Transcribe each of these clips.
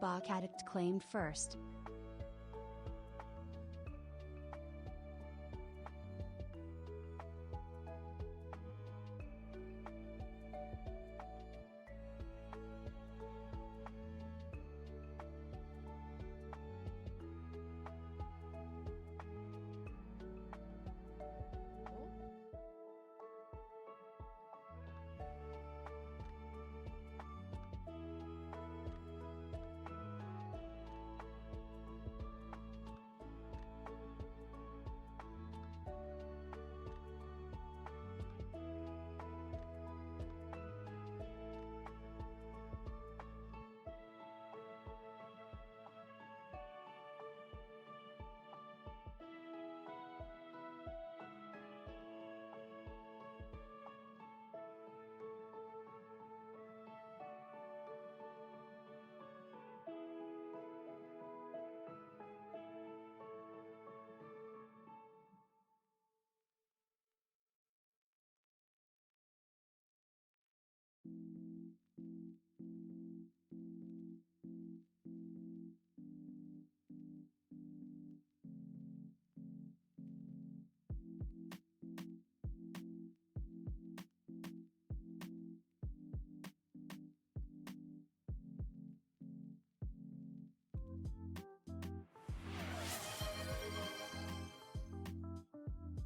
Bach addict claimed first.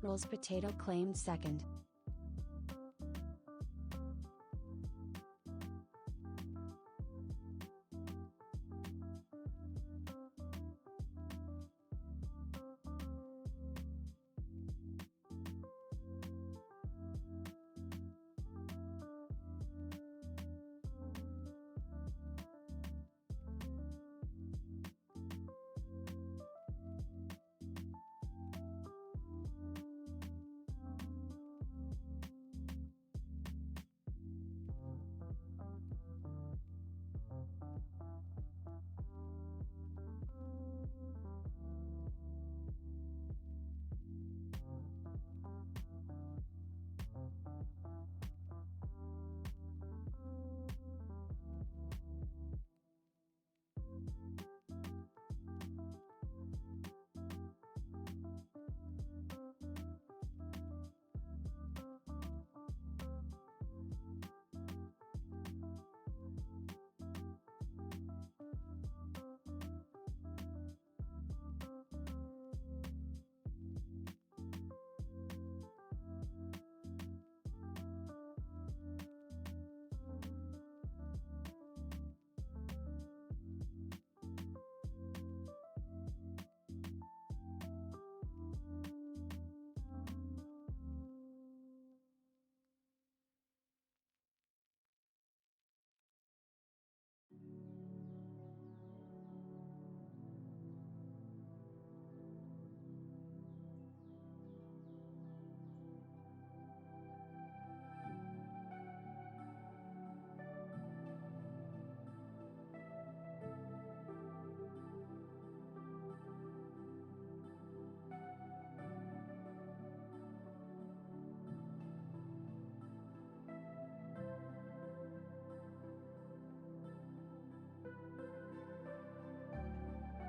Rolls Potato claimed second.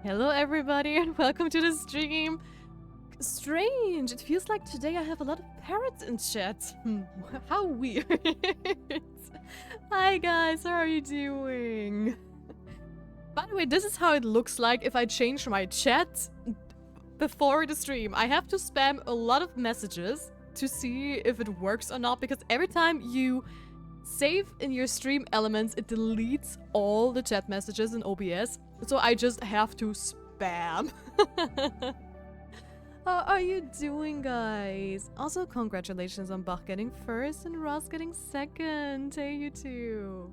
Hello everybody and welcome to the stream. Strange, it feels like today I have a lot of parrots in chat. How weird. Hi guys, how are you doing? By the way, this is how it looks like if I change my chat before the stream. I have to spam a lot of messages to see if it works or not, because every time you save in your stream elements, it deletes all the chat messages in OBS. So I just have to spam. How are you doing, guys? Also, congratulations on Bach getting first and Ross getting second. Hey, you two.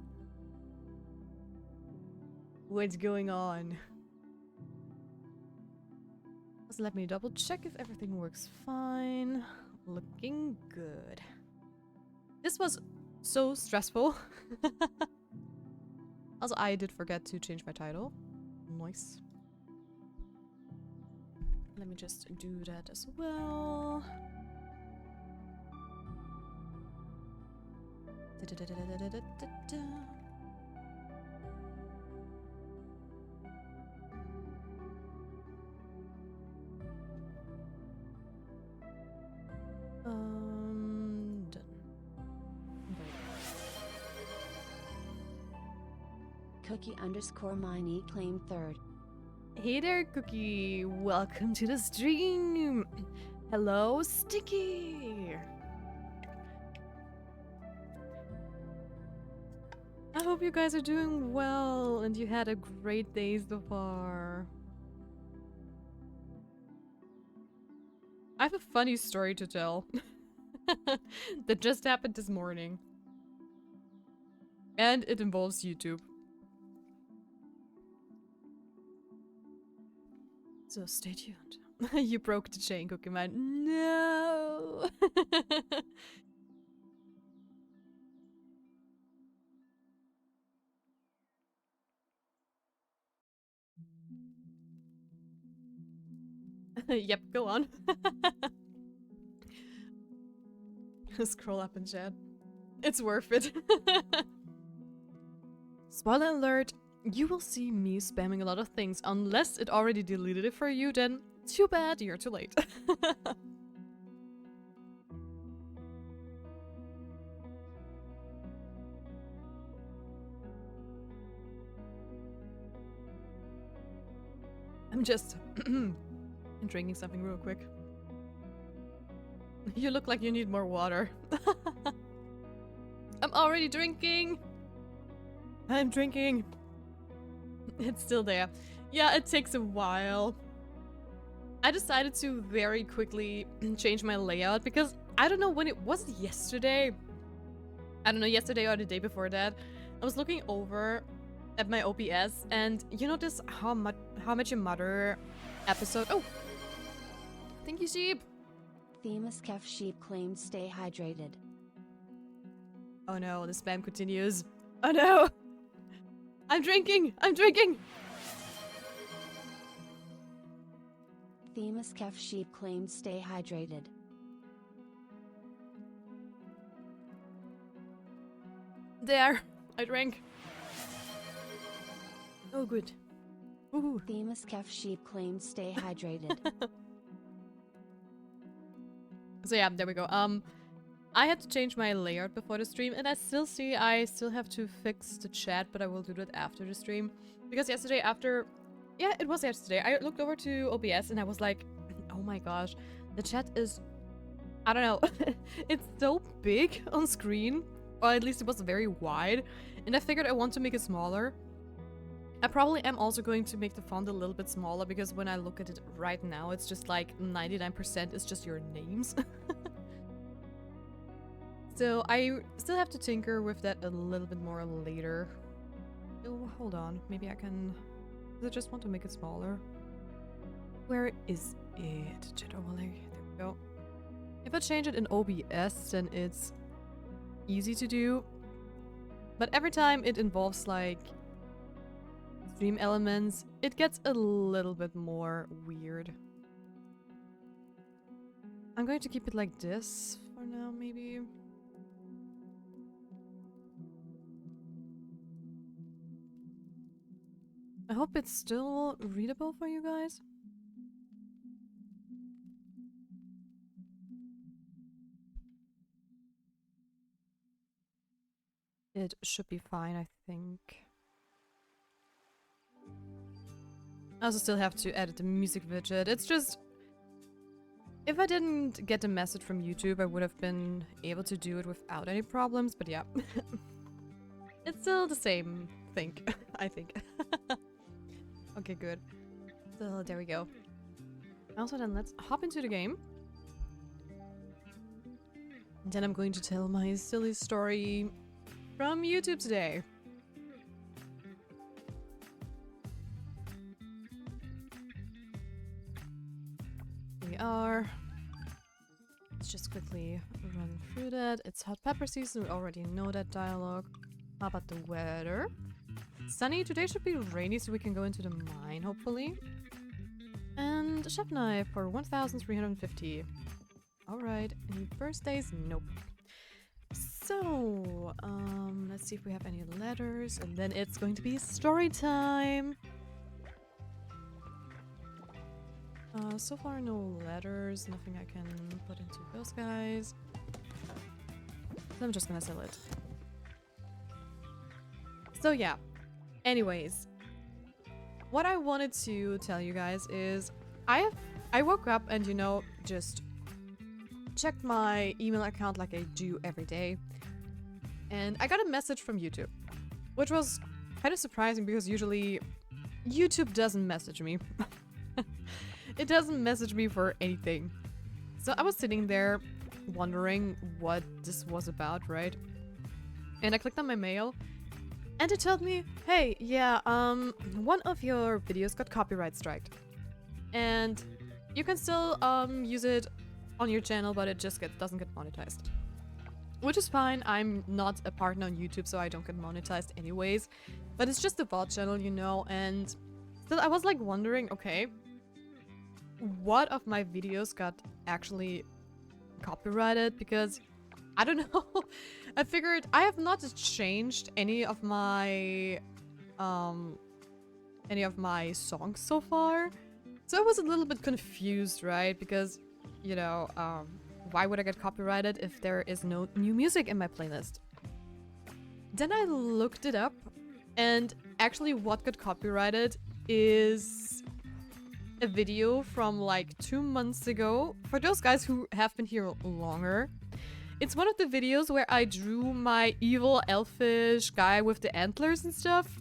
What's going on? So let me double check if everything works fine. Looking good. This was so stressful. Also, I did forget to change my title. Nice. Let me just do that as well. Cookie_Miney claimed third. Hey there, Cookie. Welcome to the stream. Hello, Sticky. I hope you guys are doing well and you had a great day so far. I have a funny story to tell that just happened this morning. And it involves YouTube. So stay tuned. You broke the chain, Cookie Man. No! Yep, go on. Scroll up in chat. It's worth it. Spoiler alert, you will see me spamming a lot of things. Unless it already deleted it for you, then too bad, you're too late. I'm just drinking something real quick. You look like you need more water. I'm already drinking! I'm drinking! It's still there. Yeah, it takes a while. I decided to very quickly change my layout because I don't know when it was yesterday. I don't know, yesterday or the day before that. I was looking over at my OBS and you know this How Much Your Mother episode? Oh! Thank you, sheep! Themis Kef Sheep claimed stay hydrated. Oh no, the spam continues. Oh no! I'm drinking! I'm drinking! Themis Kef Sheep claimed stay hydrated. There! I drank. Oh good. Ooh. Themis Kef Sheep claimed stay hydrated. So yeah, there we go. I had to change my layout before the stream, and I still have to fix the chat, but I will do that after the stream. Because yesterday yeah, it was yesterday, I looked over to OBS and I was like, oh my gosh, the chat is, I don't know, it's so big on screen, or at least it was very wide, and I figured I want to make it smaller. I probably am also going to make the font a little bit smaller, because when I look at it right now, it's just like 99% is just your names. So I still have to tinker with that a little bit more later. Oh, hold on. Maybe I can... I just want to make it smaller. Where is it? Chat overlay. There we go. If I change it in OBS, then it's easy to do. But every time it involves like stream elements, it gets a little bit more weird. I'm going to keep it like this for now, maybe. I hope it's still readable for you guys. It should be fine, I think. I also still have to edit the music widget. It's just... if I didn't get the message from YouTube, I would have been able to do it without any problems, but yeah. It's still the same thing, I think. Okay, good. So there we go. Also then, let's hop into the game. And then I'm going to tell my silly story from YouTube today. Here we are. Let's just quickly run through that. It's hot pepper season, we already know that dialogue. How about the weather? Sunny, today should be rainy so we can go into the mine, hopefully. And a chef knife for 1,350. Alright, any birthdays? Nope. So, let's see if we have any letters, and then it's going to be story time! So far no letters, nothing I can put into those guys. So I'm just gonna sell it. So yeah, Anyways, what I wanted to tell you guys is I woke up and, you know, just checked my email account like I do every day. And I got a message from YouTube, which was kind of surprising because usually YouTube doesn't message me. It doesn't message me for anything. So I was sitting there wondering what this was about, right? And I clicked on my mail and it told me, hey, yeah, one of your videos got copyright striked. And you can still use it on your channel, but it just doesn't get monetized. Which is fine. I'm not a partner on YouTube, so I don't get monetized anyways. But it's just a bot channel, you know, and still I was like wondering, okay, what of my videos got actually copyrighted? Because I don't know. I figured I have not changed any of my songs so far. So I was a little bit confused, right? Because, you know, why would I get copyrighted if there is no new music in my playlist? Then I looked it up, and actually what got copyrighted is a video from like 2 months ago. For those guys who have been here longer, it's one of the videos where I drew my evil elfish guy with the antlers and stuff.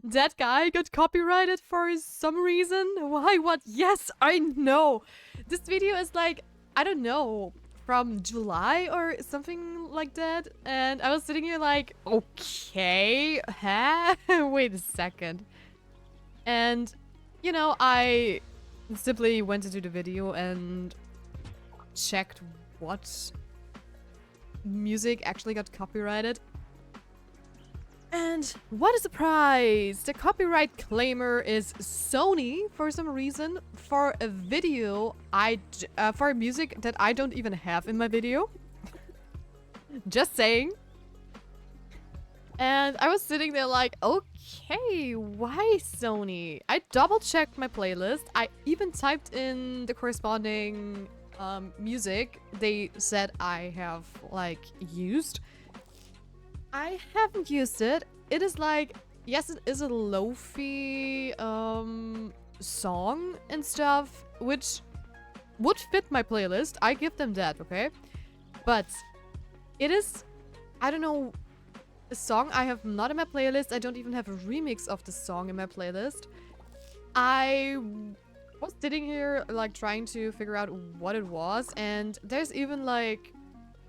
That guy got copyrighted for some reason. Why? What? Yes, I know. This video is like, I don't know, from July or something like that. And I was sitting here like, okay, huh? Wait a second. And, you know, I simply went into the video and checked what music actually got copyrighted. And what a surprise! The copyright claimer is Sony for some reason for a video for music that I don't even have in my video. Just saying. And I was sitting there like, okay, why Sony? I double checked my playlist. I even typed in the corresponding music they said I have like used. I haven't used it. It is like, yes, it is a lo-fi song and stuff, which would fit my playlist. I give them that, okay? But it is, I don't know, a song I have not in my playlist. I don't even have a remix of the song in my playlist. I was sitting here like trying to figure out what it was, and there's even like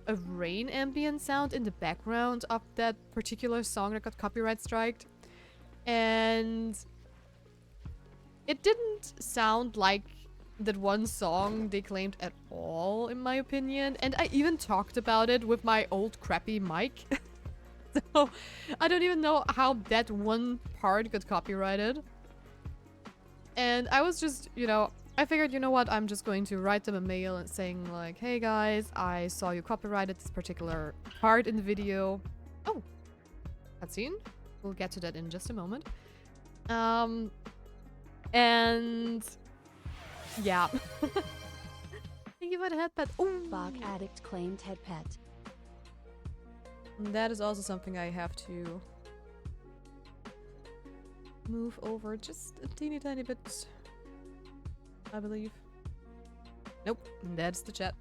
a rain ambient sound in the background of that particular song that got copyright striked. And it didn't sound like that one song they claimed at all, in my opinion. And I even talked about it with my old crappy mic. So I don't even know how that one part got copyrighted. And I was just, you know, I figured, you know what, I'm just going to write them a mail and saying like, hey guys, I saw you copyrighted this particular part in the video. Oh, cutscene. We'll get to that in just a moment. And yeah. Thank you for the head pet. Oh, Bog addict claimed head pet. That is also something I have to move over just a teeny tiny bit, I believe. Nope, that's the chat.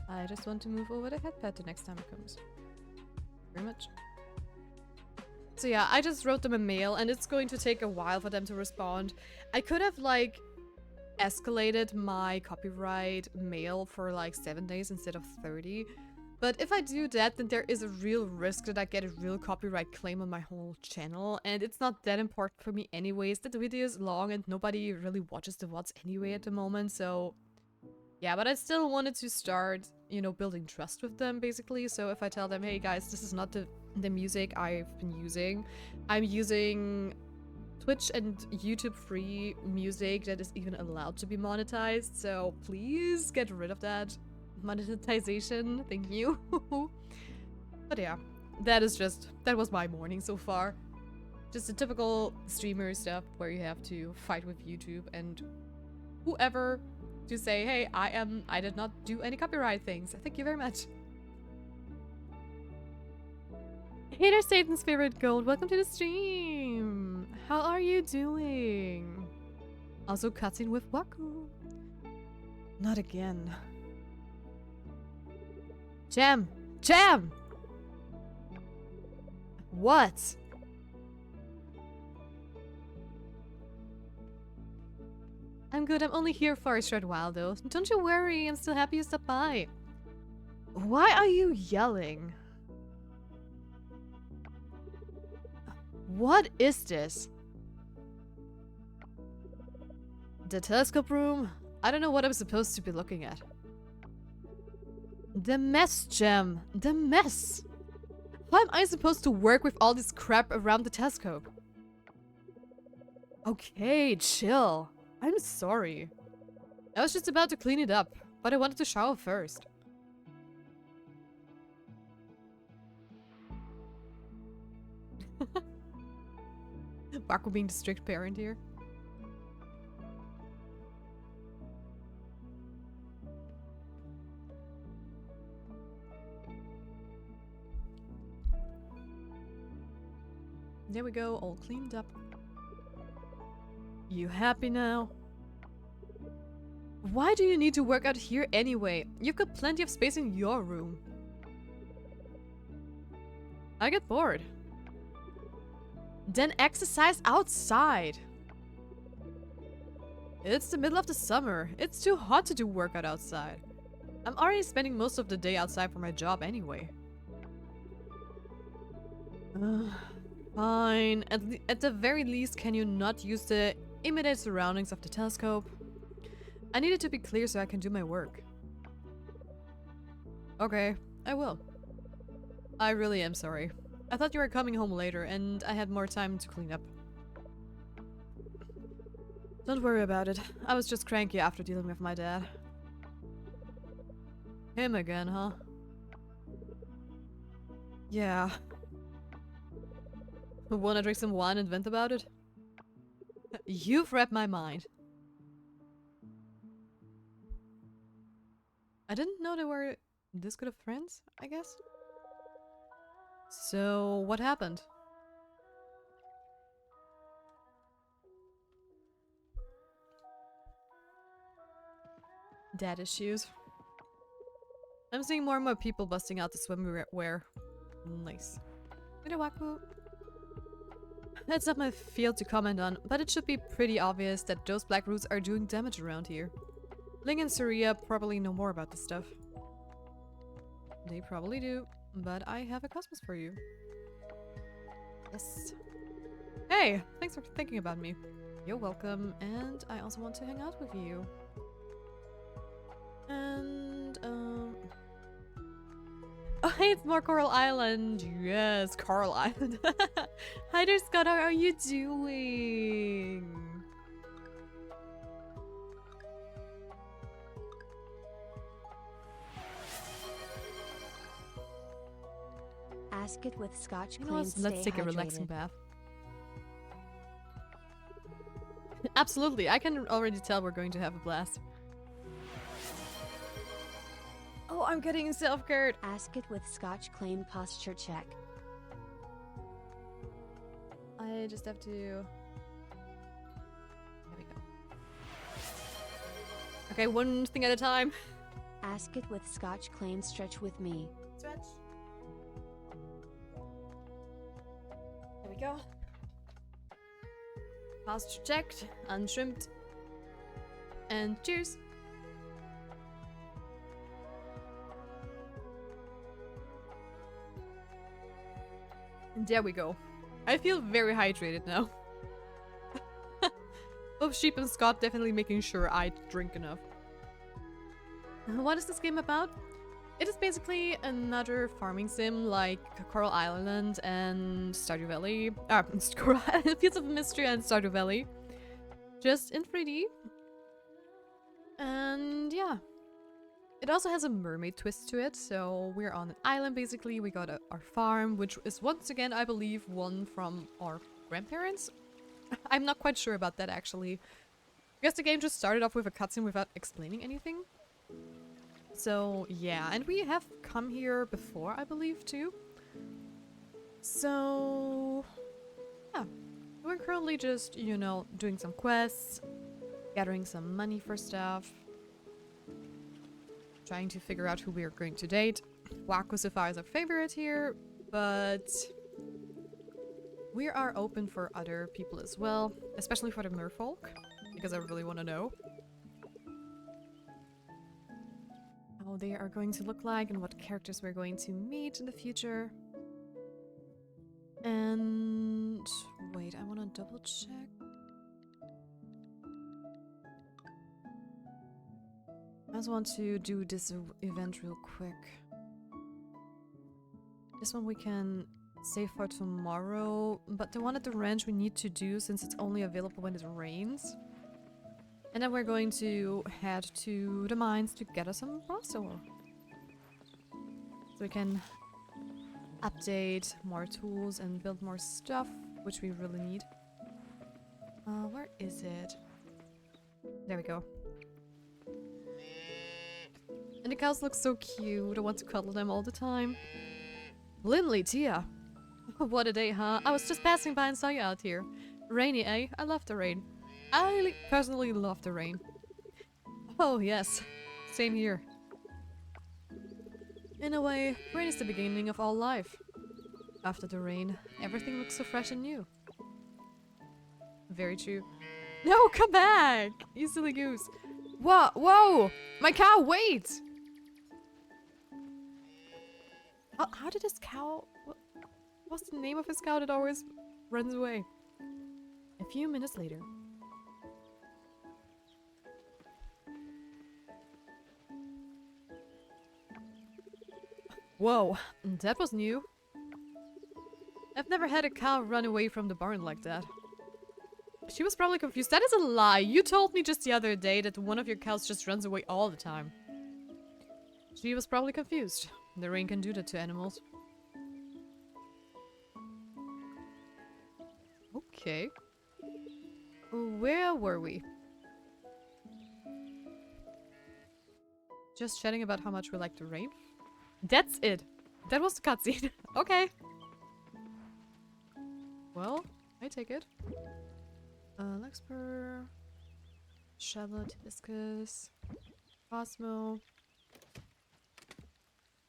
I just want to move over the headpad the next time it comes. Very much. So yeah, I just wrote them a mail and it's going to take a while for them to respond. I could have like escalated my copyright mail for like 7 days instead of 30. But if I do that, then there is a real risk that I get a real copyright claim on my whole channel. And it's not that important for me anyways. The video is long and nobody really watches the VODs anyway at the moment. So yeah, but I still wanted to start, you know, building trust with them basically. So if I tell them, hey guys, this is not the music I've been using. I'm using Twitch and YouTube free music that is even allowed to be monetized. So please get rid of that monetization. Thank you. But yeah, that was my morning so far. Just a typical streamer stuff where you have to fight with YouTube and whoever to say, hey, I did not do any copyright things. Thank you very much. Hey there, Satan Spirit Gold. Welcome to the stream. How are you doing? Also cutscene with Waku. Not again. Jam! Jam! What? I'm good. I'm only here for a short while, though. Don't you worry. I'm still happy you stopped by. Why are you yelling? What is this? The telescope room? I don't know what I'm supposed to be looking at. The mess, Gem. The mess. How am I supposed to work with all this crap around the telescope? Okay, chill. I'm sorry. I was just about to clean it up, but I wanted to shower first. Baku being the strict parent here. There we go, all cleaned up. You happy now? Why do you need to work out here anyway? You've got plenty of space in your room. I get bored. Then exercise outside. It's the middle of the summer. It's too hot to do workout outside. I'm already spending most of the day outside for my job anyway. Fine. At the very least, can you not use the immediate surroundings of the telescope? I need it to be clear so I can do my work. Okay, I will. I really am sorry. I thought you were coming home later and I had more time to clean up. Don't worry about it. I was just cranky after dealing with my dad. Him again, huh? Yeah. Wanna drink some wine and vent about it? You've read my mind. I didn't know they were this good of friends, I guess. So, what happened? Dad issues. I'm seeing more and more people busting out the swimwear. Nice. Waku. It's not my field to comment on, but it should be pretty obvious that those black roots are doing damage around here. Ling and Surya probably know more about this stuff. They probably do, but I have a cosmos for you. Yes. Hey, thanks for thinking about me. You're welcome, and I also want to hang out with you. And, oh, hey, it's more Coral Island. Yes, Coral Island. Hi there, Scott. How are you doing? Ask it with Scotch. You know what? Let's take a relaxing bath. Absolutely. I can already tell we're going to have a blast. Oh, I'm getting self-cared. Ask it with Scotch. Claim posture check. I just have to... There we go. Okay, one thing at a time. Ask it with Scotch. Claim stretch with me. Stretch. There we go. Posture checked, unshrimped. And cheers. And there we go. I feel very hydrated now. Both Sheep and Scott definitely making sure I drink enough. What is this game about? It is basically another farming sim like Coral Island and Stardew Valley. Coral Island, Fields of Mystery and Stardew Valley. Just in 3D. And yeah. It also has a mermaid twist to it, so we're on an island basically. We got our farm, which is once again, I believe, one from our grandparents. I'm not quite sure about that actually. I guess the game just started off with a cutscene without explaining anything. So yeah, and we have come here before, I believe, too. So, yeah. We're currently just, you know, doing some quests, gathering some money for stuff, trying to figure out who we are going to date. Waku so far is our favorite here, but we are open for other people as well, especially for the merfolk, because I really want to know how they are going to look like and what characters we're going to meet in the future. And wait, I want to double check. I just want to do this event real quick. This one we can save for tomorrow, but the one at the ranch we need to do since it's only available when it rains. And then we're going to head to the mines to get us some brass ore. So we can update more tools and build more stuff, which we really need. Where is it? There we go. And the cows look so cute. I want to cuddle them all the time. Limley, Tia. What a day, huh? I was just passing by and saw you out here. Rainy, eh? I love the rain. I personally love the rain. Oh, yes. Same here. In a way, rain is the beginning of all life. After the rain, everything looks so fresh and new. Very true. No, come back! You silly goose. Whoa! Whoa! My cow, wait! How did this cow... What's the name of his cow that always runs away? A few minutes later. Whoa, that was new. I've never had a cow run away from the barn like that. She was probably confused. That is a lie. You told me just the other day that one of your cows just runs away all the time. She was probably confused. The rain can do that to animals. Okay. Where were we? Just chatting about how much we like the rain? That's it. That was the cutscene. Okay. Well, I take it. Larkspur, Shallot, Hibiscus, Cosmo.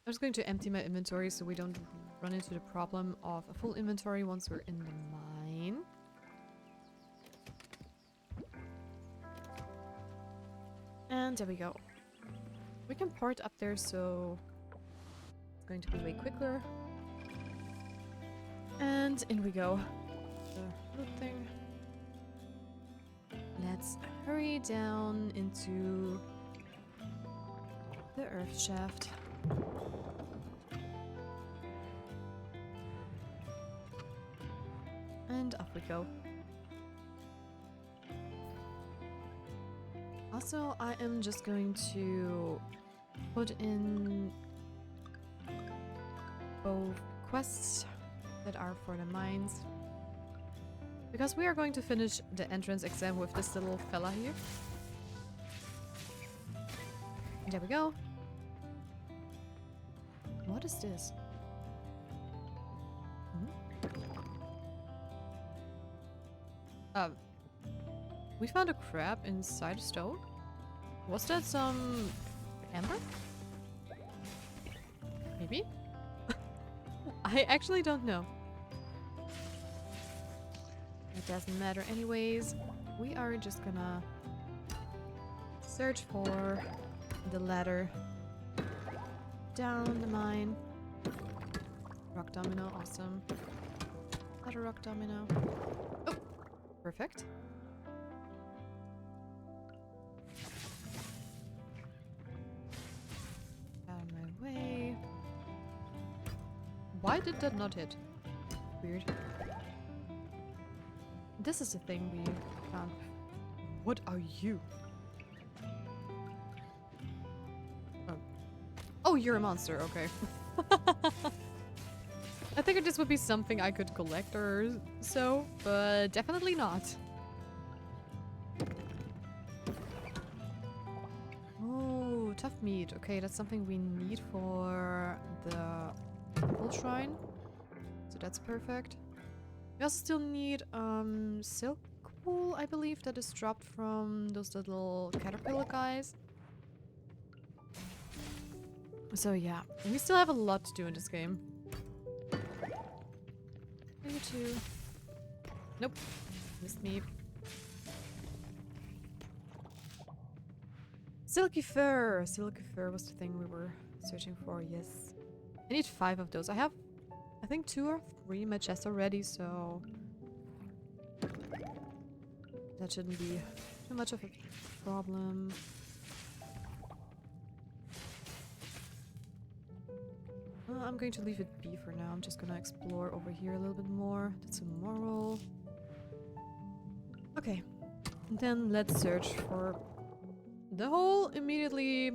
I'm just going to empty my inventory so we don't run into the problem of a full inventory once we're in the mine. And there we go. We can port up there, so it's going to be way quicker. And in we go. The loot thing. Let's hurry down into the earth shaft. And off we go. Also, I am just going to put in both quests that are for the mines. Because we are going to finish the entrance exam with this little fella here. There we go. What is this? We found a crab inside a stone. Was that some amber? Maybe? I actually don't know. It doesn't matter anyways. We are just gonna search for the ladder down the mine. Rock domino, awesome. Another rock domino. Oh, perfect. Out of my way. Why did that not hit? Weird. This is the thing we found. What are you? Oh, you're a monster, okay. I figured this would be something I could collect or so, but definitely not. Oh, tough meat. Okay, that's something we need for the full shrine. So that's perfect. We also still need silk wool, I believe, that is dropped from those little caterpillar guys. So yeah, we still have a lot to do in this game. Maybe two. Nope. Missed me. Silky fur! Silky fur was the thing we were searching for, yes. I need 5 of those. I have, I think 2 or 3 in my chest already, so... that shouldn't be too much of a problem. I'm going to leave it be for now. I'm just gonna explore over here a little bit more. Did some moral. Okay. And then let's search for... the hole immediately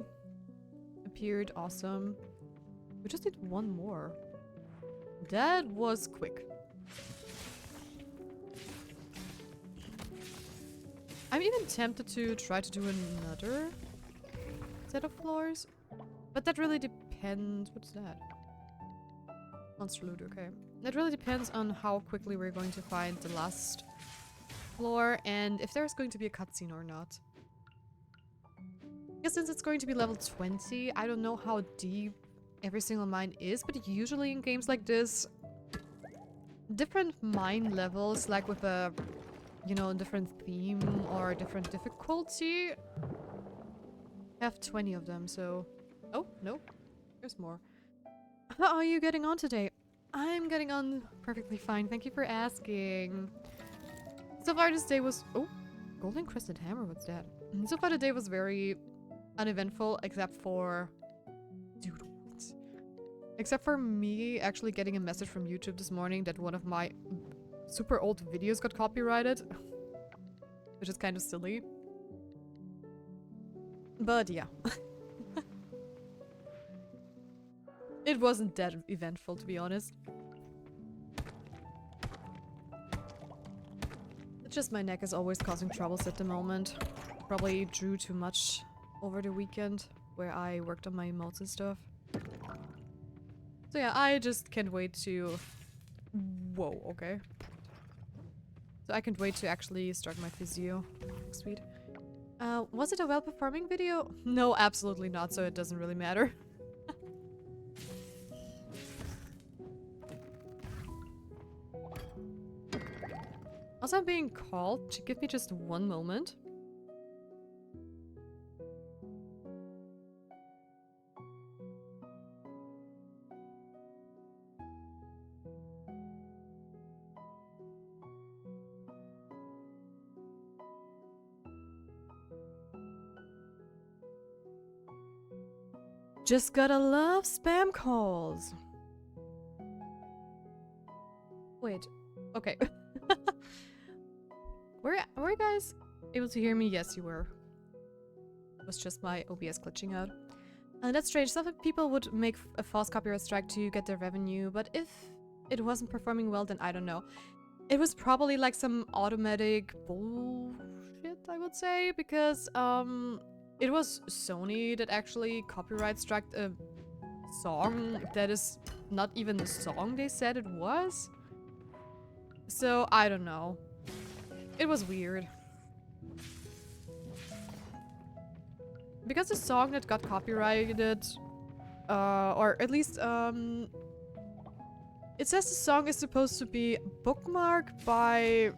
appeared awesome. We just need 1 more. That was quick. I'm even tempted to try to do another set of floors. But that really depends... what's that? Monster loot, okay. That really depends on how quickly we're going to find the last floor and if there's going to be a cutscene or not. I guess since it's going to be level 20, I don't know how deep every single mine is, but usually in games like this, different mine levels, like with a, you know, different theme or different difficulty, have 20 of them, so... oh, no. There's more. How are you getting on today? I'm getting on perfectly fine. Thank you for asking. So far this day was... oh, golden crested hammer, what's that? So far the day was very uneventful, except for... dude, what? Except for me actually getting a message from YouTube this morning that one of my super old videos got copyrighted. Which is kind of silly. But yeah. It wasn't that eventful, to be honest. It's just my neck is always causing troubles at the moment. Probably drew too much over the weekend, where I worked on my emotes and stuff. So yeah, I just can't wait to... whoa, okay. So I can't wait to actually start my physio next week. Was it a well-performing video? No, absolutely not, so it doesn't really matter. Also, I'm being called. Give me just 1 moment. Just gotta love spam calls. Wait. Okay. Were you guys able to hear me? Yes, you were. It was just my OBS glitching out. That's strange. Some people would make a false copyright strike to get their revenue, but if it wasn't performing well, then I don't know. It was probably like some automatic bullshit, I would say, because it was Sony that actually copyright striked a song that is not even the song they said it was. So I don't know. It was weird. Because the song that got copyrighted, or at least, it says the song is supposed to be bookmarked by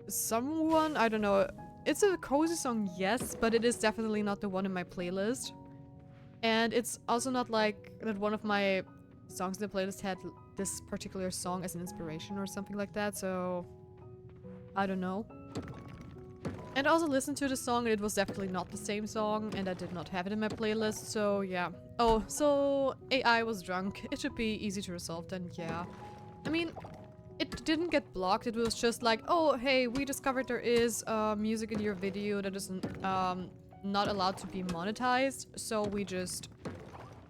someone, I don't know. It's a cozy song, yes, but it is definitely not the one in my playlist. And it's also not like that one of my songs in the playlist had this particular song as an inspiration or something like that, so... I don't know. And I also listened to the song and it was definitely not the same song and I did not have it in my playlist, so yeah. Oh, so AI was drunk. It should be easy to resolve then, yeah. I mean, it didn't get blocked, it was just like, oh, hey, we discovered there is music in your video that is not allowed to be monetized, so we just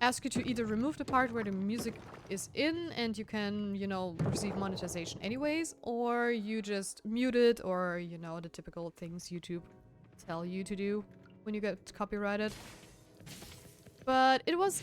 ask you to either remove the part where the music is in and you can, you know, receive monetization anyways, or you just mute it, or, you know, the typical things YouTube tell you to do when you get copyrighted. But it was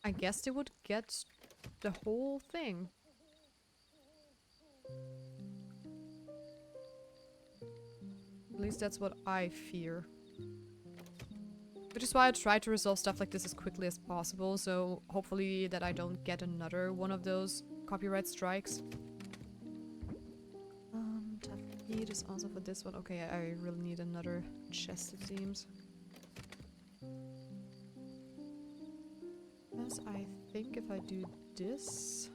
I guess they would get the whole thing. At least that's what I fear. Which is why I try to resolve stuff like this as quickly as possible, so hopefully that I don't get another one of those copyright strikes. Tough meat is also for this one. Okay, I really need another chest, it seems. Yes, I think if I do this...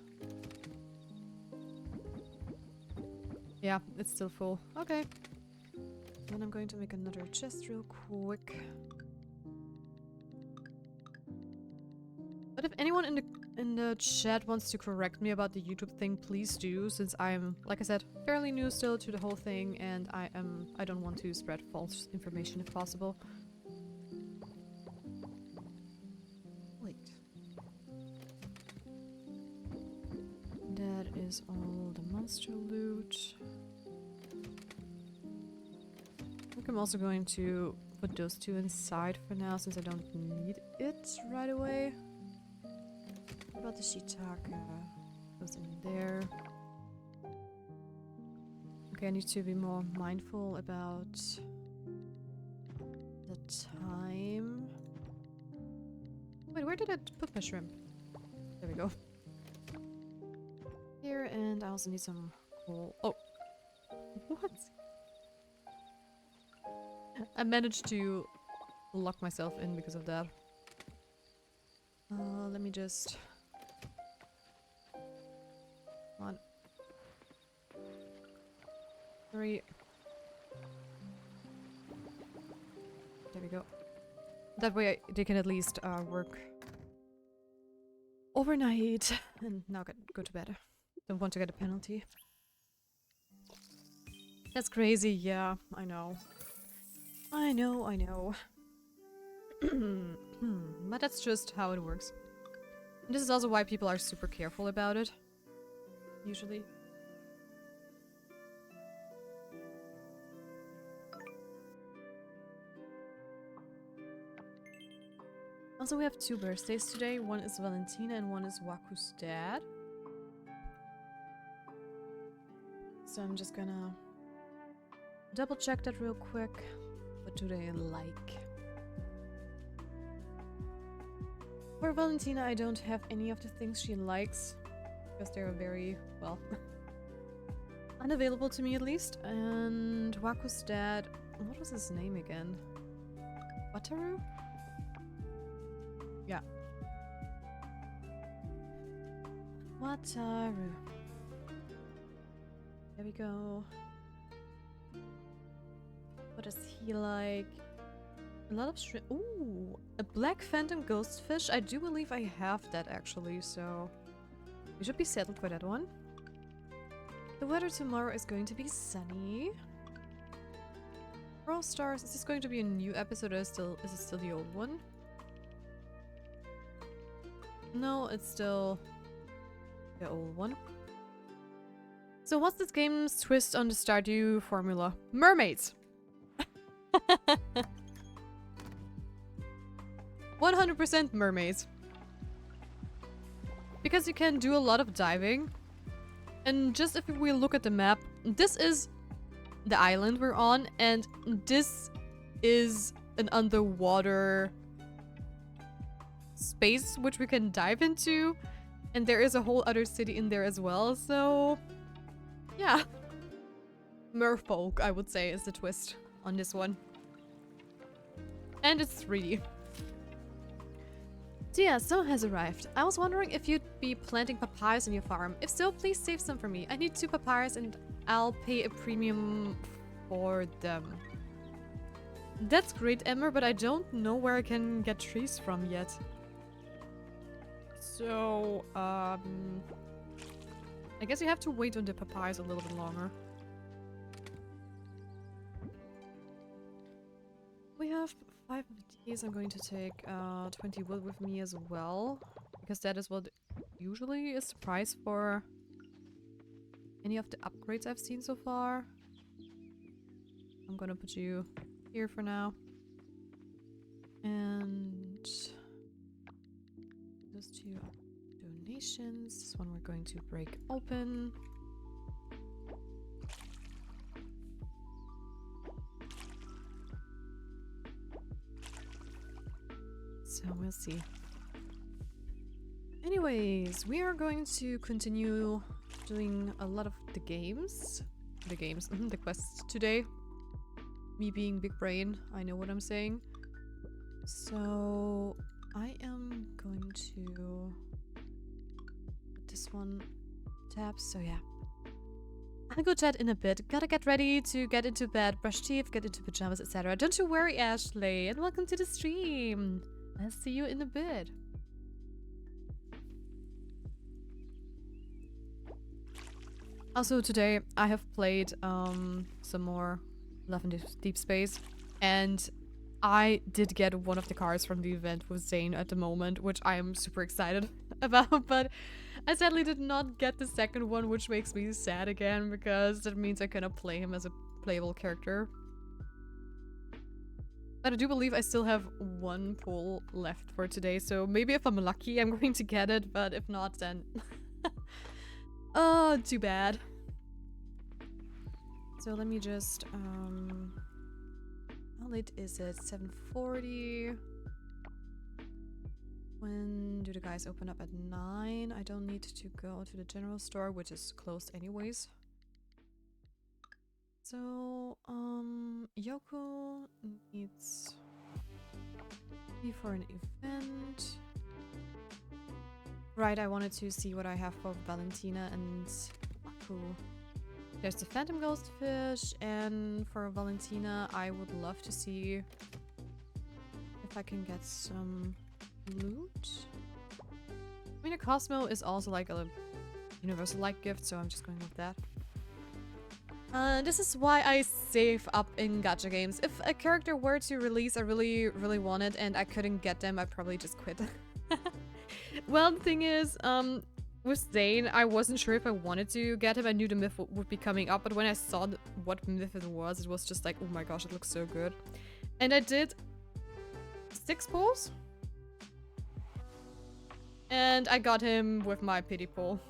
Yeah, it's still full. Okay. Then I'm going to make another chest real quick. But if anyone in the chat wants to correct me about the YouTube thing, please do, since I'm, like I said, fairly new still to the whole thing, and I don't want to spread false information if possible. Wait. That is all the monster loot. I think I'm also going to put those two inside for now, since I don't need it right away. What about the shiitake? Goes in there. Okay, I need to be more mindful about the time. Wait, where did I put my shrimp? There we go. Here, and I also need some coal. Oh! What? I managed to lock myself in because of that. Let me just... 1, 3. There we go. That way they can at least work overnight and now go to bed. Don't want to get a penalty. That's crazy, yeah, I know. I know. But that's just how it works. And this is also why people are super careful about it. Usually. Also, we have 2 birthdays today. One is Valentina and one is Waku's dad. So I'm just gonna double check that real quick. What do they like? For Valentina, I don't have any of the things she likes. Because they're very, well, unavailable to me at least. And Waku's dad, what was his name again? Wataru? Yeah. Wataru. There we go. What does he like? A lot of shrimp. Ooh, a black phantom ghostfish. I do believe I have that actually, so... we should be settled for that one. The weather tomorrow is going to be sunny. Brawl Stars, is this going to be a new episode or is it still the old one? No, it's still the old one. So what's this game's twist on the Stardew formula? Mermaids! 100% mermaids. Because you can do a lot of diving. And just if we look at the map, this is the island we're on, and this is an underwater space which we can dive into. And there is a whole other city in there as well, so... yeah. Merfolk, I would say, is the twist on this one. And it's 3D. So yeah, summer has arrived. I was wondering if you'd be planting papayas on your farm. If so, please save some for me. I need 2 papayas and I'll pay a premium for them. That's great, Emmer, but I don't know where I can get trees from yet. So, I guess you have to wait on the papayas a little bit longer. We have 5 days. I'm going to take 20 wood with me as well, because that is what usually is the price for any of the upgrades I've seen so far. I'm gonna put you here for now. And Those two are donations. This one we're going to break open. So we'll see. Anyways, we are going to continue doing a lot of the quests today. Me being big brain, I know what I'm saying. So I am going to put this one tab. So yeah, I'll go chat in a bit. Gotta get ready to get into bed, brush teeth, get into pajamas, etc. Don't you worry, Ashley, and welcome to the stream. I'll see you in a bit. Also today I have played some more Love and Deep Space, and I did get one of the cards from the event with Zane at the moment, which I am super excited about, but I sadly did not get the second one, which makes me sad again, because that means I cannot play him as a playable character. But I do believe I still have one pull left for today, so maybe if I'm lucky I'm going to get it, but if not then... oh, too bad. So let me just, how late is it? 7:40. When do the guys open up? At 9? I don't need to go to the general store, which is closed anyways. So, Yoko needs me for an event. Right, I wanted to see what I have for Valentina and Aku. There's the Phantom Ghostfish, and for Valentina, I would love to see if I can get some loot. I mean, a Cosmo is also like a universal-like gift, so I'm just going with that. This is why I save up in gacha games. If a character were to release I really, really wanted and I couldn't get them, I'd probably just quit. Well, the thing is, with Zane, I wasn't sure if I wanted to get him. I knew the myth would be coming up, but when I saw what myth it was just like, oh my gosh, it looks so good. And I did 6 pulls. And I got him with my pity pull.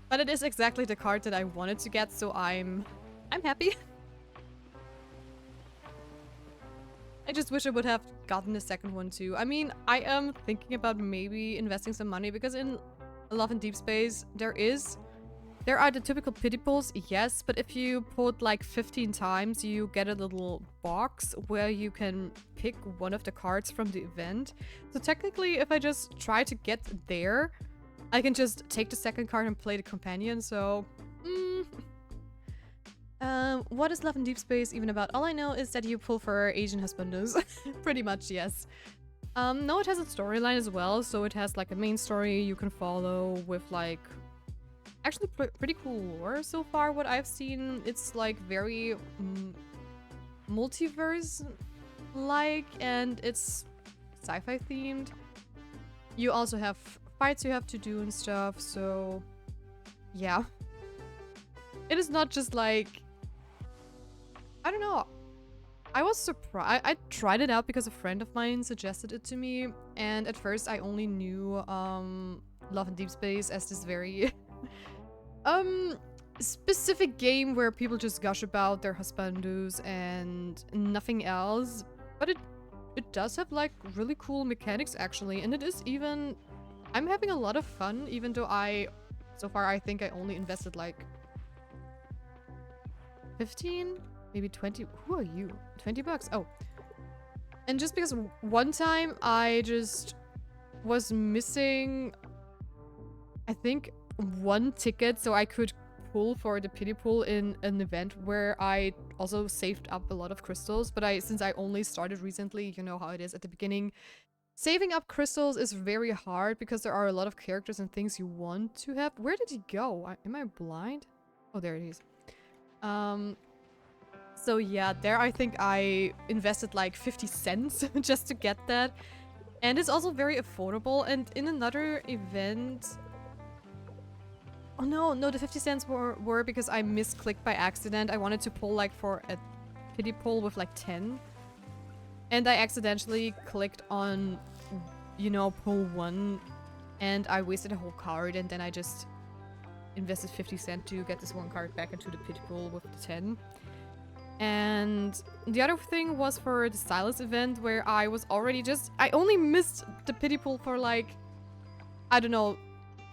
But it is exactly the card that I wanted to get, so I'm happy. I just wish I would have gotten the second one too. I mean, I am thinking about maybe investing some money, because in Love and Deep Space there are the typical pity pulls, yes, but if you put like 15 times, you get a little box where you can pick one of the cards from the event. So technically, if I just try to get there, I can just take the second card and play the companion, so... what is Love and Deep Space even about? All I know is that you pull for Asian husbandos. Pretty much, yes. No, it has a storyline as well, so it has like a main story you can follow with like... Actually pretty cool lore so far, what I've seen. It's like very multiverse-like, and it's sci-fi themed. You also have fights you have to do and stuff, so yeah. It is not just like... I don't know. I was surprised. I tried it out because a friend of mine suggested it to me, and at first I only knew Love and Deep Space as this very specific game where people just gush about their husbandos and nothing else. But it does have like really cool mechanics actually, and it is even... I'm having a lot of fun, even though so far I think I only invested like 15, maybe 20. Who are you? 20 bucks? Oh. And just because one time I just was missing, I think, 1 ticket, so I could pull for the pity pool in an event where I also saved up a lot of crystals. But since I only started recently, you know how it is at the beginning. Saving up crystals is very hard because there are a lot of characters and things you want to have. Where did he go? Am I blind? Oh, there it is. So yeah, there I think I invested like 50 cents just to get that. And it's also very affordable. And in another event... Oh no, the 50 cents were because I misclicked by accident. I wanted to pull like for a pity pull with like 10. And I accidentally clicked on, you know, pull 1, and I wasted a whole card, and then I just invested 50 cents to get this 1 card back into the pity pool with the 10. And the other thing was for the Stylus event, where I was already I only missed the pity pool for like, I don't know,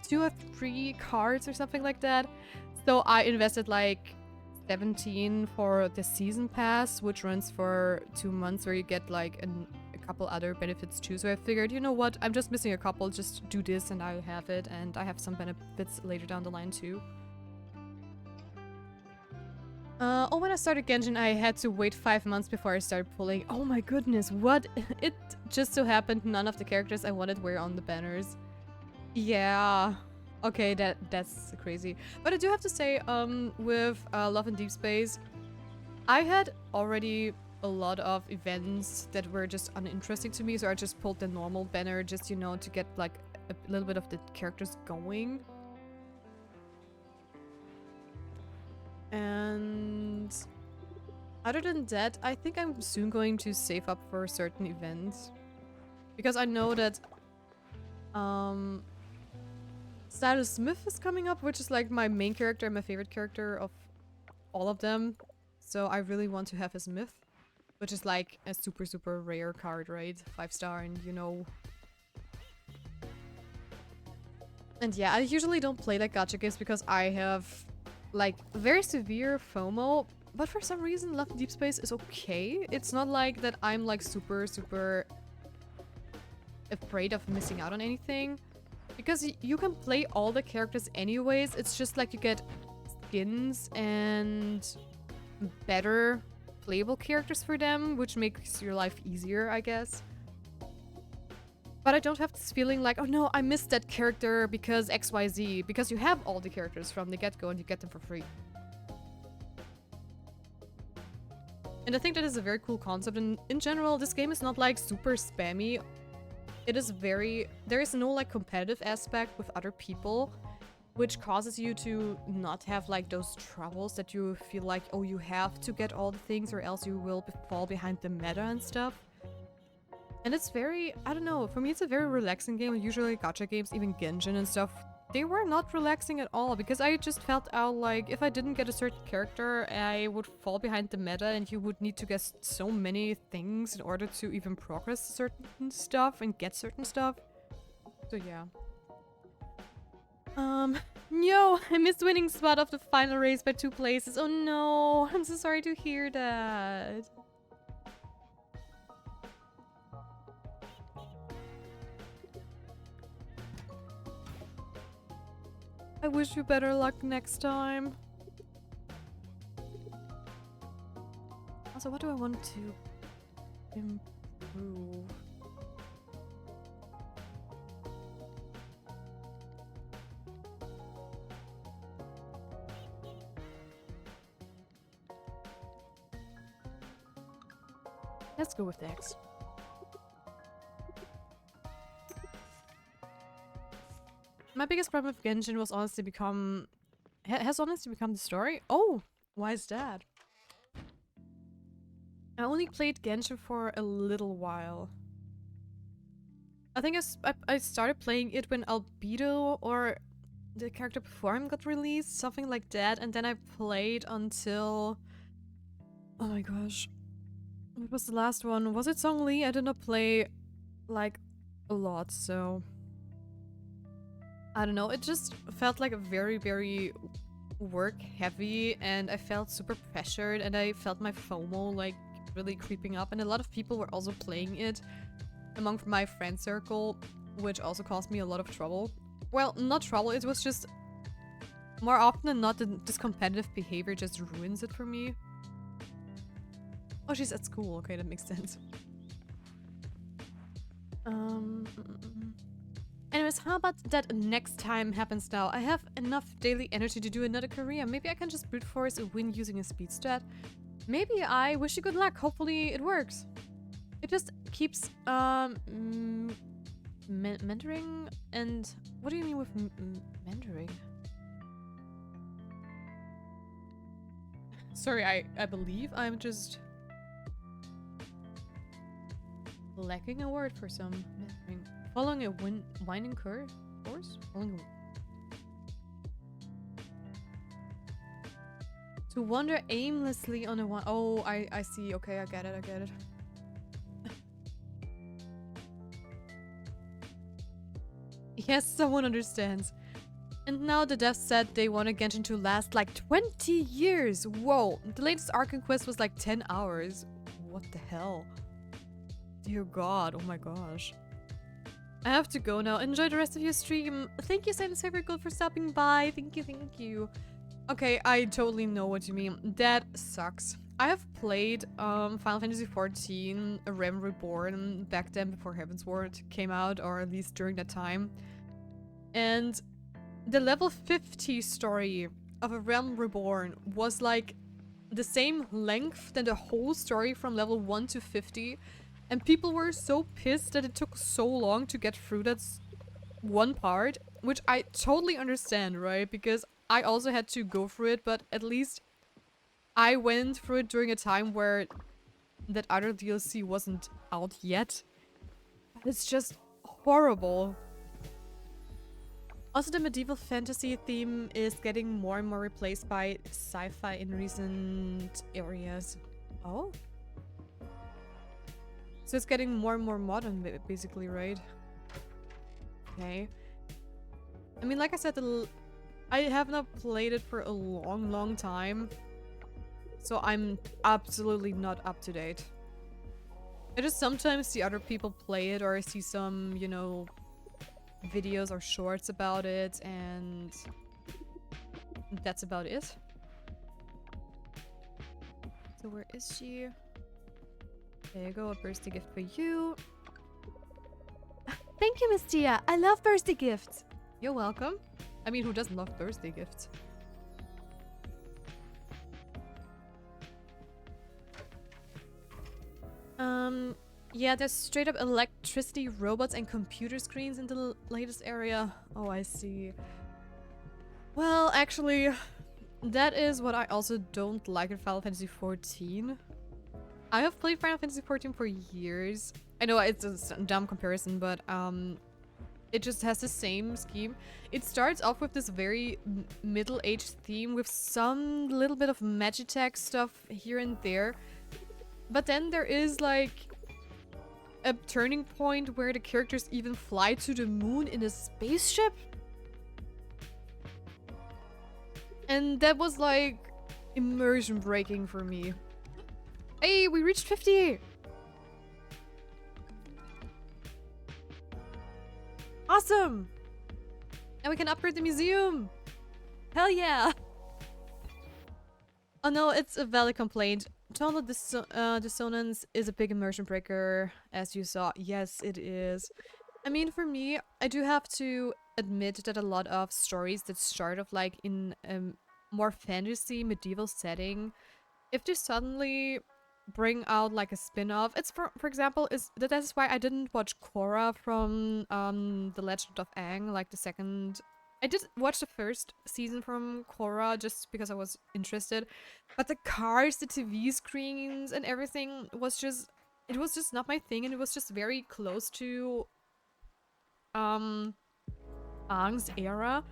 2 or 3 cards or something like that. So I invested like 17 for the season pass, which runs for 2 months, where you get like a couple other benefits too. So I figured, you know what, I'm just missing a couple, just do this and I have it, and I have some benefits later down the line too. Oh, when I started Genshin, I had to wait 5 months before I started pulling. Oh my goodness, what? It just so happened none of the characters I wanted were on the banners. Yeah. Okay, that's crazy. But I do have to say, with Love and Deep Space, I had already a lot of events that were just uninteresting to me, so I just pulled the normal banner just, you know, to get like a little bit of the characters going. And other than that, I think I'm soon going to save up for certain events, because I know that Stylus Smith is coming up, which is like my main character, my favorite character of all of them. So I really want to have his myth, which is like a super, super rare card, right? 5-star, and you know. And yeah, I usually don't play like gacha games because I have like very severe FOMO, but for some reason Love and Deep Space is okay. It's not like that I'm like super, super afraid of missing out on anything, because you can play all the characters anyways. It's just like you get skins and better playable characters for them, which makes your life easier, I guess. But I don't have this feeling like, oh no, I missed that character because XYZ, because you have all the characters from the get-go and you get them for free. And I think that is a very cool concept, and in general, this game is not like super spammy. It is there is no like competitive aspect with other people, which causes you to not have like those troubles that you feel like, oh, you have to get all the things or else you will fall behind the meta and stuff. And it's very, I don't know, for me it's a very relaxing game. Usually gacha games, even Genshin and stuff, they were not relaxing at all, because I just felt out like if I didn't get a certain character, I would fall behind the meta and you would need to get so many things in order to even progress certain stuff and get certain stuff. So yeah. No, I missed winning spot of the final race by 2 places. Oh no, I'm so sorry to hear that. I wish you better luck next time. Also, what do I want to improve? Let's go with X. My biggest problem with Genshin was honestly has honestly become the story. Oh, why is that? I only played Genshin for a little while. I think I started playing it when Albedo or the character before him got released, something like that, and then I played until... Oh my gosh. What was the last one? Was it Zhongli? I did not play, like, a lot, so... I don't know, it just felt like a very, very work-heavy, and I felt super pressured, and I felt my FOMO, like, really creeping up, and a lot of people were also playing it among my friend circle, which also caused me a lot of trouble. Well, not trouble, it was just... More often than not, this competitive behavior just ruins it for me. Oh, she's at school. Okay, that makes sense. Anyways, how about that next time happens now? I have enough daily energy to do another career. Maybe I can just brute force a win using a speed stat. Maybe. I wish you good luck. Hopefully it works. It just keeps mentoring. And what do you mean with mentoring? Sorry, I believe I'm just... lacking a word for some. Following a winding course? Following to wander aimlessly on a one. Oh, I see. Okay, I get it. I get it. Yes, someone understands. And now the devs said they want Genshin to last like 20 years. Whoa, the latest Arcane quest was like 10 hours. What the hell? Dear God, oh my gosh. I have to go now. Enjoy the rest of your stream. Thank you, Silent Savior Gold, for stopping by. Thank you, thank you. Okay, I totally know what you mean. That sucks. I have played Final Fantasy XIV, A Realm Reborn, back then before Heavensward came out, or at least during that time. And the level 50 story of A Realm Reborn was like the same length than the whole story from level 1 to 50. And people were so pissed that it took so long to get through that one part, which I totally understand, right? Because I also had to go through it, but at least I went through it during a time where that other DLC wasn't out yet. It's just horrible. Also, the medieval fantasy theme is getting more and more replaced by sci-fi in recent areas. Oh? So it's getting more and more modern, basically, right? Okay. I mean, like I said, I have not played it for a long, long time. So I'm absolutely not up to date. I just sometimes see other people play it, or I see some, you know, videos or shorts about it, and that's about it. So where is she? There you go, a birthday gift for you. Thank you, Miss Tia. I love birthday gifts. You're welcome. I mean, who doesn't love birthday gifts? Yeah, there's straight up electricity, robots, and computer screens in the latest area. Oh, I see. Well, actually, that is what I also don't like in Final Fantasy XIV. I have played Final Fantasy XIV for years. I know it's a dumb comparison, but it just has the same scheme. It starts off with this very middle-aged theme with some little bit of Magitech stuff here and there. But then there is like a turning point where the characters even fly to the moon in a spaceship. And that was like immersion breaking for me. Hey, we reached 50! Awesome! And we can upgrade the museum! Hell yeah! Oh no, it's a valid complaint. Tonal dissonance is a big immersion breaker, as you saw. Yes, it is. I mean, for me, I do have to admit that a lot of stories that start off like in a more fantasy medieval setting, if they suddenly bring out like a spin-off, it's for example, that's why I didn't watch Korra from The Legend of Aang, like the second. I did watch the first season from Korra just because I was interested, but the cars, the TV screens, and everything was just, it was just not my thing, and it was just very close to Aang's era.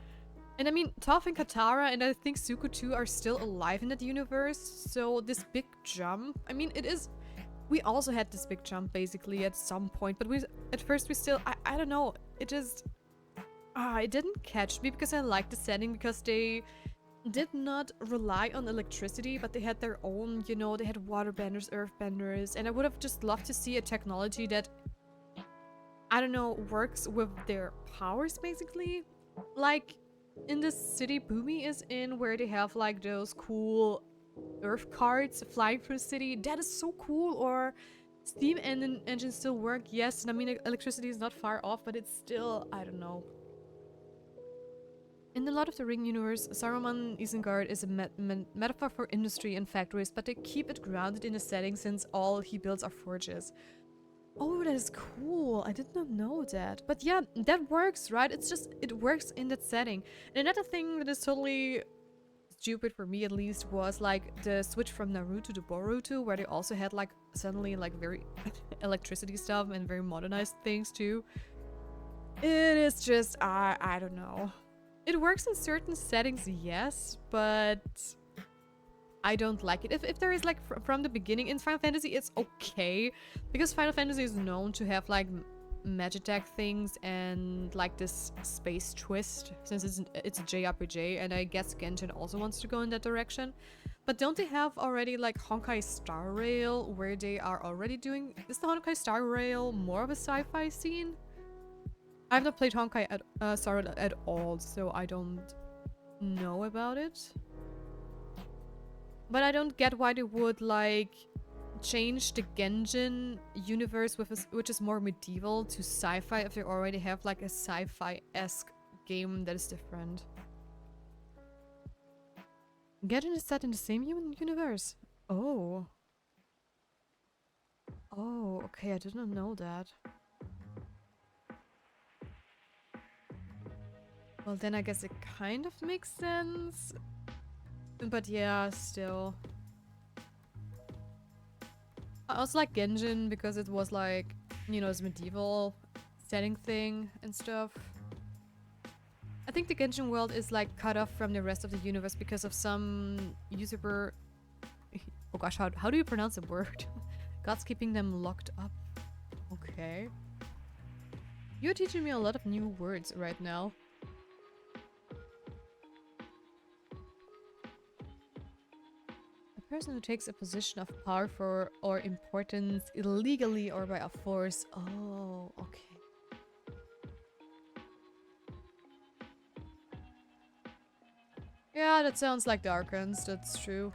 And I mean, Toph and Katara, and I think Zuko too, are still alive in that universe, so this big jump, I mean, it is, we also had this big jump basically at some point, but at first we still, I don't know, it just, it didn't catch me because I liked the setting, because they did not rely on electricity, but they had their own, you know, they had waterbenders, earthbenders, and I would have just loved to see a technology that, I don't know, works with their powers basically. Like in the city Boomy is in, where they have like those cool earth carts flying through the city. That is so cool. Or steam engines still work, yes, and I mean electricity is not far off, but it's still, I don't know. In the Lord of the Ring universe, Saruman Isengard is a metaphor for industry and factories, but they keep it grounded in a setting since all he builds are forges. Oh, that is cool. I did not know that. But yeah, that works, right? It's just, it works in that setting. And another thing that is totally stupid for me at least was like the switch from Naruto to Boruto, where they also had like suddenly like very electricity stuff and very modernized things too. It is just, I don't know. It works in certain settings, yes, but I don't like it. If there is like from the beginning in Final Fantasy, it's okay, because Final Fantasy is known to have like Magitech things and like this space twist, since it's a JRPG, and I guess Genshin also wants to go in that direction. But don't they have already like Honkai Star Rail, where they are already doing... Is the Honkai Star Rail more of a sci-fi scene? I've not played Honkai Star Rail at all, so I don't know about it. But I don't get why they would like change the Genshin universe which is more medieval to sci-fi if they already have like a sci-fi-esque game that is different. Genshin is set in the same universe. Oh. Oh, okay, I did not know that. Well, then I guess it kind of makes sense. But yeah, still. I also like Genshin because it was like, you know, it's medieval setting thing and stuff. I think the Genshin world is like cut off from the rest of the universe because of some YouTuber... Oh gosh, how do you pronounce the word? God's keeping them locked up. Okay. You're teaching me a lot of new words right now. A person who takes a position of power or importance illegally or by a force. Oh, okay. Yeah, that sounds like the Archons, that's true.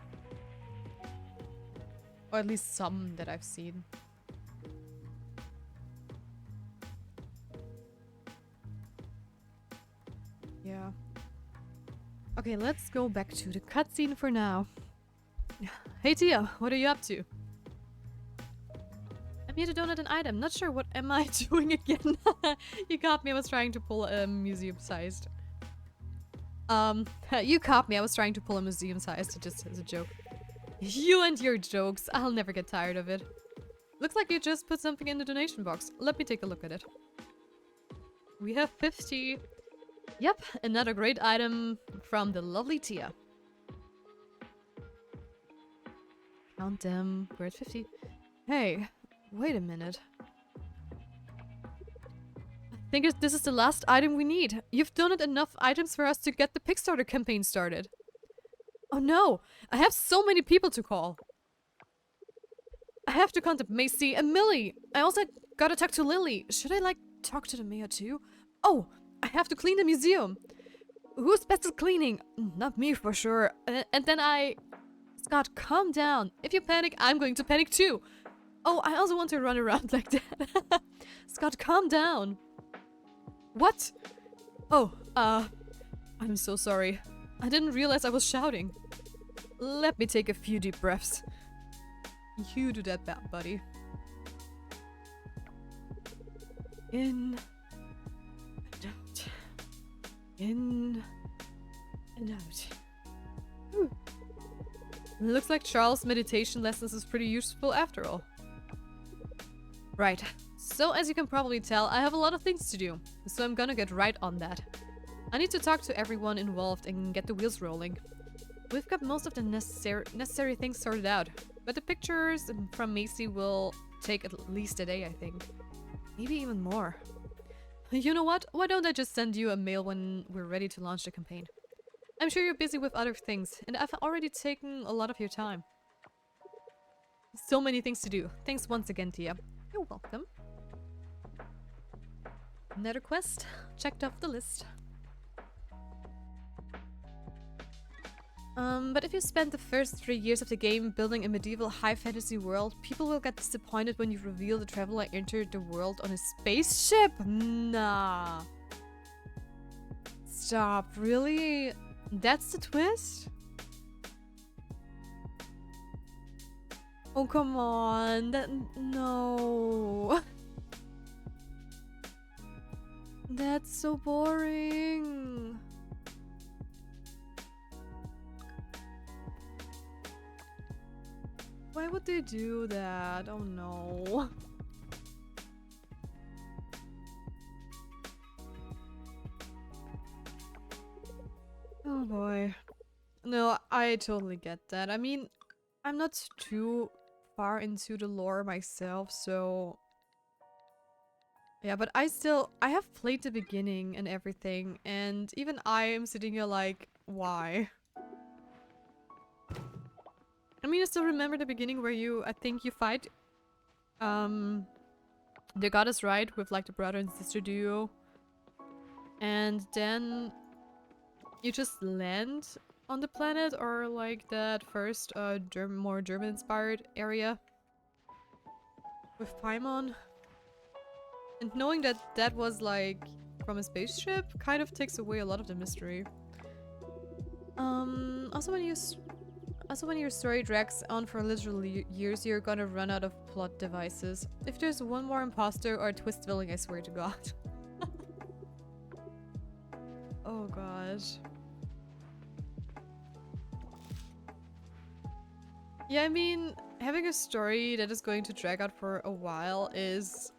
Or at least some that I've seen. Yeah. Okay, let's go back to the cutscene for now. Hey Tia, what are you up to? I'm here to donate an item. Not sure what am I doing again. You caught me, I was trying to pull a museum-sized. You caught me, I was trying to pull a museum-sized just as a joke. You and your jokes, I'll never get tired of it. Looks like you just put something in the donation box. Let me take a look at it. We have 50. Yep, another great item from the lovely Tia. Count them. We're at 50. Hey, wait a minute. I think this is the last item we need. You've donated enough items for us to get the Kickstarter campaign started. Oh no! I have so many people to call. I have to contact Macy and Millie. I also gotta talk to Lily. Should I like talk to the mayor too? Oh, I have to clean the museum. Who's best at cleaning? Not me for sure. And then Scott, calm down. If you panic, I'm going to panic too. Oh, I also want to run around like that. Scott, calm down. What? Oh, I'm so sorry. I didn't realize I was shouting. Let me take a few deep breaths. You do that, buddy. In and out. In and out. Whew. Looks like Charles' meditation lessons is pretty useful after all. Right. So as you can probably tell, I have a lot of things to do. So I'm gonna get right on that. I need to talk to everyone involved and get the wheels rolling. We've got most of the necessary things sorted out. But the pictures from Macy will take at least a day, I think. Maybe even more. You know what? Why don't I just send you a mail when we're ready to launch the campaign? I'm sure you're busy with other things, and I've already taken a lot of your time. So many things to do. Thanks once again, Tia. You're welcome. Another quest. Checked off the list. But if you spend the first 3 years of the game building a medieval high fantasy world, people will get disappointed when you reveal the traveler entered the world on a spaceship. Nah. Stop, really? That's the twist? Oh, come on. No. That's so boring. Why would they do that? Oh no. Oh boy. No, I totally get that. I mean, I'm not too far into the lore myself, so... Yeah, but I have played the beginning and everything, and even I am sitting here like, why? I mean, I still remember the beginning where I think you fight, the goddess, right? With like the brother and sister duo. And then you just land on the planet, or like that first, more German-inspired area with Paimon. And knowing that that was like from a spaceship kind of takes away a lot of the mystery. Also when your story drags on for literally years, you're gonna run out of plot devices. If there's one more imposter or a twist villain, I swear to God. Oh gosh. Yeah, I mean, having a story that is going to drag out for a while is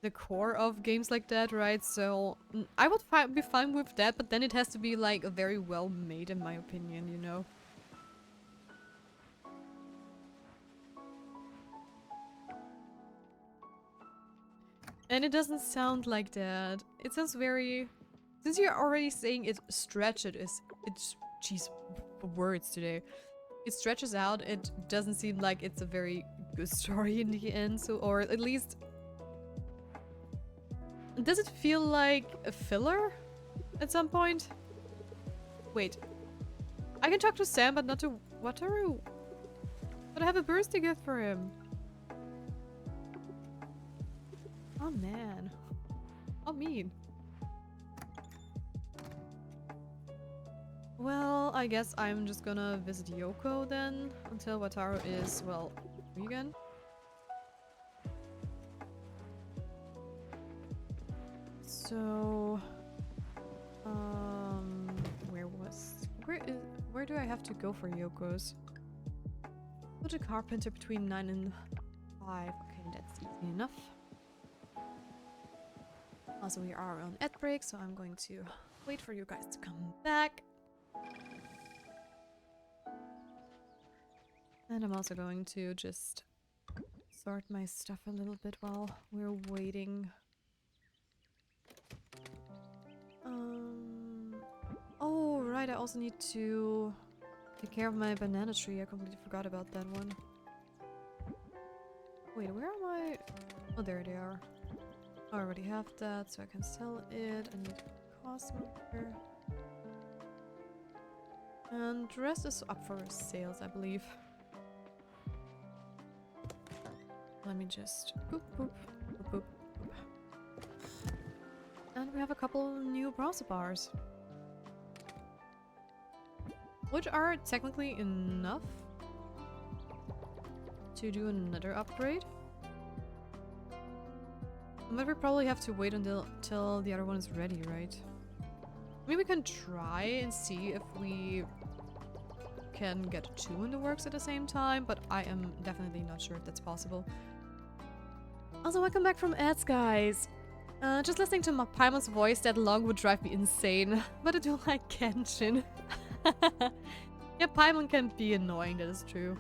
the core of games like that, right? So I would be fine with that, but then it has to be like very well made, in my opinion, you know? And it doesn't sound like that. It sounds very... Since you're already saying it stretches, it's... Jeez, words today. It stretches out, it doesn't seem like it's a very good story in the end, so... Or at least... Does it feel like a filler at some point? Wait. I can talk to Sam, but not to Wataru. But I have a birthday gift for him. Oh man. How mean. Well, I guess I'm just gonna visit Yoko then, until Wataru is, well, vegan. So, where do I have to go for Yoko's? Put a carpenter between 9 and 5. Okay, that's easy enough. Also, we are on ad break, so I'm going to wait for you guys to come back. And I'm also going to just sort my stuff a little bit while we're waiting. Oh, right, I also need to take care of my banana tree. I completely forgot about that one. Wait, where am I? Oh, there they are. I already have that, so I can sell it. I need cosmeter. And the rest is up for sales, I believe. Let me just boop, boop, boop, boop, boop. And we have a couple new browser bars. Which are technically enough to do another upgrade. But we probably have to wait until the other one is ready, right? Maybe we can try and see if we can get 2 in the works at the same time, but I am definitely not sure if that's possible. Also, welcome back from ads, guys! Just listening to Paimon's voice that long would drive me insane, but I do like Genshin. Yeah, Paimon can be annoying, that is true.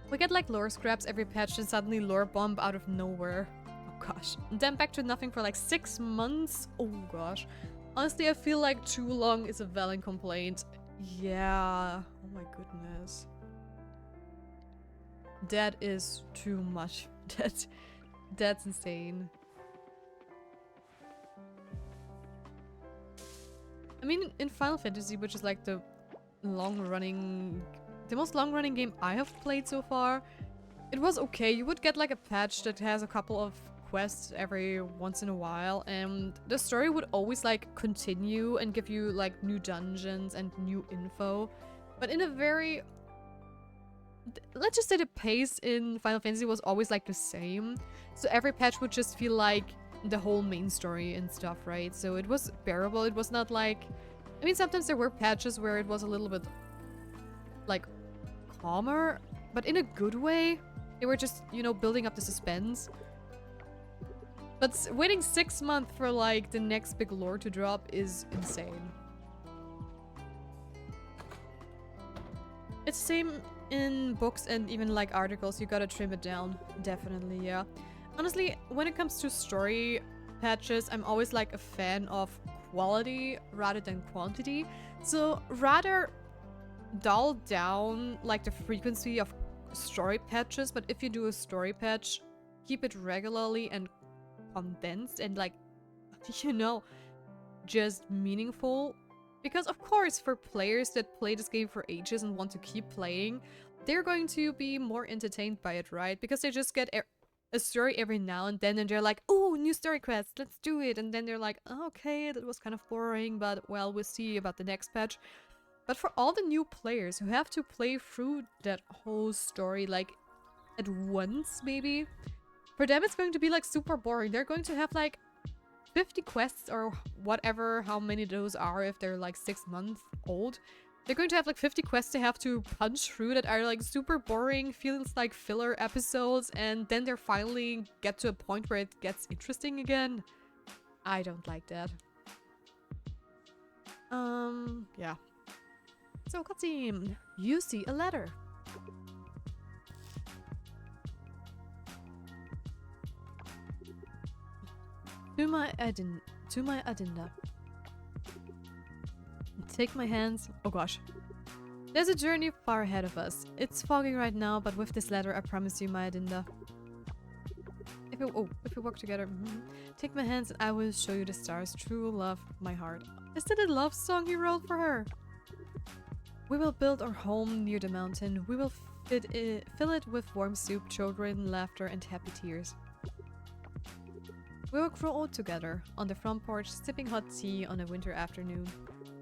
We get like lore scraps every patch and suddenly lore bomb out of nowhere. Oh gosh. And then back to nothing for like 6 months? Oh gosh. Honestly, I feel like too long is a valid complaint. Yeah. Oh my goodness. That is too much. That's insane. I mean, in Final Fantasy, which is like the most long-running game I have played so far, it was okay. You would get like a patch that has a couple of quests every once in a while, and the story would always like continue and give you like new dungeons and new info. But in a very... let's just say the pace in Final Fantasy was always like the same. So every patch would just feel like the whole main story and stuff, right? So it was bearable. It was not like... I mean, sometimes there were patches where it was a little bit, like, calmer, But in a good way. They were just, you know, building up the suspense. But waiting 6 months for, like, the next big lore to drop is insane. It's the same in books and even, like, articles. You gotta trim it down. Definitely, yeah. Honestly, when it comes to story patches, I'm always, like, a fan of quality rather than quantity. So, rather dull down, like, the frequency of story patches, but if you do a story patch, keep it regularly and condensed and, like, you know, just meaningful. Because of course, for players that play this game for ages and want to keep playing, they're going to be more entertained by it, right? Because they just get a story every now and then and they're like, oh, new story quest, let's do it. And then they're like, oh, okay, that was kind of boring, but well, we'll see about the next patch. But for all the new players who have to play through that whole story, like, at once, maybe, for them it's going to be, like, super boring. They're going to have, like, 50 quests or whatever, how many those are if they're, like, 6 months old. They're going to have, like, 50 quests they have to punch through that are, like, super boring, feels like filler episodes, and then they're finally get to a point where it gets interesting again. I don't like that. Yeah. So, cutscene. You see a letter. To my Adinda. Take my hands. Oh gosh. There's a journey far ahead of us. It's fogging right now, but with this letter, I promise you, my Adinda. If we work together, take my hands and I will show you the stars. True love, my heart. Is that a love song you wrote for her? We will build our home near the mountain. We will fill it with warm soup, children, laughter, and happy tears. We will grow old together, on the front porch, sipping hot tea on a winter afternoon.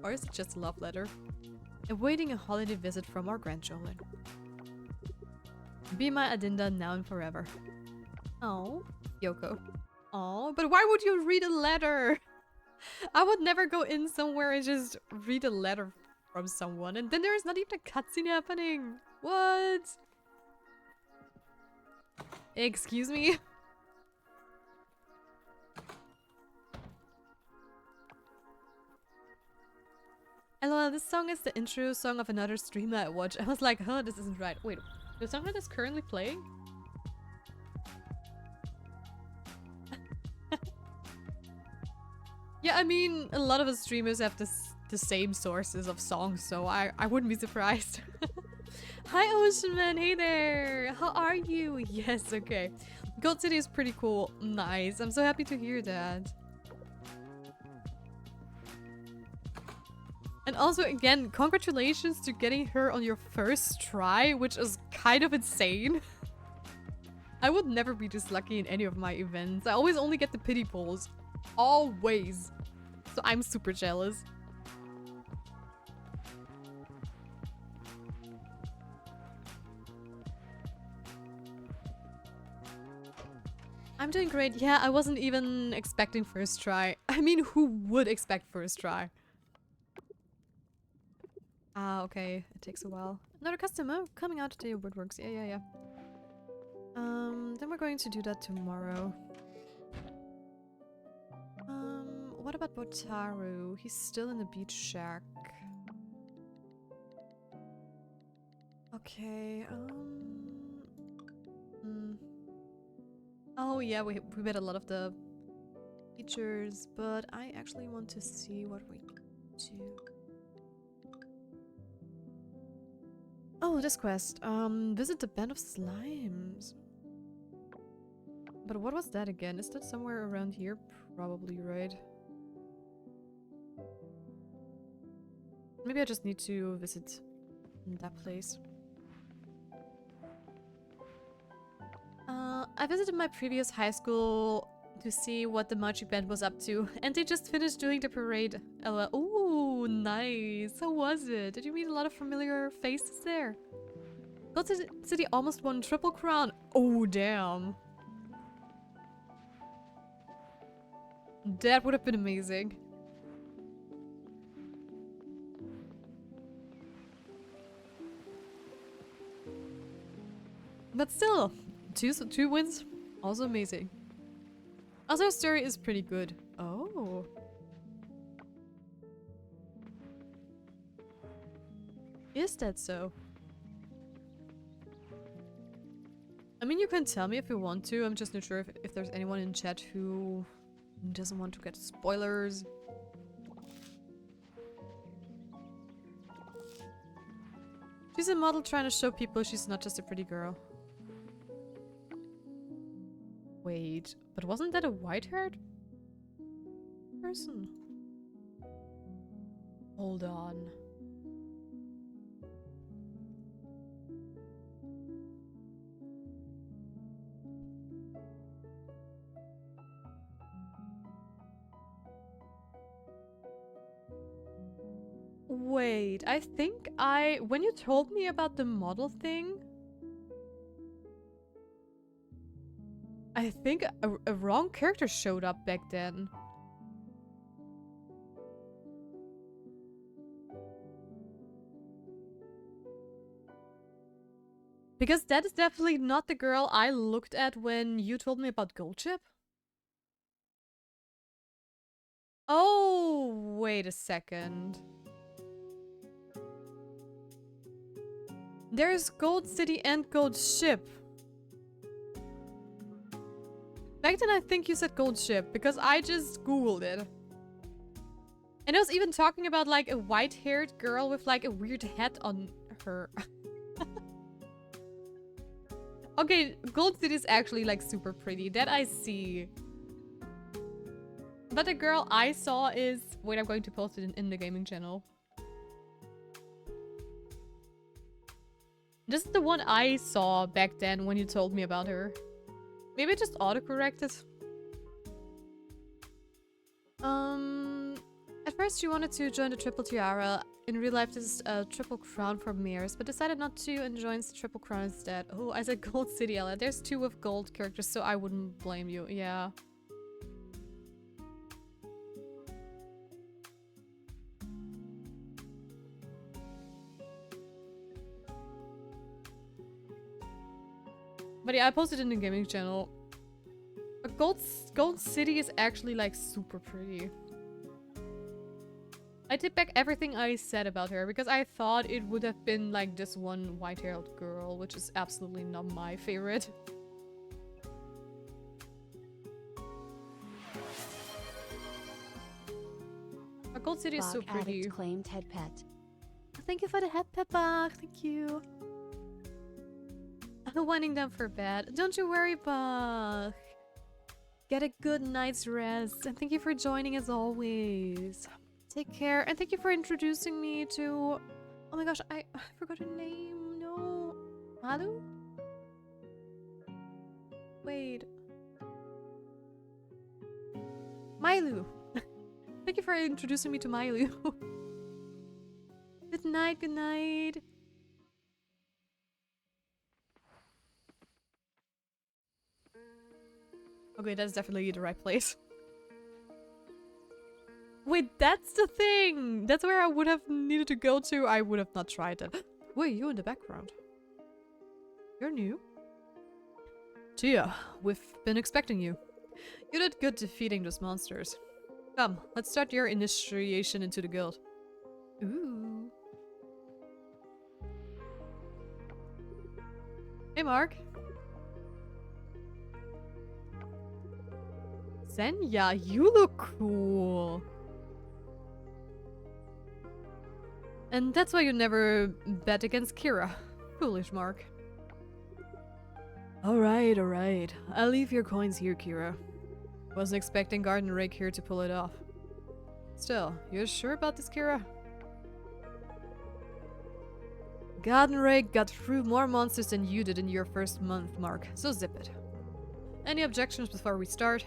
Or is it just a love letter? Awaiting a holiday visit from our grandchildren. Be my Adinda now and forever. Oh, Yoko. Oh, but why would you read a letter? I would never go in somewhere and just read a letter from someone, and then there is not even a cutscene happening. What? Excuse me? LOL, this song is the intro song of another streamer I watch. I was like, huh, this isn't right. Wait, the song that is currently playing? Yeah, I mean, a lot of the streamers have the same sources of songs, so I wouldn't be surprised. Hi, Ocean Man. Hey there. How are you? Yes, okay. Gold City is pretty cool. Nice. I'm so happy to hear that. And also, again, congratulations to getting her on your first try, which is kind of insane. I would never be this lucky in any of my events. I always only get the pity polls. Always. So I'm super jealous. I'm doing great. Yeah, I wasn't even expecting first try. I mean, who would expect first try? Ah, okay. It takes a while. Another customer coming out to your woodworks. Yeah. Then we're going to do that tomorrow. What about Botaru? He's still in the beach shack. Okay, Oh yeah, we met a lot of the features, but I actually want to see what we do. Oh, this quest. Visit the band of slimes. But what was that again? Is that somewhere around here? Probably, right? Maybe I just need to visit that place. I visited my previous high school to see what the marching band was up to, and they just finished doing the parade. LOL. Ooh, nice. How was it? Did you meet a lot of familiar faces there? Gold City almost won Triple Crown. Oh, damn. That would have been amazing. But still, two wins, also amazing. Also, her story is pretty good. Oh. Is that so? I mean, you can tell me if you want to. I'm just not sure if there's anyone in chat who doesn't want to get spoilers. She's a model trying to show people she's not just a pretty girl. Wait, but wasn't that a white-haired person? Hold on. Wait, I think when you told me about the model thing, I think a wrong character showed up back then. Because that is definitely not the girl I looked at when you told me about Gold Chip. Oh, wait a second. There's Gold City and Gold Ship. Back then I think you said Gold Ship, because I just googled it. And I was even talking about like a white-haired girl with like a weird hat on her. Okay, Gold City is actually like super pretty, that I see. But the girl I saw is... Wait, I'm going to post it in the gaming channel. This is the one I saw back then when you told me about her. Maybe it just autocorrected. At first she wanted to join the Triple Tiara. In real life this is a Triple Crown for mares, but decided not to and joins the Triple Crown instead. Oh, I said Gold City, Ella. There's two with gold characters, so I wouldn't blame you. Yeah. But yeah, I posted it in the gaming channel. But Gold City is actually like super pretty. I take back everything I said about her because I thought it would have been like this one white-haired girl, which is absolutely not my favorite. But Gold City is so pretty. Claimed head pet. Thank you for the head pet Bach. Thank you. I'm winding down for bed. Don't you worry, Bach. Get a good night's rest. And thank you for joining as always. Take care. And thank you for introducing me to... Oh my gosh, I forgot her name. No. Malu? Wait. Mylu. Thank you for introducing me to Mylu. Good night, good night. Okay, that's definitely the right place. Wait, that's the thing! That's where I would have needed to go to. I would have not tried that. Wait, you in the background. You're new? Tia, we've been expecting you. You did good defeating those monsters. Come, let's start your initiation into the guild. Ooh. Hey, Mark. Senya, you look cool. And that's why you never bet against Kira. Foolish Mark. Alright, alright. I'll leave your coins here, Kira. Wasn't expecting Garden Rake here to pull it off. Still, you're sure about this, Kira? Garden Rake got through more monsters than you did in your first month, Mark, so zip it. Any objections before we start?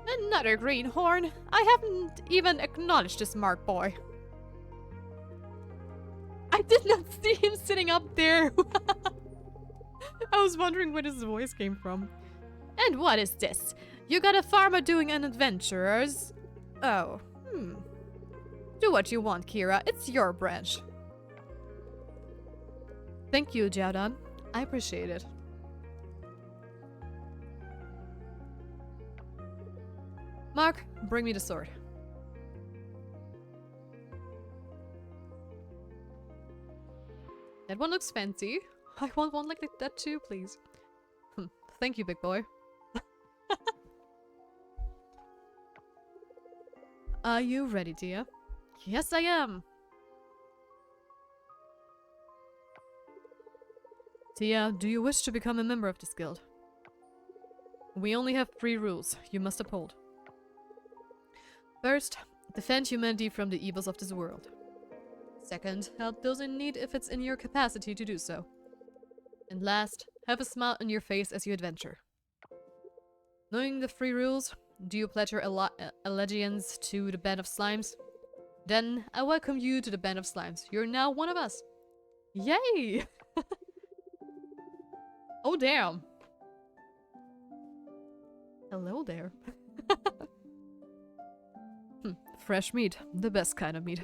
Another greenhorn. I haven't even acknowledged this Mark boy. I did not see him sitting up there. I was wondering where this voice came from. And what is this? You got a farmer doing an adventurers? Oh, Do what you want, Kira. It's your branch. Thank you, Jiadan. I appreciate it. Mark, bring me the sword. That one looks fancy. I want one like that too, please. Thank you, big boy. Are you ready, dear? Yes, I am. Tia, do you wish to become a member of this guild? We only have 3 rules you must uphold. First, defend humanity from the evils of this world. Second, help those in need if it's in your capacity to do so. And last, have a smile on your face as you adventure. Knowing the 3 rules, do you pledge your allegiance to the Band of Slimes? Then, I welcome you to the Band of Slimes. You're now one of us. Yay! Oh, damn. Hello there. Fresh meat. The best kind of meat.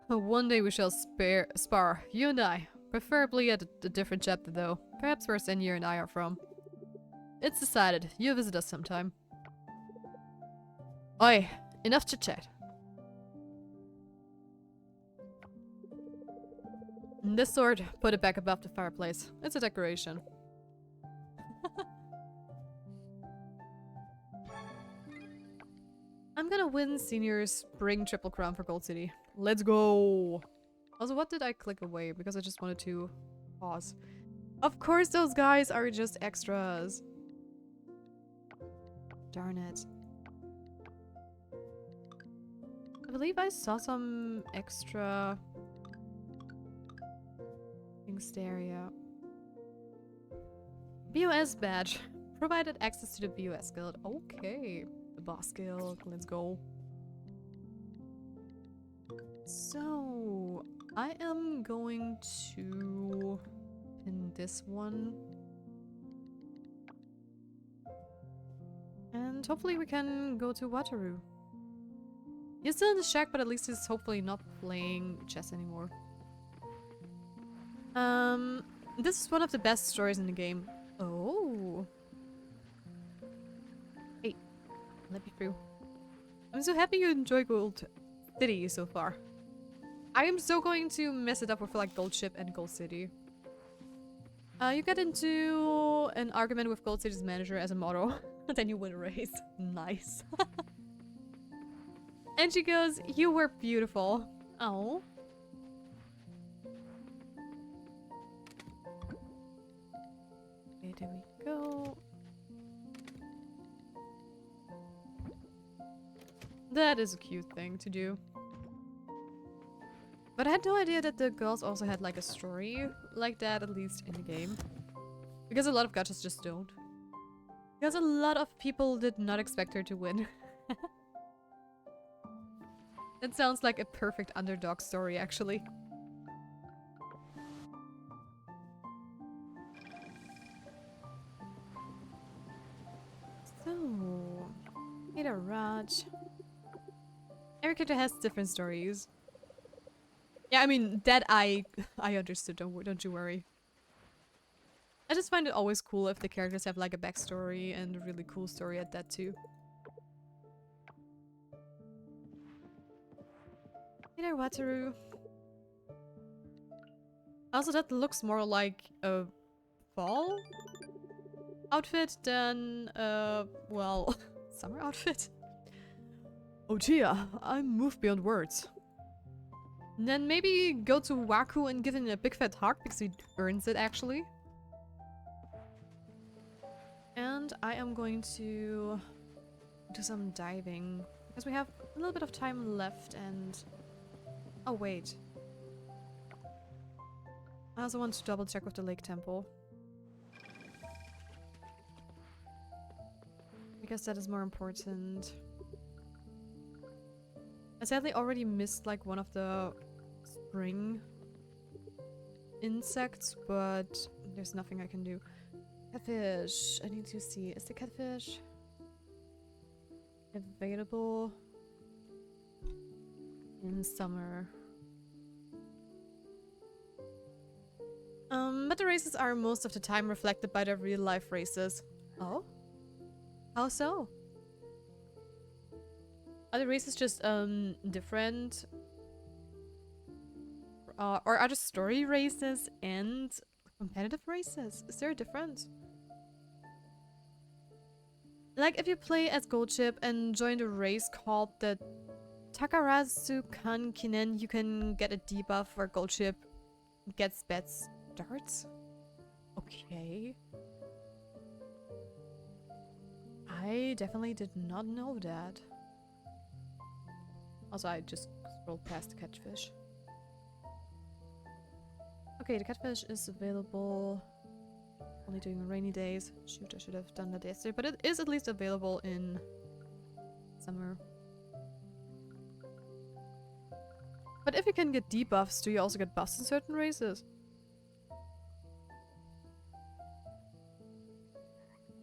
One day we shall spar, you and I. Preferably at a different chapter though. Perhaps where Senor and I are from. It's decided. You visit us sometime. Oi, enough chit-chat. This sword, put it back above the fireplace. It's a decoration. I'm gonna win Senior's Spring Triple Crown for Gold City. Let's go! Also, what did I click away? Because I just wanted to pause. Of course those guys are just extras. Darn it. I believe I saw some extra things there, yeah. BOS badge. Provided access to the BOS guild. Okay. The boss guild. Let's go. So, I am going to pin this one. And hopefully we can go to Wataru. He's still in the shack, but at least he's hopefully not playing chess anymore. This is one of the best stories in the game. Oh. Hey, let me through. I'm so happy you enjoy Gold City so far. I am so going to mess it up with like Gold Ship and Gold City. You get into an argument with Gold City's manager as a motto, then you win a race. Nice. And she goes, "You were beautiful." Oh. Okay, there we go. That is a cute thing to do. But I had no idea that the girls also had like a story like that, at least in the game. Because a lot of gachas just don't. Because a lot of people did not expect her to win. That sounds like a perfect underdog story, actually. So, Ada Raj. Every character has different stories. Yeah, I mean, that I understood, don't you worry. I just find it always cool if the characters have like a backstory and a really cool story at that too. Hey there, Wataru. Also, that looks more like a fall outfit than, well, summer outfit. Oh, Tia, I'm moved beyond words. And then maybe go to Waku and give him a big fat hug because he earns it, actually. And I am going to do some diving because we have a little bit of time left and... Oh, wait. I also want to double check with the Lake Temple. Because that is more important. I sadly already missed like one of the spring insects, but there's nothing I can do. Catfish. I need to see. Is the catfish available in summer? But the races are most of the time reflected by the real life races. Oh? How so? Are the races just different? Or are the story races and competitive races? Is there a difference? Like if you play as Gold Chip and join a race called the Takarazu Kankinen, you can get a debuff where Gold Chip gets bad starts? Okay. I definitely did not know that. Also, I just scrolled past the catfish. Okay, the catfish is available only during rainy days. Shoot, I should have done that yesterday, but it is at least available in summer. But if you can get debuffs, do you also get buffs in certain races?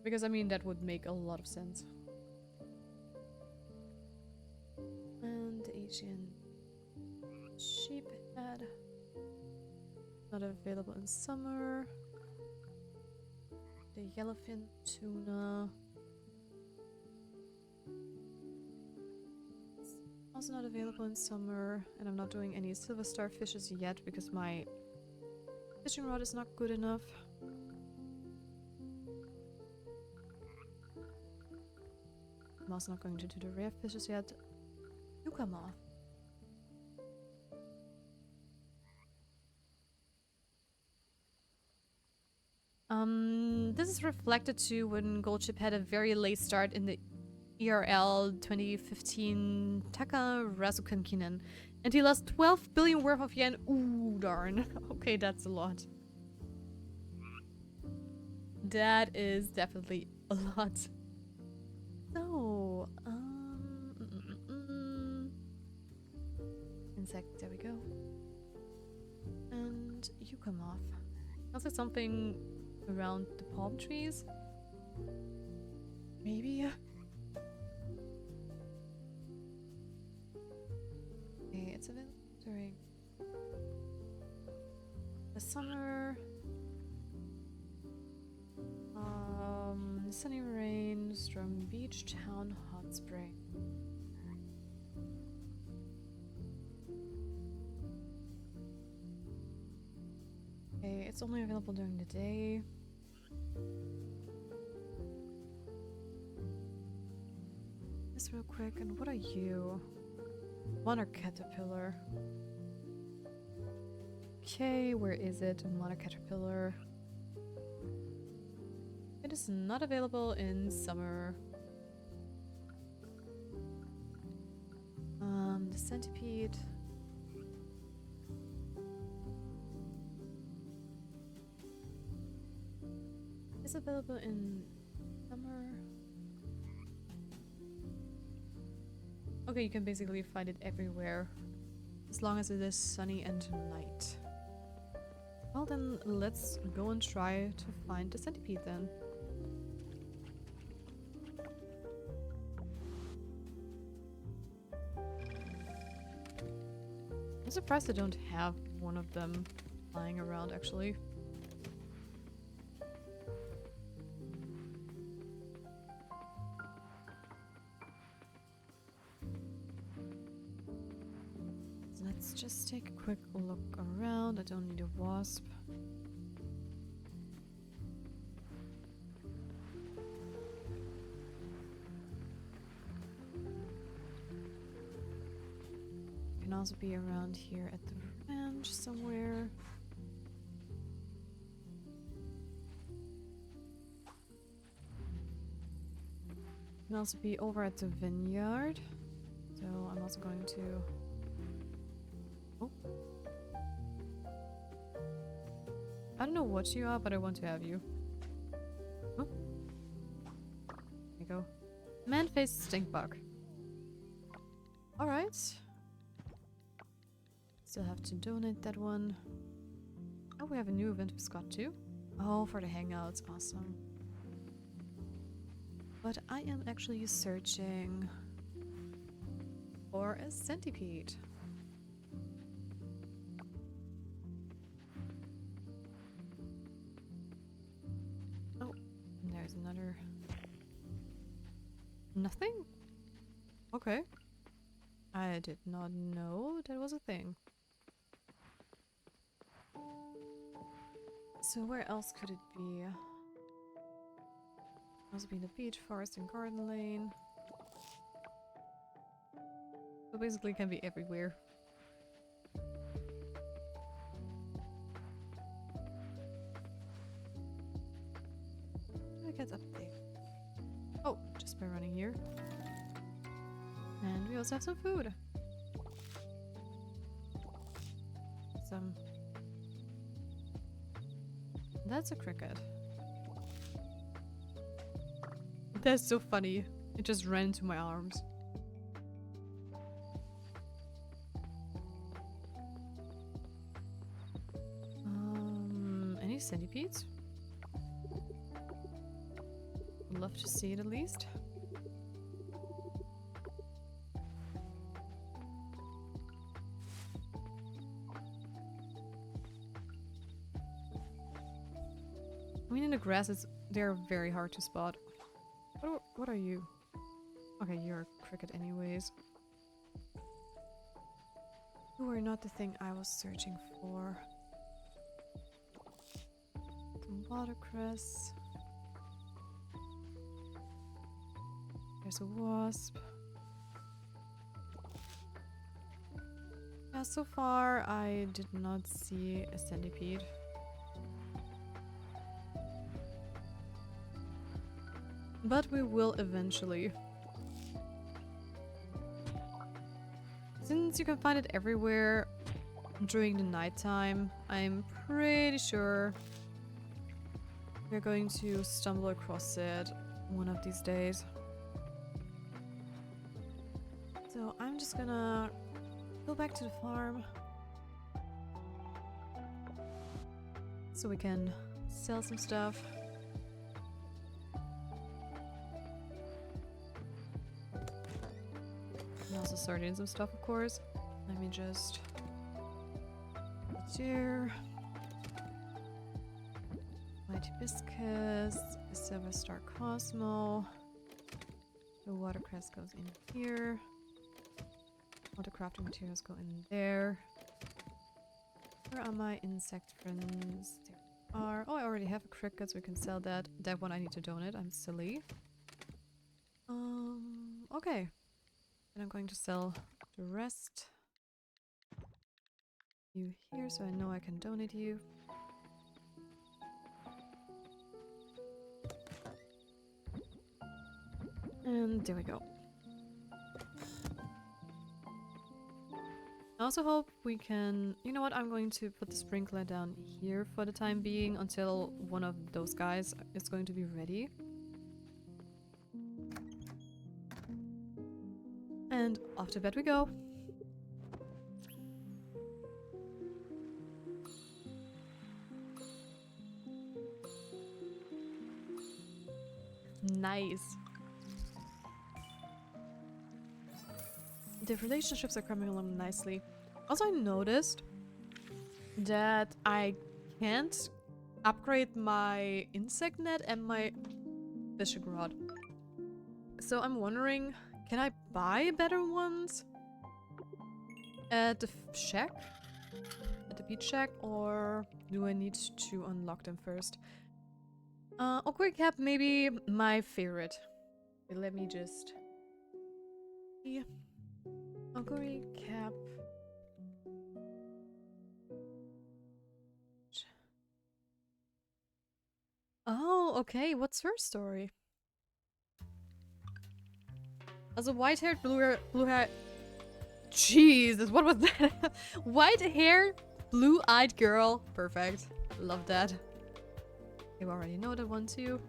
Because I mean, that would make a lot of sense. And the Asian sheephead. Not available in summer. The yellowfin tuna. It's also not available in summer. And I'm not doing any silver star fishes yet because my fishing rod is not good enough. I'm also not going to do the rare fishes yet. You come off. This is reflected too when Gold Chip had a very late start in the ERL 2015 Taka Razukankinen, and he lost 12 billion worth of yen. Ooh, darn. Okay, that's a lot. That is definitely a lot. So, insect, there we go. And you come off. Also something around the palm trees? Maybe? Okay, it's available during the summer. Sunny rain, Storm Beach, Town, Hot Spring. Okay, it's only available during the day. This real quick, and what are you? Monarch Caterpillar. Okay, where is it? Monarch Caterpillar. It is not available in summer. The centipede. Is available in summer. Okay, you can basically find it everywhere. As long as it is sunny and night. Well then, let's go and try to find the centipede then. I'm surprised I don't have one of them lying around actually. So let's just take a quick look around. I don't need a wasp. Can also be around here at the ranch somewhere. Can also be over at the vineyard. So I'm also going to... Oh. I don't know what you are, but I want to have you. Oh. There you go. Man-faced stinkbug. Alright. Still have to donate that one. Oh, we have a new event with Scott too. Oh, for the hangouts. Awesome. But I am actually searching for a centipede. There's another... Nothing? Okay. I did not know that was a thing. So where else could it be? Must be the beach, forest, and garden lane. So basically it can be everywhere. It gets up there. Oh, just by running here. And we also have some food. Some... That's a cricket. That's so funny. It just ran into my arms. Any centipedes? Would love to see it at least. I mean, in the grass, they're very hard to spot. What are you? Okay, you're a cricket anyways. You are not the thing I was searching for. Some watercress. There's a wasp. Yeah, so far I did not see a centipede. But we will eventually. Since you can find it everywhere during the nighttime, I'm pretty sure we're going to stumble across it one of these days. So I'm just gonna go back to the farm so we can sell some stuff. And also start in some stuff, of course. Let me just put there. White hibiscus, a silver star cosmo. The watercress goes in here. All the crafting materials go in there. Where are my insect friends? There are. Oh, I already have a cricket, so we can sell that. That one I need to donate. I'm silly. Okay. And I'm going to sell the rest. You here, so I know I can donate you. And there we go. I also hope we can... You know what? I'm going to put the sprinkler down here for the time being until one of those guys is going to be ready. And off to bed we go. Nice. The relationships are coming along nicely. Also, I noticed that I can't upgrade my insect net and my fishing rod. So I'm wondering, can I buy better ones at the shack? At the beach shack? Or do I need to unlock them first? Awkward cap, maybe my favorite. Okay, let me just... Yeah. Awkward cap. Oh, okay. What's her story? As a white-haired, blue-haired... Jesus, what was that? White-haired, blue-eyed girl. Perfect. Love that. You already know that one too.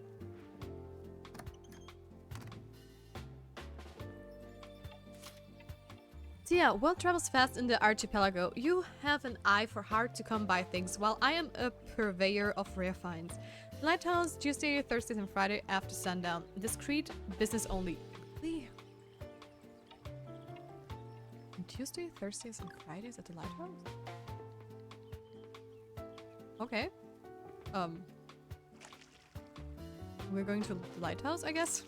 So yeah, world travels fast in the archipelago. You have an eye for hard-to-come-by things, while I am a purveyor of rare finds. Lighthouse, Tuesday, Thursdays, and Friday after sundown. Discreet, business only. Tuesday, Thursdays, and Fridays at the lighthouse? we're going to the lighthouse, I guess.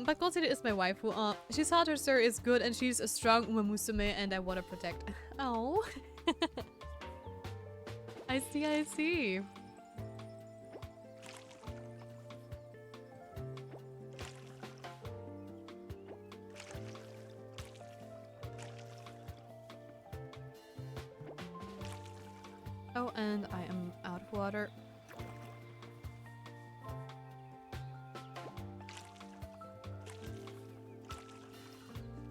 But Gold City is my waifu. She's hot, her sir is good, and she's a strong Umamusume, and I want to protect. Oh. I see, I see. Oh, and I am out of water.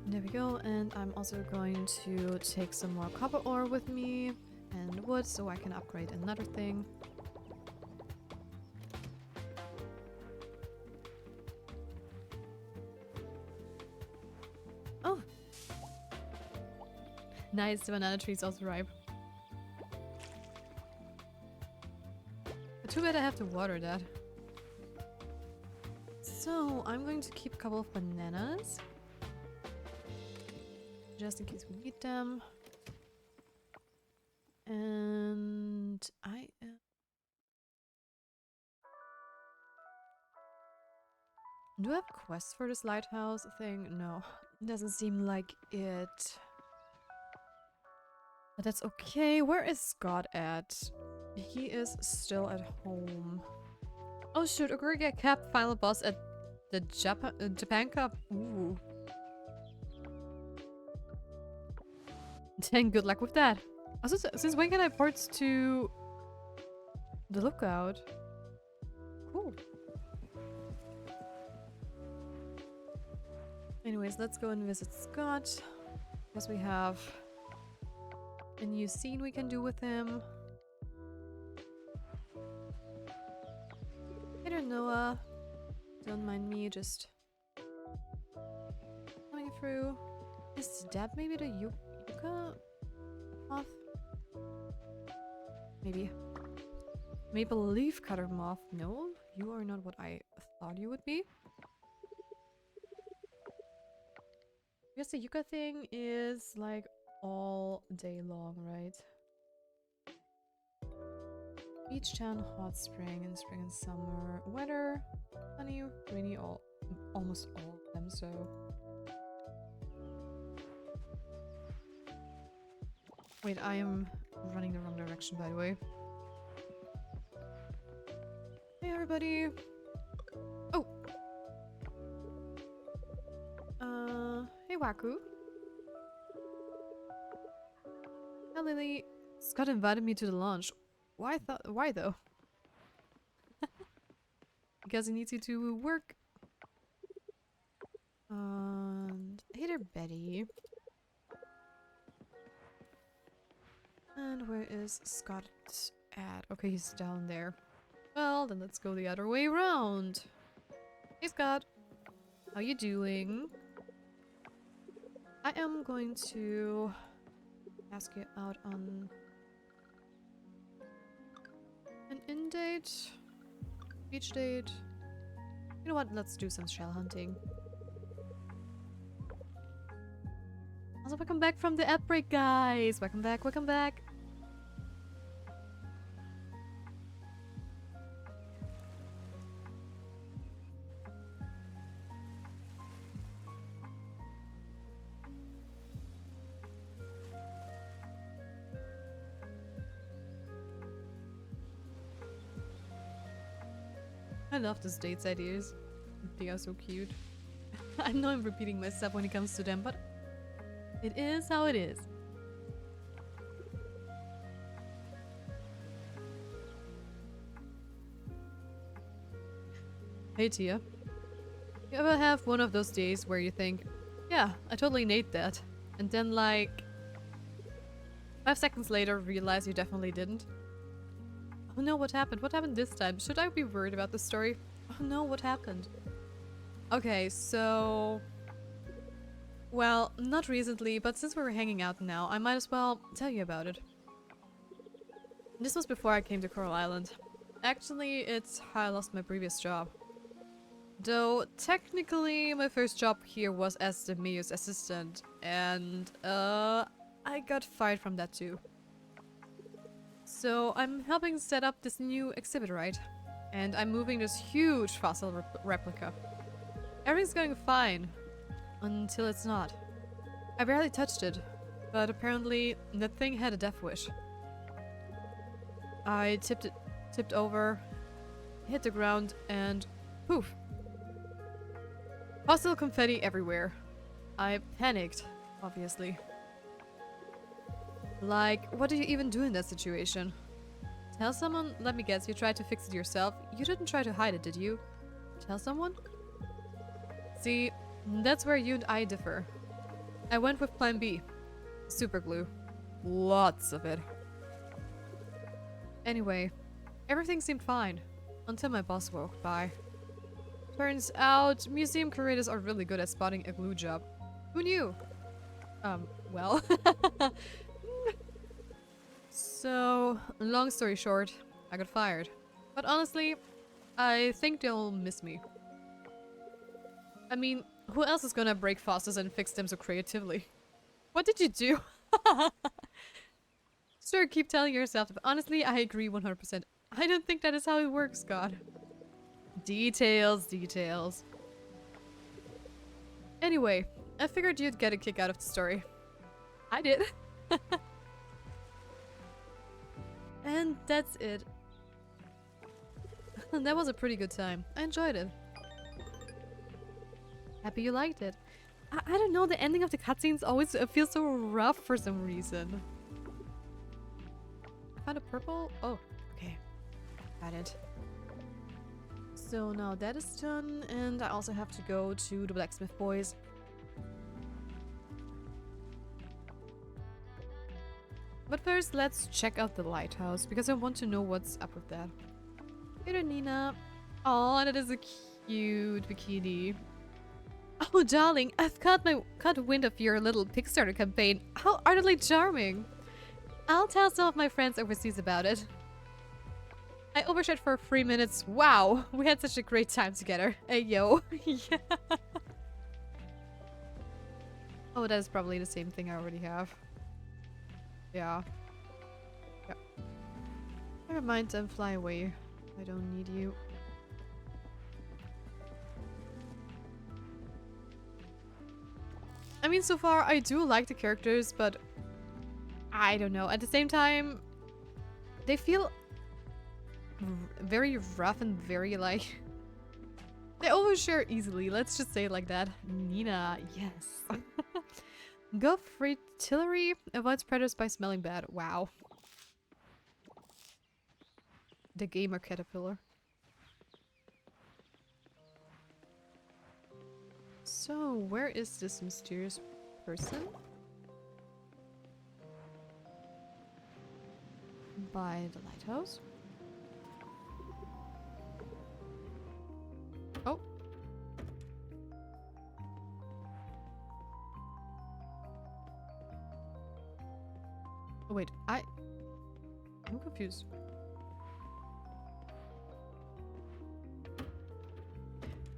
There we go, and I'm also going to take some more copper ore with me and wood so I can upgrade another thing. Oh! Nice, the banana tree is also ripe. But too bad I have to water that. So, I'm going to keep a couple of bananas. Just in case we need them. And I am... Do I have quests for this lighthouse thing? No, doesn't seem like it. But that's okay. Where is Scott at? He is still at home. Oh shoot, Oguriga capped final boss at the Japan Cup. Ooh. Then good luck with that. Also, since when can I port to the lookout? Cool. Anyways, let's go and visit Scott. Guess we have a new scene we can do with him. Hey there, Noah. Don't mind me, just coming through. Is that maybe the Yucca moth? Maybe. Maple leaf cutter moth. No, you are not what I thought you would be. I guess the Yucca thing is like all day long, right? Beach town, hot spring, and spring and summer weather, sunny, rainy, almost all of them. So wait, I am running the wrong direction, by the way. Hey, everybody. Oh. Hey, Waku. Hi, Lily. Scott invited me to the launch. Why though? Because he needs you to work. And hey there, Betty. And where is Scott at? Okay, he's down there. Well, then let's go the other way around. Hey, Scott. How you doing? I am going to ask you out on an in date, beach date. You know what? Let's do some shell hunting. Also, welcome back from the app break, guys. Welcome back. Welcome back. I love these dates ideas. They are so cute. I know I'm repeating myself when it comes to them, but it is how it is. Hey Tia. You ever have one of those days where you think, yeah, I totally need that, and then like 5 seconds later realize you definitely didn't? Oh no, what happened? What happened this time? Should I be worried about this story? Oh no, what happened? Okay, so... Well, not recently, but since we're hanging out now, I might as well tell you about it. This was before I came to Coral Island. Actually, it's how I lost my previous job. Though, technically, my first job here was as the mayor's assistant, and I got fired from that too. So I'm helping set up this new exhibit, right? And I'm moving this huge fossil replica. Everything's going fine. Until it's not. I barely touched it. But apparently, that thing had a death wish. I tipped over, hit the ground, and poof. Fossil confetti everywhere. I panicked, obviously. Like, what do you even do in that situation? Tell someone? Let me guess, you tried to fix it yourself. You didn't try to hide it, did you? Tell someone? See, that's where you and I differ. I went with plan B. Super glue. Lots of it. Anyway, everything seemed fine. Until my boss walked by. Turns out, museum curators are really good at spotting a glue job. Who knew? Well. So, long story short, I got fired. But honestly, I think they'll miss me. I mean, who else is gonna break fossils and fix them so creatively? What did you do? Sure, keep telling yourself, but honestly, I agree 100%. I don't think that is how it works, God. Details, details. Anyway, I figured you'd get a kick out of the story. I did. And that's it. That was a pretty good time. I enjoyed it. Happy you liked it. I don't know, the ending of the cutscenes always feels so rough for some reason. Found a purple? Oh, okay. Got it. So now that is done, and I also have to go to the blacksmith boys. But first, let's check out the lighthouse, because I want to know what's up with that. Hey there, Nina. Oh, that is a cute bikini. Oh, darling, I've caught wind of your little Kickstarter campaign. How utterly charming. I'll tell some of my friends overseas about it. I overshot for 3 minutes. Wow, we had such a great time together. Hey, yo. Yeah. Oh, that is probably the same thing I already have. Yeah. Never mind, then fly away. I don't need you. I mean, so far I do like the characters, but I don't know. At the same time, they feel very rough and very like... They overshare easily, let's just say it like that. Nina, yes. Go fritillery, avoids predators by smelling bad. Wow. The gamer caterpillar. So, where is this mysterious person? By the lighthouse? Oh. Oh wait, I'm confused.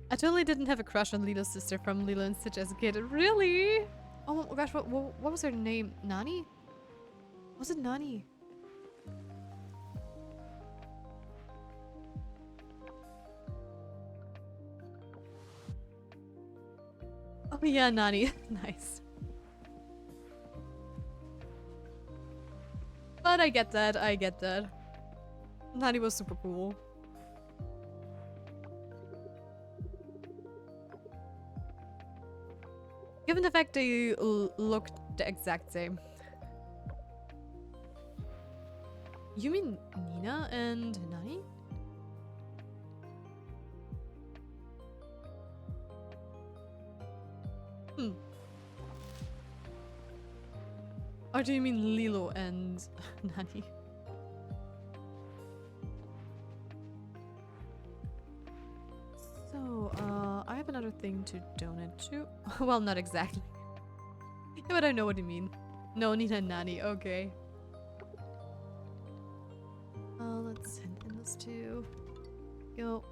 I totally didn't have a crush on Lilo's sister from Lilo and Stitch as a kid. Really? Oh my gosh, what was her name? Nani? Was it Nani? Oh yeah, Nani. Nice. But I get that, I get that. Nani was super cool. Given the fact they looked the exact same. You mean Nina and Nani? Hmm. Or do you mean Lilo and Nani? So, I have another thing to donate to. Well, not exactly. But I know what you mean. No, Nina and Nani, okay. Let's send in this too. Go.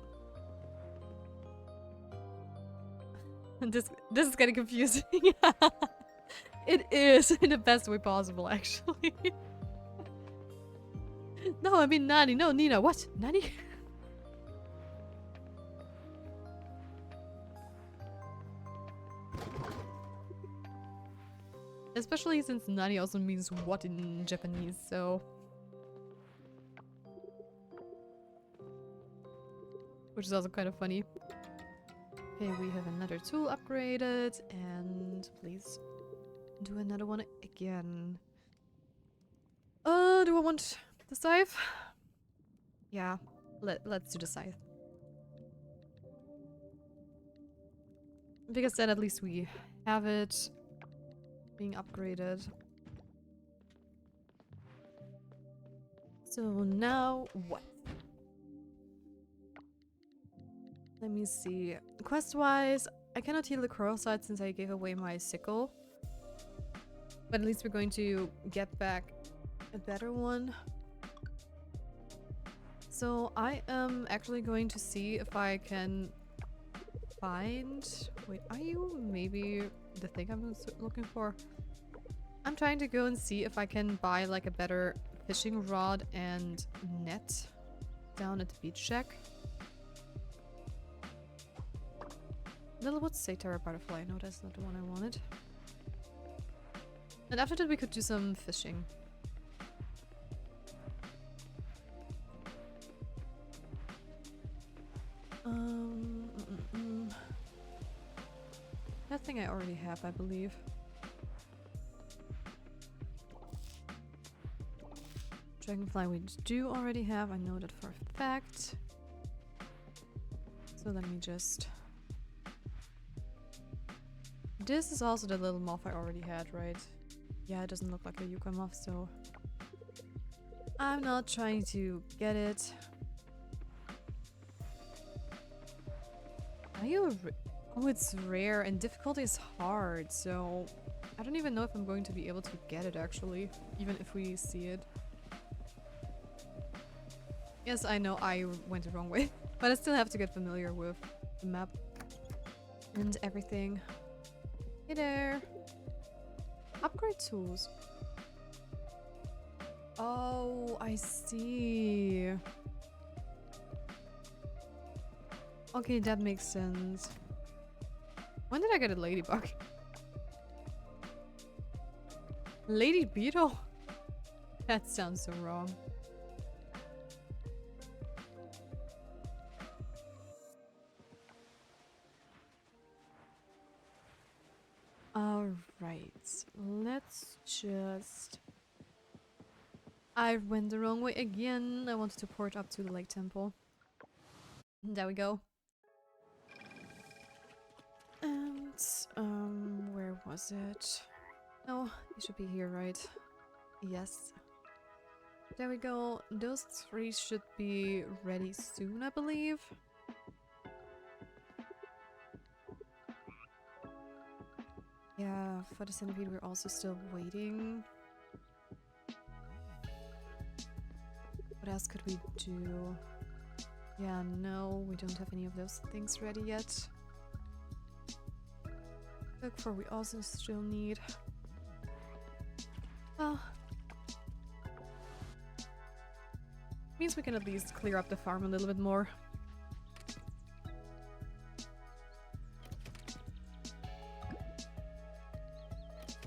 This is getting confusing. It is in the best way possible, actually. No, I mean Nani. No, Nina. What? Nani? Especially since Nani also means what in Japanese, so... Which is also kind of funny. Okay, we have another tool upgraded, and please do another one again. Do I want the scythe? Yeah, let's do the scythe. Because then at least we have it being upgraded. So now what? Let me see. Quest-wise, I cannot heal the coral side since I gave away my sickle. But at least we're going to get back a better one. So I am actually going to see if I can find... Wait, are you maybe the thing I'm looking for? I'm trying to go and see if I can buy like a better fishing rod and net down at the beach shack. Littlewood Satyr Butterfly. No, that's not the one I wanted. And after that we could do some fishing. That thing I already have, I believe. Dragonfly we do already have, I know that for a fact. So let me just... This is also the little moth I already had, right? Yeah, it doesn't look like a yucca moth, so... I'm not trying to get it. Are you... Oh, it's rare and difficulty is hard, so... I don't even know if I'm going to be able to get it, actually. Even if we see it. Yes, I know I went the wrong way. But I still have to get familiar with the map. And everything. Hey there! Upgrade tools. Oh, I see. Okay, that makes sense. When did I get a ladybug? Lady beetle? That sounds so wrong. Alright, let's just... I went the wrong way again. I wanted to port up to the Lake Temple. There we go. And, where was it? Oh, it should be here, right? Yes. There we go. Those three should be ready soon, I believe. Yeah, for the centipede we're also still waiting. What else could we do? Yeah, no, we don't have any of those things ready yet. Look for we also still need. Well, means we can at least clear up the farm a little bit more.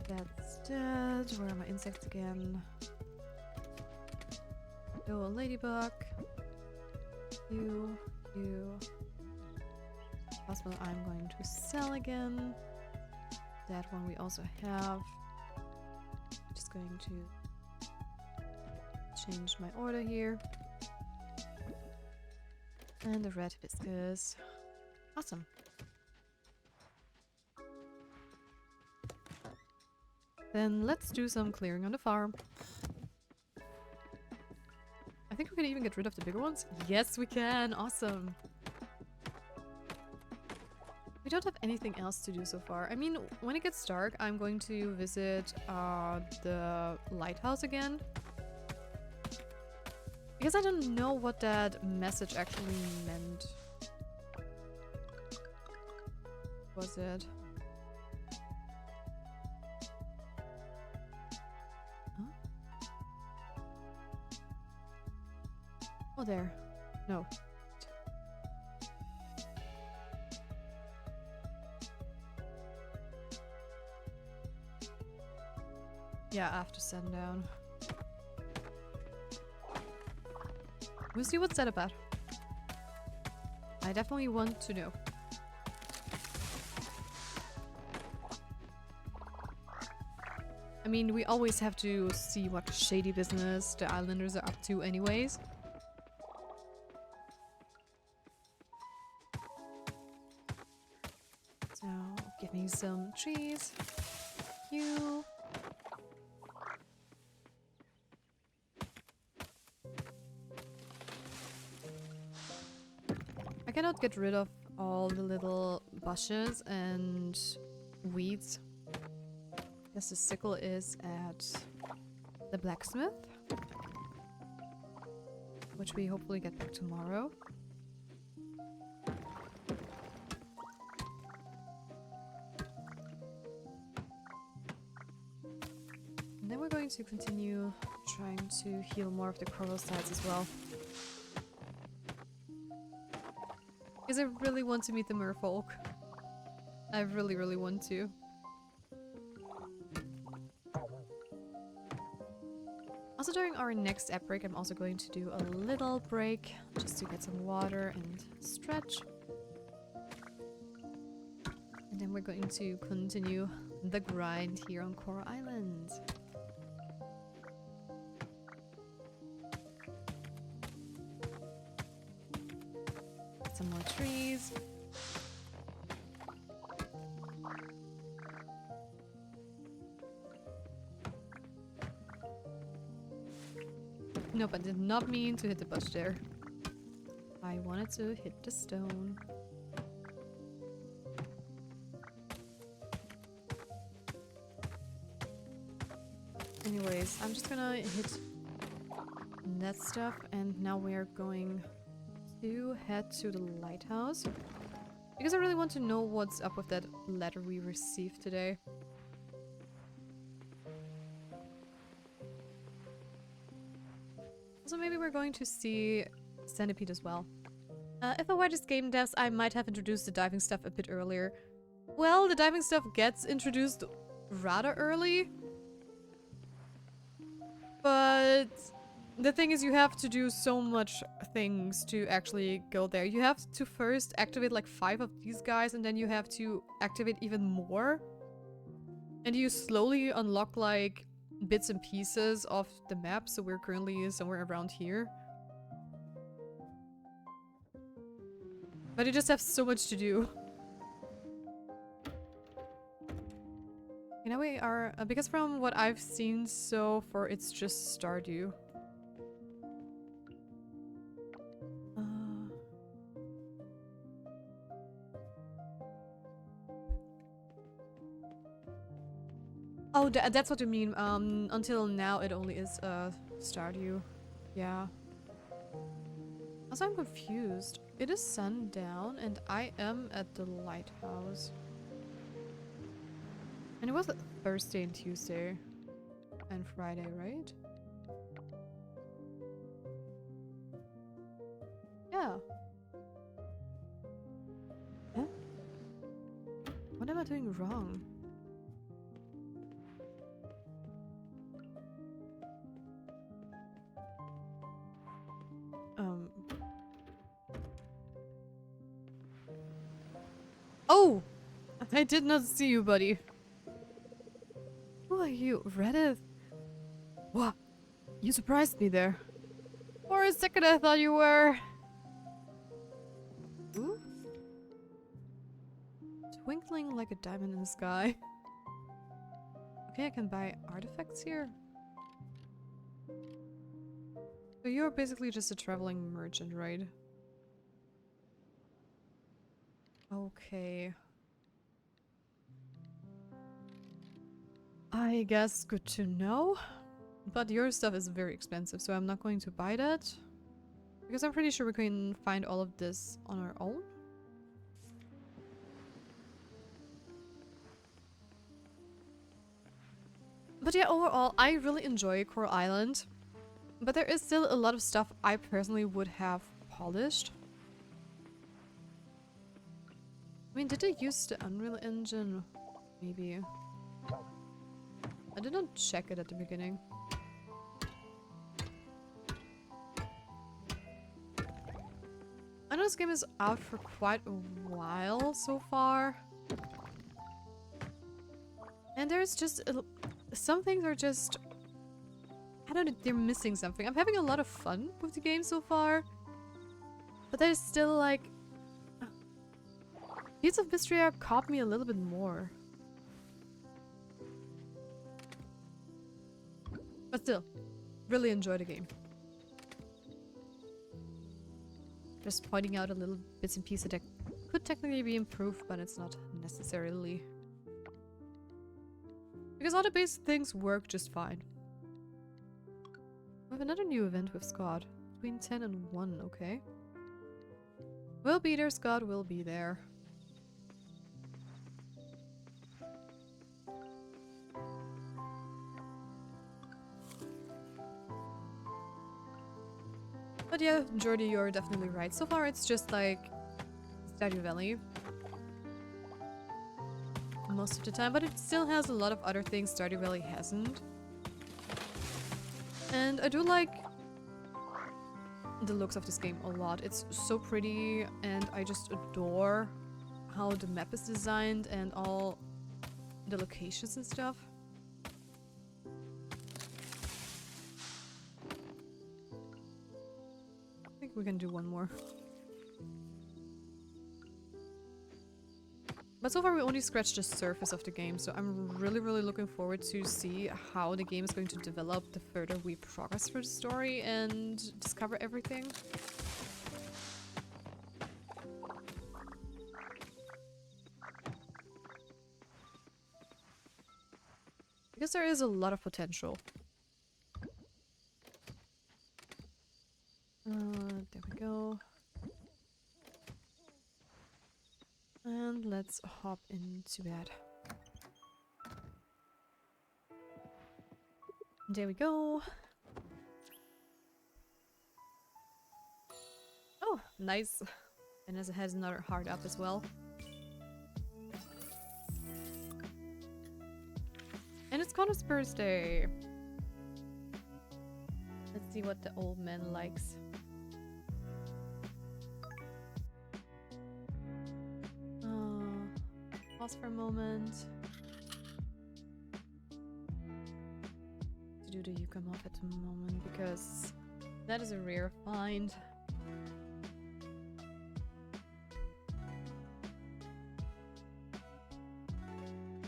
That's dead. Where are my insects again? Oh, a ladybug. You. Possible I'm going to sell again. That one we also have. Just going to change my order here. And the red hibiscus. Awesome. Then let's do some clearing on the farm. I think we can even get rid of the bigger ones. Yes, we can. Awesome. We don't have anything else to do so far. I mean, when it gets dark, I'm going to visit the lighthouse again. Because I don't know what that message actually meant. Was it? Huh? Oh, there. No. Yeah, after sundown. We'll see what's that about. I definitely want to know. I mean, we always have to see what shady business the islanders are up to anyways. So, give me some trees. You. I cannot get rid of all the little bushes and weeds. Guess the sickle is at the blacksmith, which we hopefully get back tomorrow. And then we're going to continue trying to heal more of the coral sites as well. Because I really want to meet the merfolk. I really, really want to. Also, during our next app break, I'm also going to do a little break just to get some water and stretch. And then we're going to continue the grind here on Coral Island. Some more trees. Nope, I did not mean to hit the bush there. I wanted to hit the stone. Anyways, I'm just gonna hit that stuff, and now we are going to head to the lighthouse. Because I really want to know what's up with that letter we received today. So maybe we're going to see Centipede as well. If I were just game devs, I might have introduced the diving stuff a bit earlier. Well, the diving stuff gets introduced rather early. But the thing is, you have to do so much things to actually go there. You have to first activate like 5 of these guys, and then you have to activate even more. And you slowly unlock like bits and pieces of the map, so we're currently somewhere around here. But you just have so much to do. You know, we are, because from what I've seen so far, it's just Stardew. Oh, that's what you mean. Until now, it only is Stardew. Yeah. Also, I'm confused. It is sundown, and I am at the lighthouse. And it was Thursday and Tuesday. And Friday, right? Yeah. Huh? What am I doing wrong? Oh! I did not see you, buddy. Who are you, Reddit? What? You surprised me there. For a second I thought you were... Ooh? Twinkling like a diamond in the sky. Okay, I can buy artifacts here. So you're basically just a traveling merchant, right? Okay. I guess good to know. But your stuff is very expensive, so I'm not going to buy that. Because I'm pretty sure we can find all of this on our own. But yeah, overall, I really enjoy Coral Island. But there is still a lot of stuff I personally would have polished. I mean, did they use the Unreal Engine? Maybe. I did not check it at the beginning. I know this game is out for quite a while so far. And there's just... some things are just... I don't know, they're missing something. I'm having a lot of fun with the game so far. But there's still like... Beats of Mystery caught me a little bit more. But still, really enjoy the game. Just pointing out a little bits and pieces that could technically be improved, but it's not necessarily. Because all the basic things work just fine. We have another new event with Scott. Between 10 and 1, okay. We'll be there, Scott, we'll be there. But yeah, Jordy, you're definitely right. So far it's just like Stardew Valley. Most of the time, but it still has a lot of other things Stardew Valley hasn't. And I do like the looks of this game a lot. It's so pretty and I just adore how the map is designed and all the locations and stuff. I think we can do one more. But so far we only scratched the surface of the game, so I'm really looking forward to see how the game is going to develop the further we progress through the story and discover everything. Because there is a lot of potential. There we go. And let's hop into bed. There we go. Oh, nice. And as it has another heart up as well. And it's Connor's birthday. Let's see what the old man likes. Pause for a moment. To do the Yucca Muff at the moment because that is a rare find.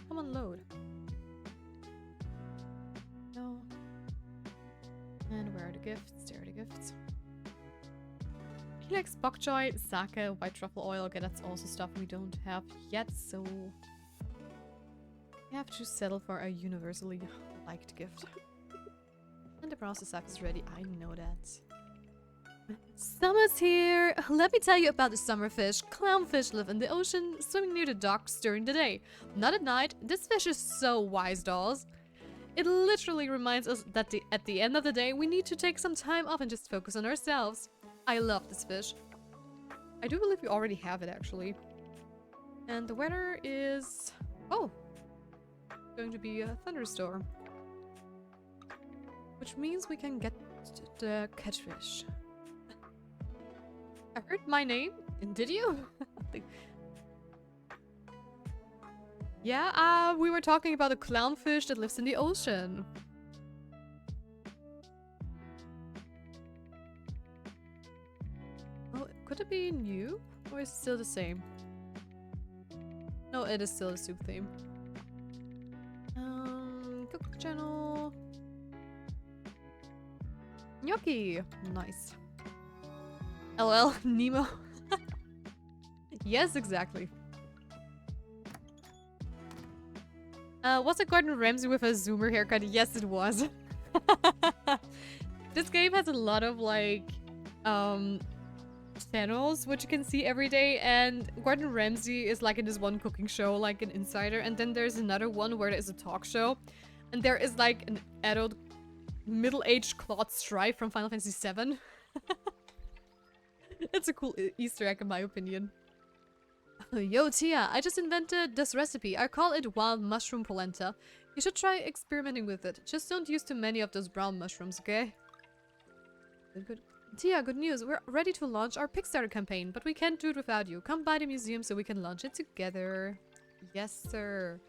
Come on, load. No. And where are the gifts? There are the gifts. He likes bok choy, sake, white truffle oil. Okay, that's also stuff we don't have yet, so we have to settle for a universally liked gift. And the browser sack is ready. I know that. Summer's here! Let me tell you about the summerfish. Clownfish live in the ocean, swimming near the docks during the day. Not at night. This fish is so wise, dolls. It literally reminds us that at the end of the day, we need to take some time off and just focus on ourselves. I love this fish. I do believe we already have it, actually. And the weather is... oh! Going to be a thunderstorm. Which means we can get the catfish. I heard my name? And did you? Yeah, we were talking about a clownfish that lives in the ocean. Oh, could it be new? Or is it still the same? No, it is still a soup theme. Cook channel. Gnocchi! Nice. LL, Nemo. Yes, exactly. Was it Gordon Ramsay with a zoomer haircut? Yes, it was. This game has a lot of, like, channels, which you can see every day, and Gordon Ramsay is, like, in this one cooking show, like an insider, and then there's another one where there's a talk show, and there is, like, an adult middle-aged Claude Strife from Final Fantasy VII. It's a cool Easter egg in my opinion. Yo, Tia, I just invented this recipe. I call it wild mushroom polenta. You should try experimenting with it. Just don't use too many of those brown mushrooms, okay? Good. Tia, good news. We're ready to launch our Kickstarter campaign, but we can't do it without you. Come by the museum so we can launch it together. Yes, sir.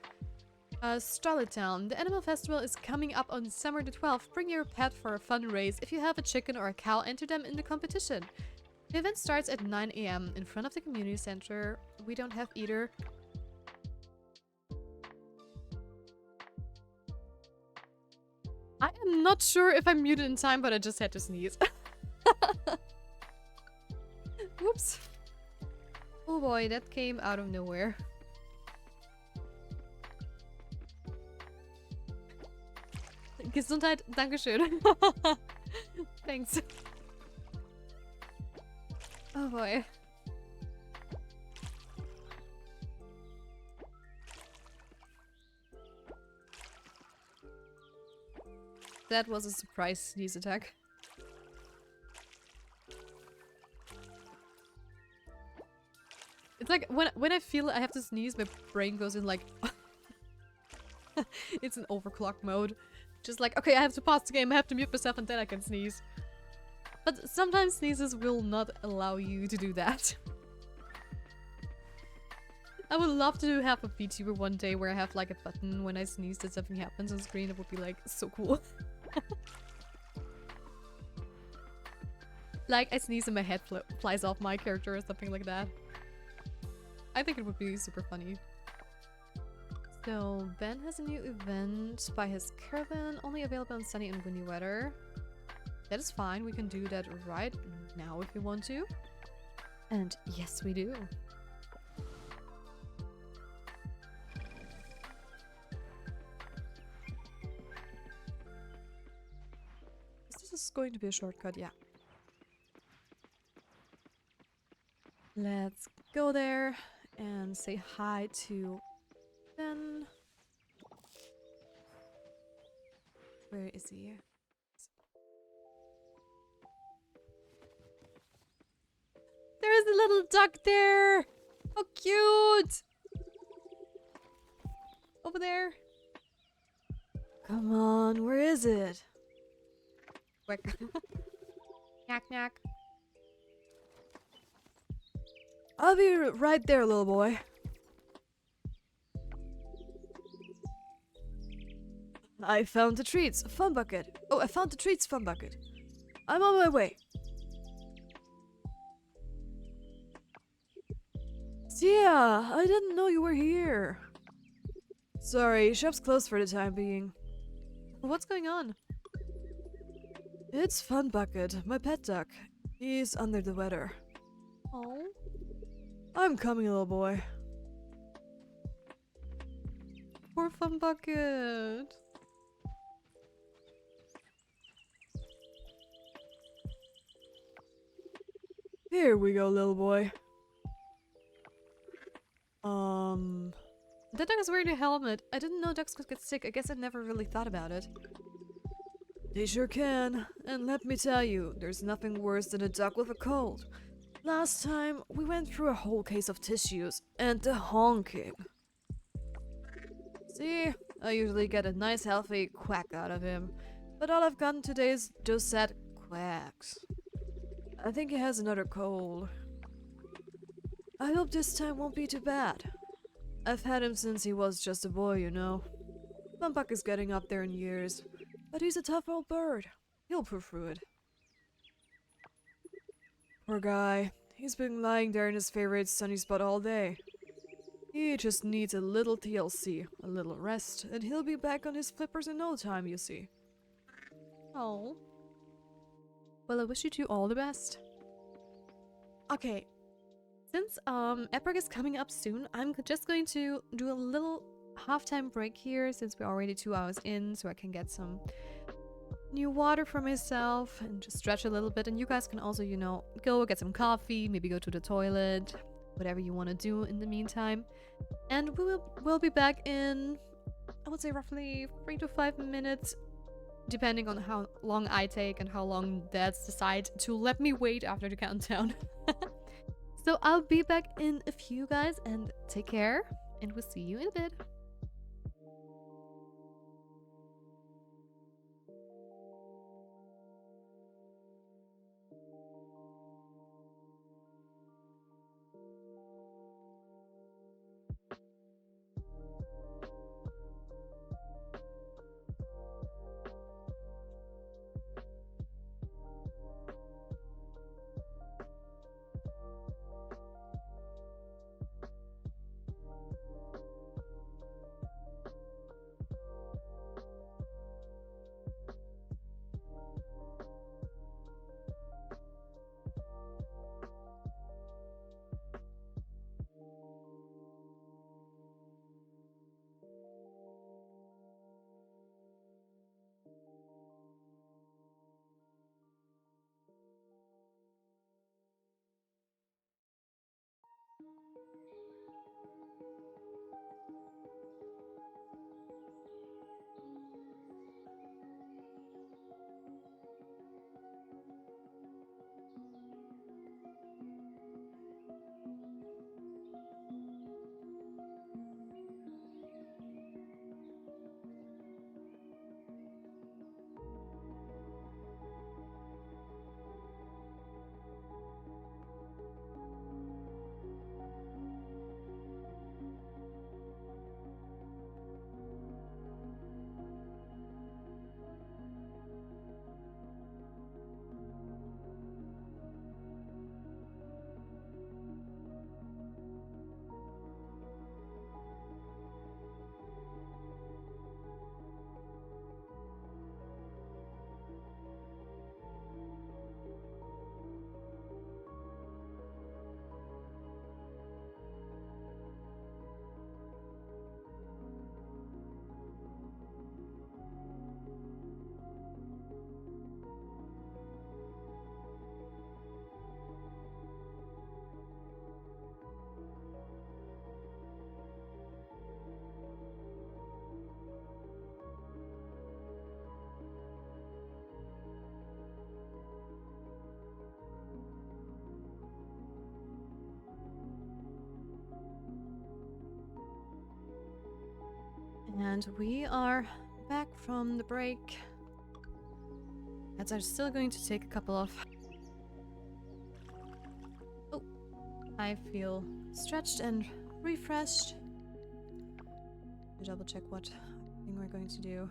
Starlet the Animal Festival is coming up on December the 12th. Bring your pet for a fun race. If you have a chicken or a cow, enter them in the competition. The event starts at 9 AM in front of the community center. We don't have either. I am not sure if I'm muted in time, but I just had to sneeze. Whoops. Oh boy, that came out of nowhere. Gesundheit, dankeschön. Thanks. Oh boy. That was a surprise sneeze attack. It's like when I feel I have to sneeze, my brain goes in like it's an overclock mode. Just like, okay, I have to pause the game, I have to mute myself and then I can sneeze. But sometimes sneezes will not allow you to do that. I would love to have a VTuber one day where I have like a button when I sneeze that something happens on screen. It would be like so cool. Like I sneeze and my head flies off my character or something like that. I think it would be super funny. So, Ben has a new event by his caravan, only available in sunny and windy weather. That is fine, we can do that right now if we want to. And yes, we do. This is going to be a shortcut, yeah. Let's go there and say hi to Ben. Where is he? There is a little duck there! How cute! Over there. Come on, where is it? Quick. Knack knack. I'll be right there, little boy. I found the treats, fun bucket. Oh, I found the treats, fun bucket. I'm on my way. Yeah, I didn't know you were here. Sorry, shop's closed for the time being. What's going on? It's Fun Bucket, my pet duck. He's under the weather. Oh. I'm coming, little boy. Poor Fun Bucket. Here we go, little boy. That duck is wearing a helmet. I didn't know ducks could get sick. I guess I never really thought about it. They sure can. And let me tell you, there's nothing worse than a duck with a cold. Last time, we went through a whole case of tissues and the honking. See, I usually get a nice healthy quack out of him. But all I've gotten today is just sad quacks. I think he has another cold. I hope this time won't be too bad. I've had him since he was just a boy, you know. Bumbuk is getting up there in years, but he's a tough old bird. He'll pull through it. Poor guy. He's been lying there in his favorite sunny spot all day. He just needs a little TLC, a little rest, and he'll be back on his flippers in no time, you see. Oh. Well, I wish you two all the best. Okay. Since Epic is coming up soon, I'm just going to do a little halftime break here since we're already 2 hours in, so I can get some new water for myself and just stretch a little bit. And you guys can also, you know, go get some coffee, maybe go to the toilet, whatever you want to do in the meantime. And we'll be back in, I would say, roughly 3 to 5 minutes. depending on how long I take and how long dads decide to let me wait after the countdown. So I'll be back in a few, guys, and take care, and we'll see you in a bit. And we are back from the break. Ads are still going to take a couple of... Oh, I feel stretched and refreshed. To double check what thing we're going to do.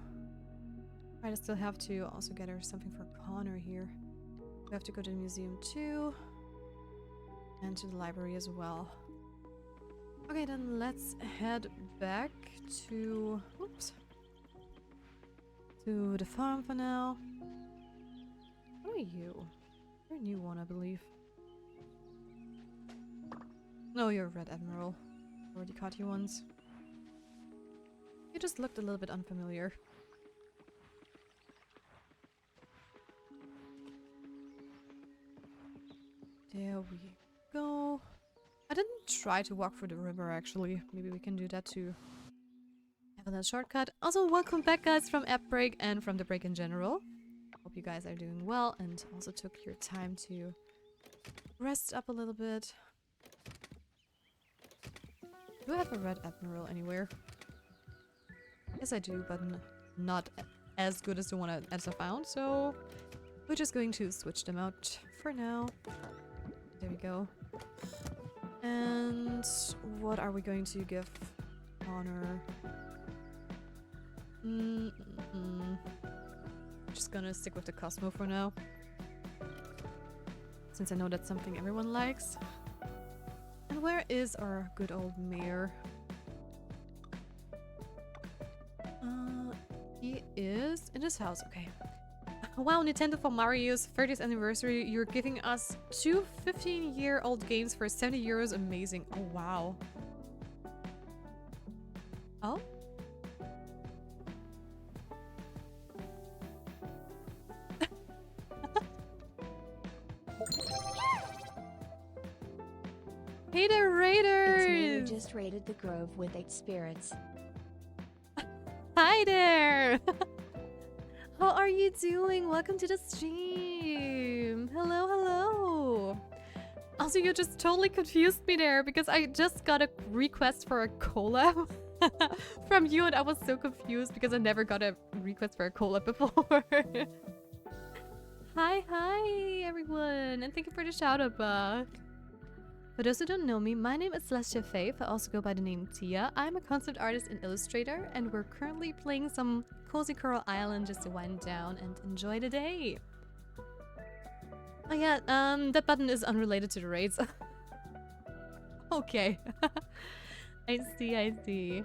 Right, I still have to also gather something for Connor here. We have to go to the museum too. And to the library as well. Okay, then let's head back to... Oops. To the farm for now. What are you? You're a new one, I believe. No, you're a Red Admiral. Already caught you once. You just looked a little bit unfamiliar. There we go. I didn't try to walk through the river, actually. Maybe we can do that too. Have a little shortcut. Also, welcome back, guys, from app break and from the break in general. Hope you guys are doing well and also took your time to rest up a little bit. Do I have a Red Admiral anywhere? Yes, I do, but not as good as the one I found, so we're just going to switch them out for now. There we go. And what are we going to give Honor? Just gonna stick with the Cosmo for now, since I know that's something everyone likes. And where is our good old mayor? He is in his house. Okay. Wow, Nintendo, for Mario's 30th anniversary, you're giving us 2 15-year-old games for 70 euros. Amazing. Oh, wow. Oh? Hey there, Raiders! It's just raided the Grove with 8 spirits. Hi there! How are you doing? Welcome to the stream. Hello, hello. Also, you just totally confused me there because I just got a request for a collab from you and I was so confused because I never got a request for a collab before. Hi everyone, and thank you for the shout out, Buck. For those who don't know me, my name is Celestia Faith. I also go by the name Tia. I'm a concept artist and illustrator, and we're currently playing some Cozy Coral Island just to wind down and enjoy the day. Oh yeah, that button is unrelated to the raids. Okay. I see.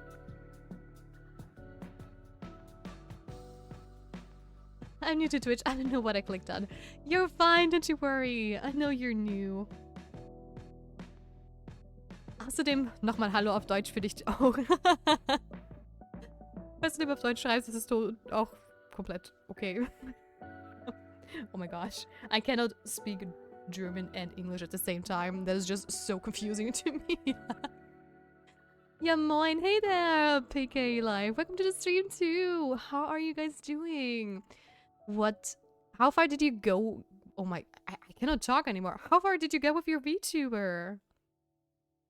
I'm new to Twitch. I don't know what I clicked on. You're fine, don't you worry. I know you're new. Außerdem nochmal Hallo auf Deutsch für dich auch. Falls du lieber auf Deutsch schreibst, ist es auch komplett okay. Oh my gosh. I cannot speak German and English at the same time. That is just so confusing to me. Yeah, moin. Hey there, PK Live. Welcome to the stream too. How are you guys doing? How far did you go? Oh my, I cannot talk anymore. How far did you go with your VTuber?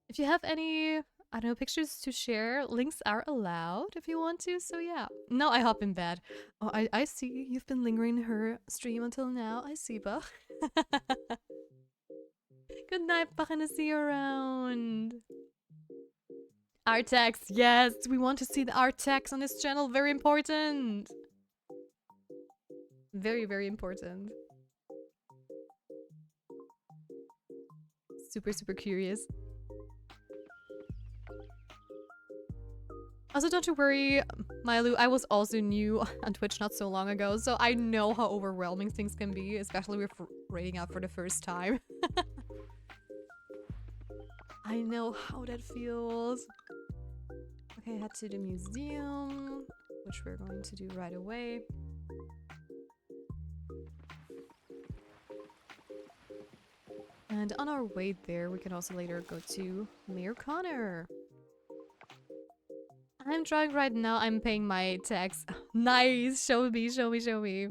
If you have any, I don't know, pictures to share, links are allowed if you want to, so yeah. Now I hop in bed. Oh, I see. You've been lingering her stream until now. I see, Bach. Good night, Bach, and I'll see you around. Art tags, yes! We want to see the art tags on this channel. Very important. Very important. Super curious. Also, don't you worry, Mailu, I was also new on Twitch not so long ago, so I know how overwhelming things can be, especially with raiding out for the first time. I know how that feels. Okay, head to the museum, which we're going to do right away. And on our way there, we can also later go to Mayor Connor. I'm trying right now. I'm paying my tax. Nice. Show me.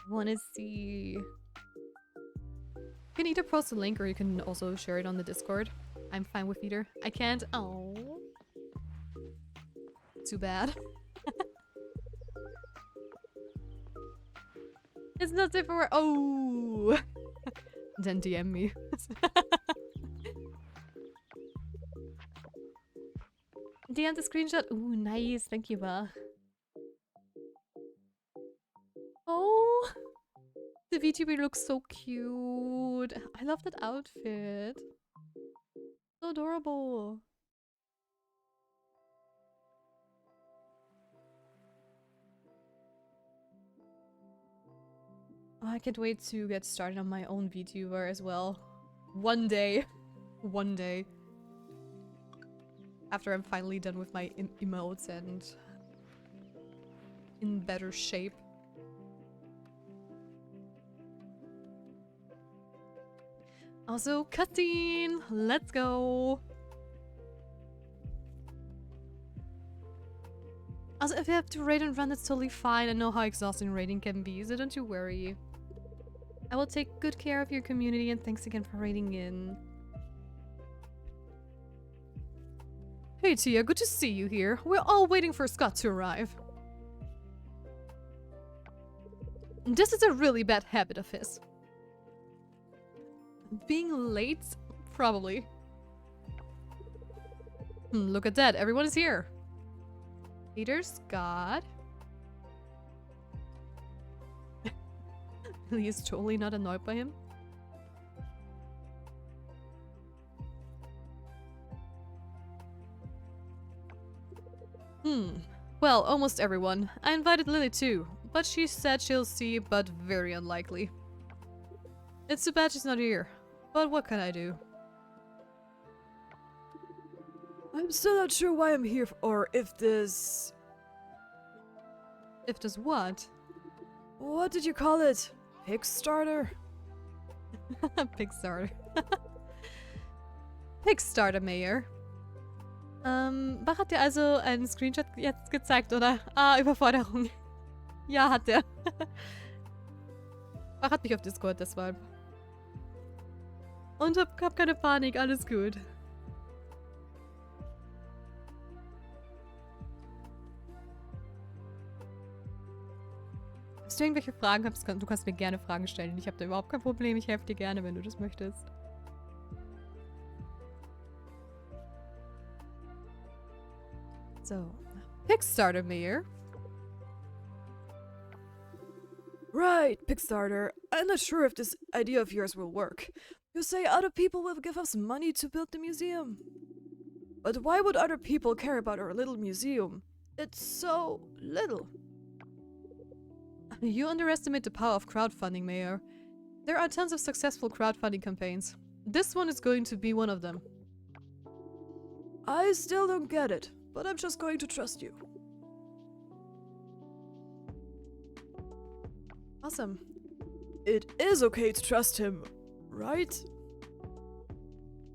Wanna see? You can either post a link or you can also share it on the Discord. I'm fine with either. I can't. Oh. Too bad. It's not safe for work. Oh. Then DM me. DM the screenshot. Ooh, nice. Thank you, Bach. Oh, the VTuber looks so cute. I love that outfit. So adorable. Oh, I can't wait to get started on my own VTuber as well. One day. One day. After I'm finally done with my emotes and in better shape. Also, cutscene! Let's go! Also, if you have to raid and run, that's totally fine. I know how exhausting raiding can be, so don't you worry. I will take good care of your community, and thanks again for raiding in. Hey Tia, good to see you here. We're all waiting for Scott to arrive. This is a really bad habit of his. Being late? Probably. Look at that, everyone is here. Peter, Scott. He is totally not annoyed by him. Well, almost everyone. I invited Lily too, but she said she'll see, but very unlikely. It's too bad she's not here, but what can I do? I'm still not sure why I'm here or if this... If this what? What did you call it? Pigstarter? Pigstarter. Pigstarter, Mayor. Bach hat dir also einen Screenshot jetzt gezeigt, oder? Ah, Überforderung. Ja, hat er. Bach hat mich auf Discord, deshalb. Und hab keine Panik, alles gut. Wenn du irgendwelche Fragen hast, du kannst mir gerne Fragen stellen. Ich habe da überhaupt kein Problem. Ich helfe dir gerne, wenn du das möchtest. So. Kickstarter Mayor. Right, Kickstarter. I'm not sure if this idea of yours will work. You say other people will give us money to build the museum. But why would other people care about our little museum? It's so little. You underestimate the power of crowdfunding, Mayor. There are tons of successful crowdfunding campaigns. This one is going to be one of them. I still don't get it, but I'm just going to trust you. Awesome. It is okay to trust him, right?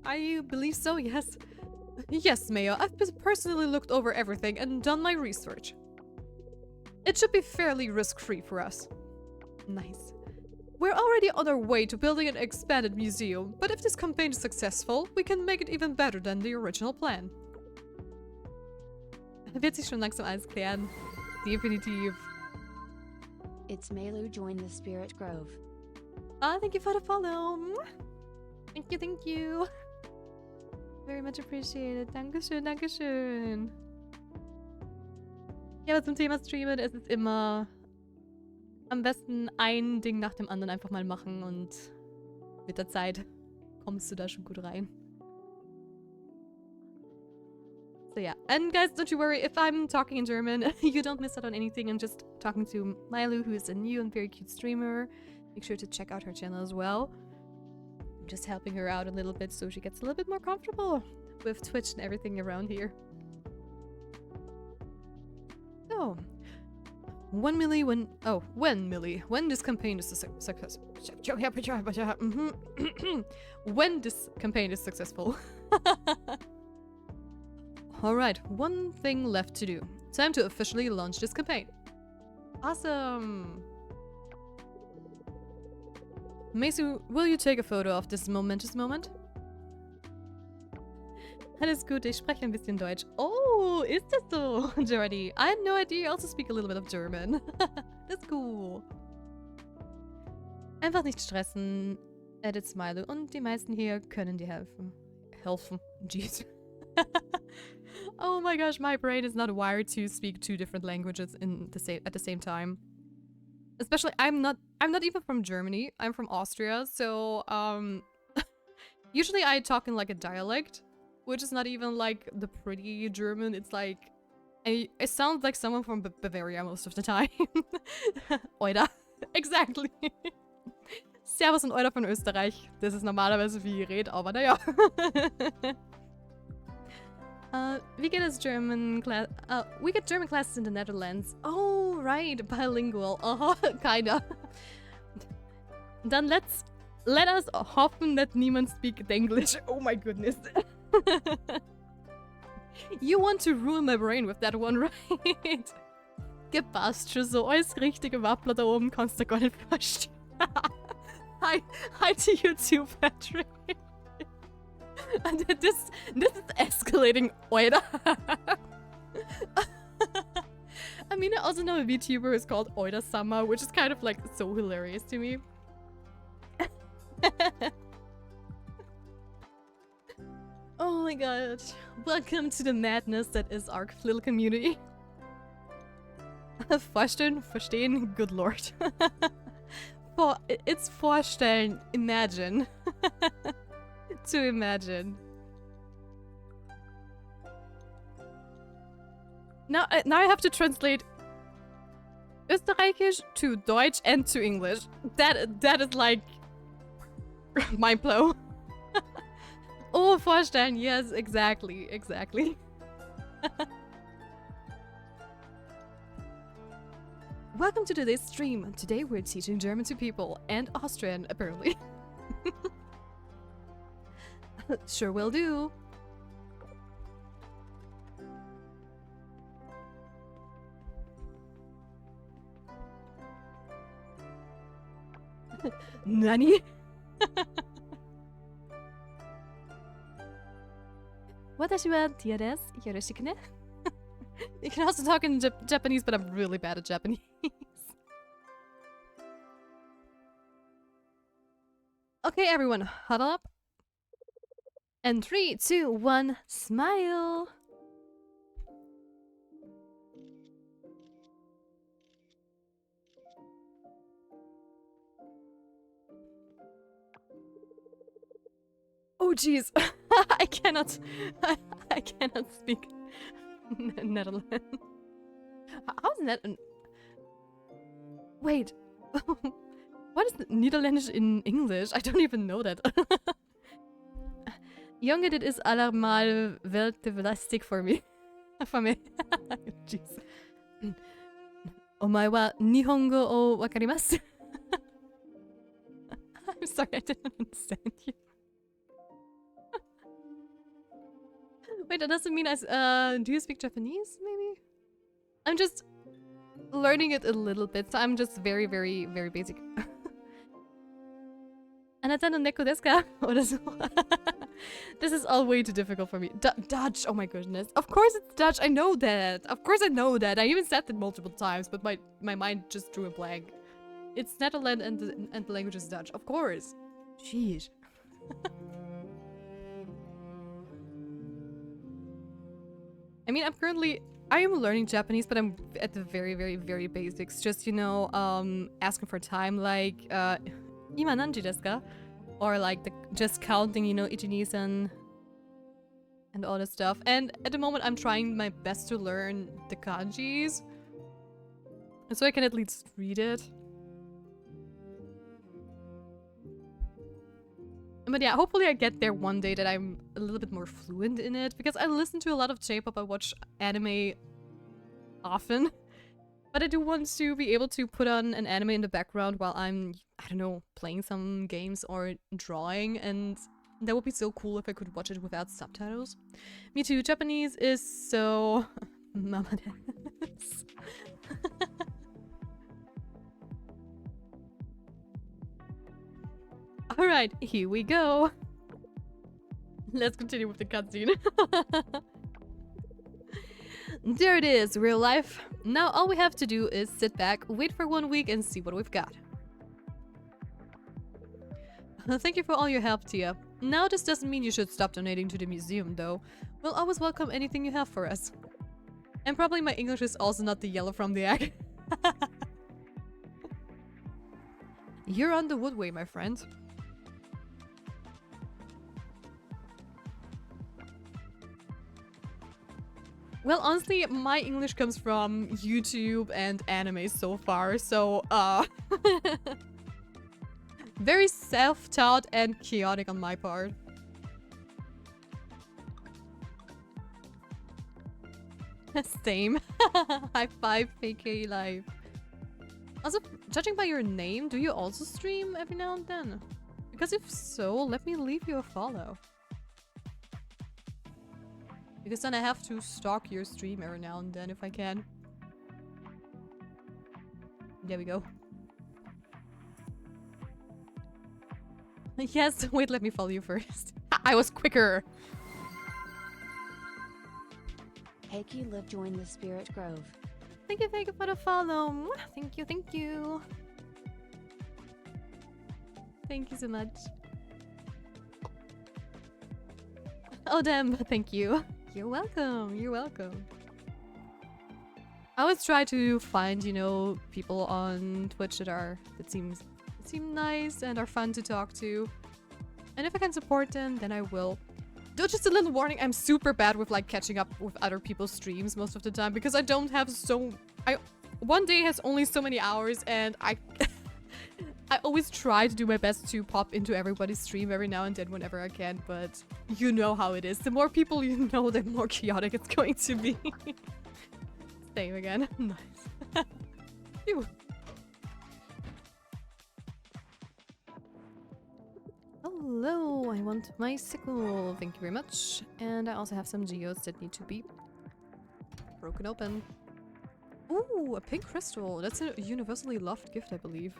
I believe so, yes. Yes, Mayor, I've personally looked over everything and done my research. It should be fairly risk-free for us. Nice. We're already on our way to building an expanded museum, but if this campaign is successful, we can make it even better than the original plan. Wird sich schon langsam alles klären. Definitiv. It's Melu joined the Spirit Grove. Ah, thank you for the follow. Thank you. Very much appreciated. Dankeschön, Dankeschön. Ja, aber zum Thema Streamen ist es immer am besten ein Ding nach dem anderen einfach mal machen und mit der Zeit kommst du da schon gut rein. So yeah, and guys, don't you worry, if I'm talking in German, you don't miss out on anything. I'm just talking to Mylu, who is a new and very cute streamer. Make sure to check out her channel as well. I'm just helping her out a little bit so she gets a little bit more comfortable with Twitch and everything around here. So, when this campaign is a success. When this campaign is successful. Alright, one thing left to do. Time to officially launch this campaign. Awesome! Meisu, will you take a photo of this momentous moment? Alles gut, ich spreche ein bisschen Deutsch. Oh, ist das so, Jordi? I had no idea you also speak a little bit of German. That's cool. Einfach nicht stressen, edit Smiley, und die meisten hier können dir helfen. Jeez. Oh my gosh, my brain is not wired to speak two different languages at the same time. Especially, I'm not even from Germany. I'm from Austria, so usually I talk in like a dialect, which is not even like the pretty German. It's like I sound like someone from Bavaria most of the time. Oida. Exactly. Servus und Oida von Österreich. Das ist normalerweise wie ich rede, aber naja. We get German classes in the Netherlands. Oh, right, bilingual. Kinda. Dann let us hoffen that niemand speaks English. Oh my goodness. You want to ruin my brain with that one, right? Gepasst, schon so alles richtige Wappler da oben kannst du gar nicht verstehen. Hi to you too, Patrick. This is escalating, Oida. I mean, I also know a VTuber who's called Oida-sama, which is kind of like so hilarious to me. Oh my god. Welcome to the madness that is our little community. Vorstellen, verstehen, good lord. It's vorstellen, imagine. To imagine. Now I have to translate Österreichisch to Deutsch and to English. That is like mind blow. Oh, vorstellen. Yes, exactly. Welcome to today's stream. Today we're teaching German to people and Austrian, apparently. Sure will do. Nani? Watashi wa tia desu. Yoroshiku ne. You can also talk in Japanese, but I'm really bad at Japanese. Okay, everyone, huddle up. And 3, 2, 1, smile. Oh jeez, I cannot speak Netherlands. How's that? Wait, what is Nederlandisch in English? I don't even know that. Jongen, dit is allemaal wel te lastig voor me. Voor mij. Jeez. Omae wa Nihongo o wakarimasu? I'm sorry, I didn't understand you. Wait, that doesn't mean do you speak Japanese, maybe? I'm just learning it a little bit, so I'm just very, very, very basic. Anata no neko desu ka? This is all way too difficult for me. Dutch, oh my goodness. Of course it's Dutch, I know that. Of course I know that. I even said that multiple times, but my mind just drew a blank. It's Netherlands and the language is Dutch, of course. Jeez. I mean, I am learning Japanese, but I'm at the very, very, very basics. Just, you know, asking for time, like, ima nanji desu ka? Or like just counting, you know, ichi-ni-san and all that stuff. And at the moment, I'm trying my best to learn the kanjis, so I can at least read it. But yeah, hopefully I get there one day that I'm a little bit more fluent in it, because I listen to a lot of J-pop, I watch anime often, but I do want to be able to put on an anime in the background while I'm, I don't know, playing some games or drawing, and that would be so cool if I could watch it without subtitles. Me too, Japanese is so... Mama desu. Alright, here we go. Let's continue with the cutscene. There it is, real life. Now all we have to do is sit back, wait for 1 week and see what we've got. Thank you for all your help, Tia. Now this doesn't mean you should stop donating to the museum, though. We'll always welcome anything you have for us. And probably my English is also not the yellow from the egg. You're on the woodway, my friend. Well, honestly, my English comes from YouTube and anime so far, so, very self-taught and chaotic on my part. Same. High five, PK Live. Also, judging by your name, do you also stream every now and then? Because if so, let me leave you a follow. Because then I have to stalk your stream every now and then if I can. There we go. Yes, wait, let me follow you first. I was quicker! Heiki Live joined the Spirit Grove. Thank you for the follow. Thank you, thank you. Thank you so much. Oh damn, thank you. You're welcome, you're welcome. I always try to find, you know, people on Twitch that seem nice and are fun to talk to. And if I can support them, then I will. Though, just a little warning, I'm super bad with like catching up with other people's streams most of the time because I don't have one day has only so many hours, and I always try to do my best to pop into everybody's stream every now and then whenever I can, but you know how it is. The more people you know, the more chaotic it's going to be. Same again. Nice. Phew. Hello, I want my sickle. Thank you very much. And I also have some geodes that need to be broken open. Ooh, a pink crystal. That's a universally loved gift, I believe.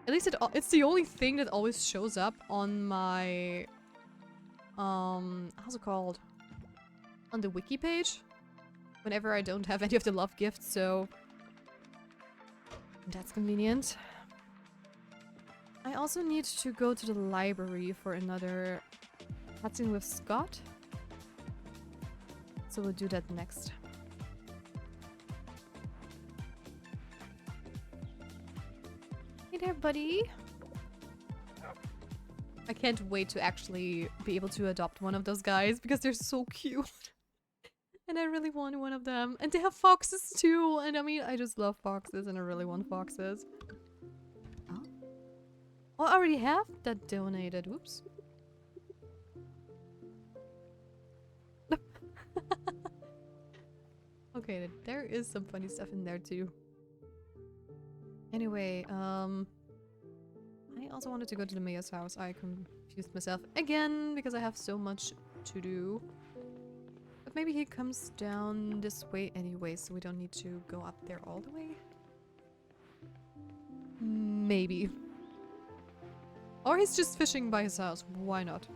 At least it's the only thing that always shows up on my... how's it called? On the wiki page? Whenever I don't have any of the love gifts, so... That's convenient. I also need to go to the library for another cutscene with Scott. So we'll do that next. Hey there, buddy! I can't wait to actually be able to adopt one of those guys because they're so cute. And I really want one of them. And they have foxes too! And I mean, I just love foxes and I really want foxes. Oh. Oh, I already have that donated. Oops. Okay, there is some funny stuff in there too. Anyway, I also wanted to go to the mayor's house. I confused myself again because I have so much to do. But maybe he comes down this way anyway, so we don't need to go up there all the way. Maybe. Or he's just fishing by his house. Why not?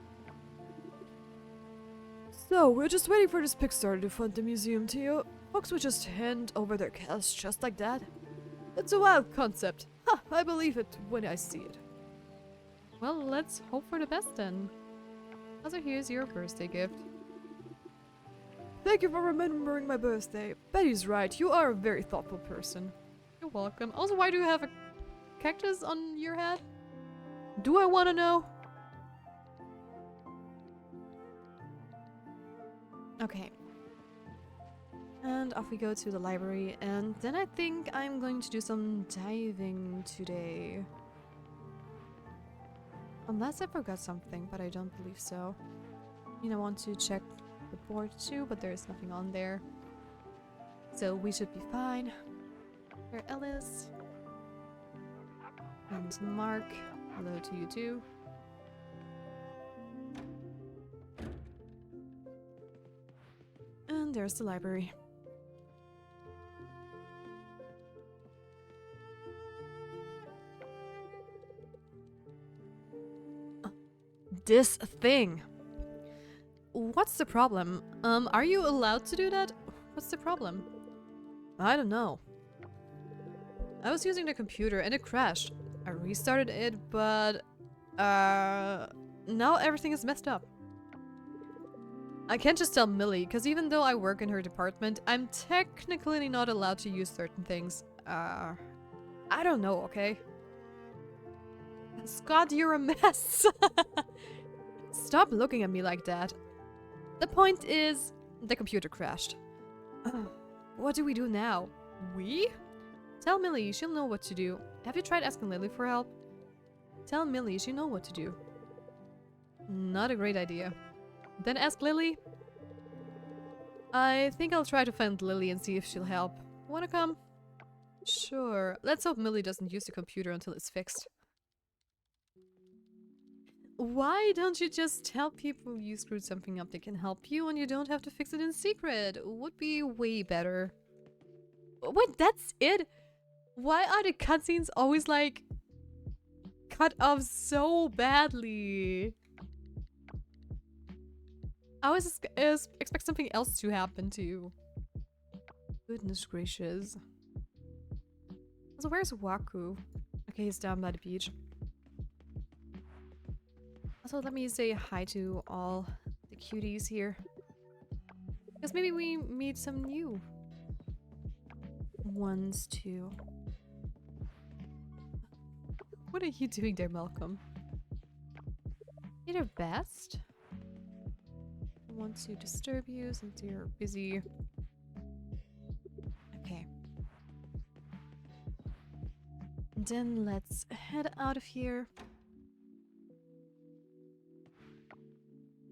So, we're just waiting for this Pixar to fund the museum to you. Folks would just hand over their cash just like that. It's a wild concept. Ha! I believe it when I see it. Well, let's hope for the best then. Also, here's your birthday gift. Thank you for remembering my birthday. Betty's right, you are a very thoughtful person. You're welcome. Also, why do you have a cactus on your head? Do I want to know? Okay. And off we go to the library, and then I think I'm going to do some diving today. Unless I forgot something, but I don't believe so. I mean, I want to check the board too, but there's nothing on there. So we should be fine. Here, Ellis. And Mark. Hello to you too. And there's the library. This thing. What's the problem? Are you allowed to do that? What's the problem? I don't know. I was using the computer and it crashed. I restarted it, but now everything is messed up. I can't just tell Millie, because even though I work in her department, I'm technically not allowed to use certain things. I don't know, okay? Scott, you're a mess! Stop looking at me like that. The point is, the computer crashed. What do we do now? We? Tell Millie, she'll know what to do. Have you tried asking Lily for help? Tell Millie, she'll know what to do. Not a great idea. Then ask Lily. I think I'll try to find Lily and see if she'll help. Wanna come? Sure. Let's hope Millie doesn't use the computer until it's fixed. Why don't you just tell people you screwed something up that can help you and you don't have to fix it in secret? Would be way better. Wait, that's it? Why are the cutscenes always like cut off so badly? I was expect something else to happen too. Goodness gracious. So where's Waku? Okay, he's down by the beach. Also, let me say hi to all the cuties here. Because maybe we meet some new ones too. What are you doing there, Malcolm? You're best. I want to disturb you since you're busy. Okay. And then let's head out of here.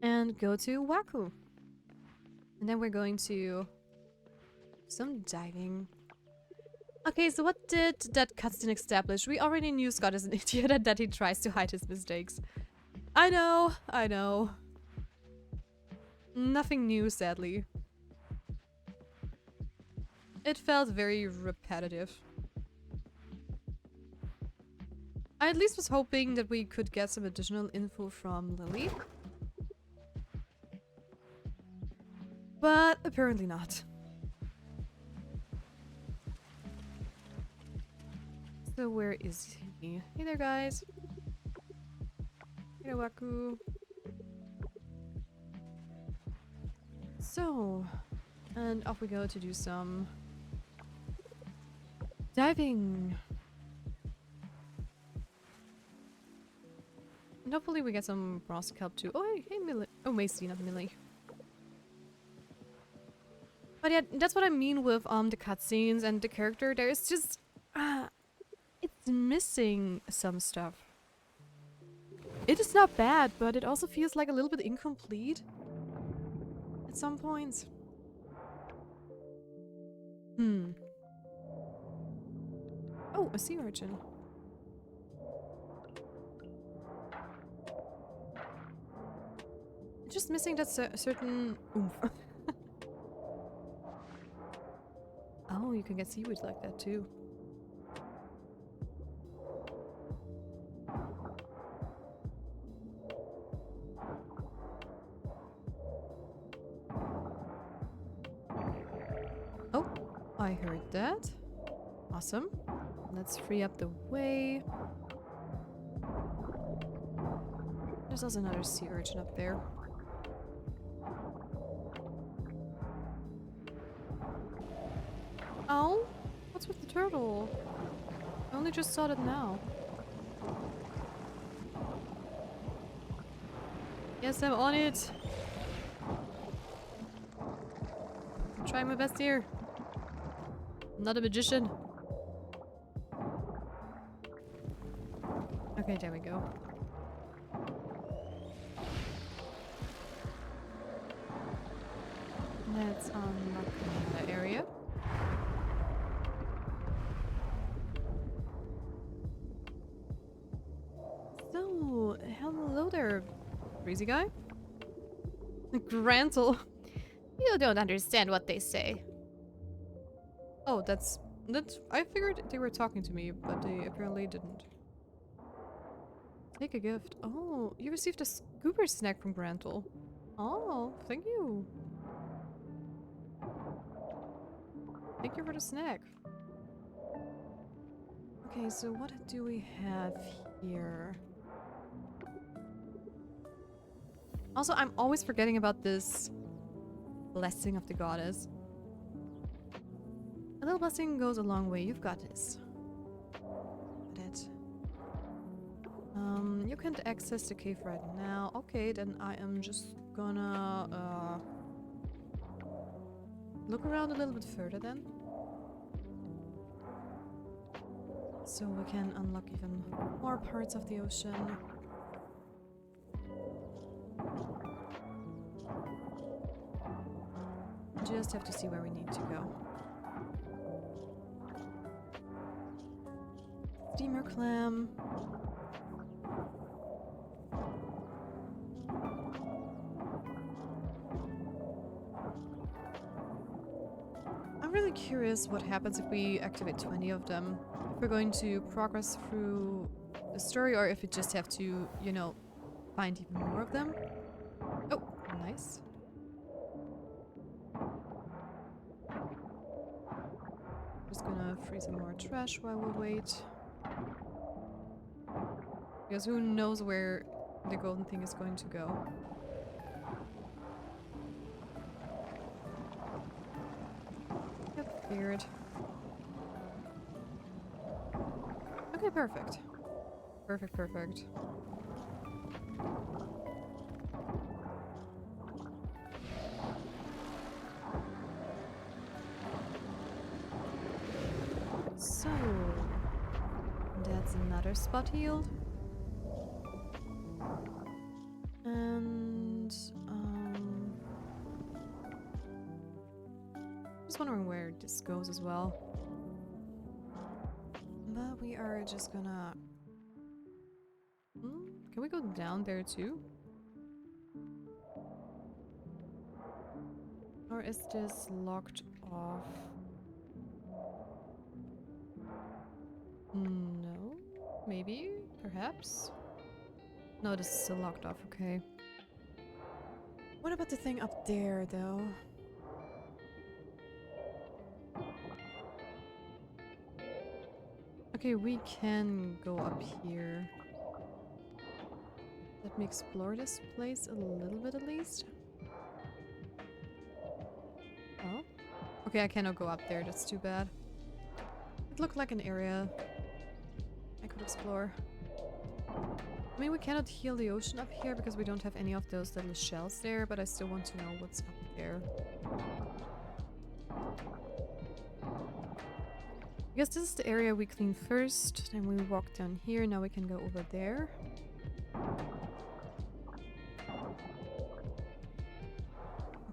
And go to Waku. And then we're going to some diving. Okay, so what did that cutscene establish? We already knew Scott is an idiot and that he tries to hide his mistakes. I know, I know. Nothing new, sadly. It felt very repetitive. I at least was hoping that we could get some additional info from Lily. But apparently not. So where is he? Hey there, guys. Hey, Waku. So, and off we go to do some diving. And hopefully we get some Frost kelp too. Oh, hey, Millie. Oh, Macy, not Millie. But yeah, that's what I mean with the cutscenes and the character. There is just it's missing some stuff. It is not bad, but it also feels like a little bit incomplete at some points. Oh, a sea urchin. Just missing that certain oomph. Oh, you can get seaweed like that too. Oh, I heard that. Awesome. Let's free up the way. There's also another sea urchin up there. Oh, what's with the turtle? I only just saw it now. Yes, I'm on it. I'm trying my best here. I'm not a magician. Okay, there we go. Let's unlock another area. So, hello there, crazy guy. Grantle. You don't understand what they say. Oh, that's... I figured they were talking to me, but they apparently didn't. Take a gift. Oh, you received a scuba snack from Grantle. Oh, thank you. Thank you for the snack. Okay, so what do we have here? Also, I'm always forgetting about this blessing of the goddess. A little blessing goes a long way. You've got this. Got it. You can't access the cave right now. Okay, then I am just gonna look around a little bit further then. So we can unlock even more parts of the ocean. Just have to see where we need to go. Steamer clam. I'm really curious what happens if we activate 20 of them. If we're going to progress through the story or if we just have to, you know, find even more of them. Oh, nice. Just gonna free some more trash while we wait. Because who knows where the golden thing is going to go. Yep, figured. Okay, perfect. Perfect, perfect. So, that's another spot healed. And, just wondering where this goes as well. But we are just gonna... Can we go down there too? Or is this locked off? No? Maybe? perhaps? No, this is still locked off, okay. What about the thing up there, though? Okay, we can go up here. Let me explore this place a little bit at least. Oh. Okay, I cannot go up there, that's too bad. It looked like an area I could explore. I mean, we cannot heal the ocean up here because we don't have any of those little shells there, but I still want to know what's up there. I guess this is the area we cleaned first, then we walk down here, now we can go over there.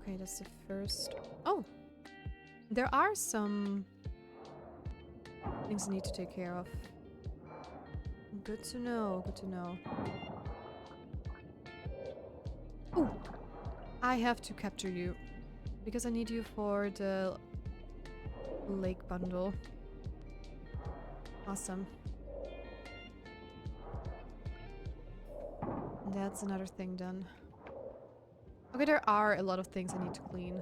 Okay, that's the first... Oh! There are some things I need to take care of. Good to know, good to know. Oh! I have to capture you. Because I need you for the lake bundle. Awesome. That's another thing done. Okay, there are a lot of things I need to clean.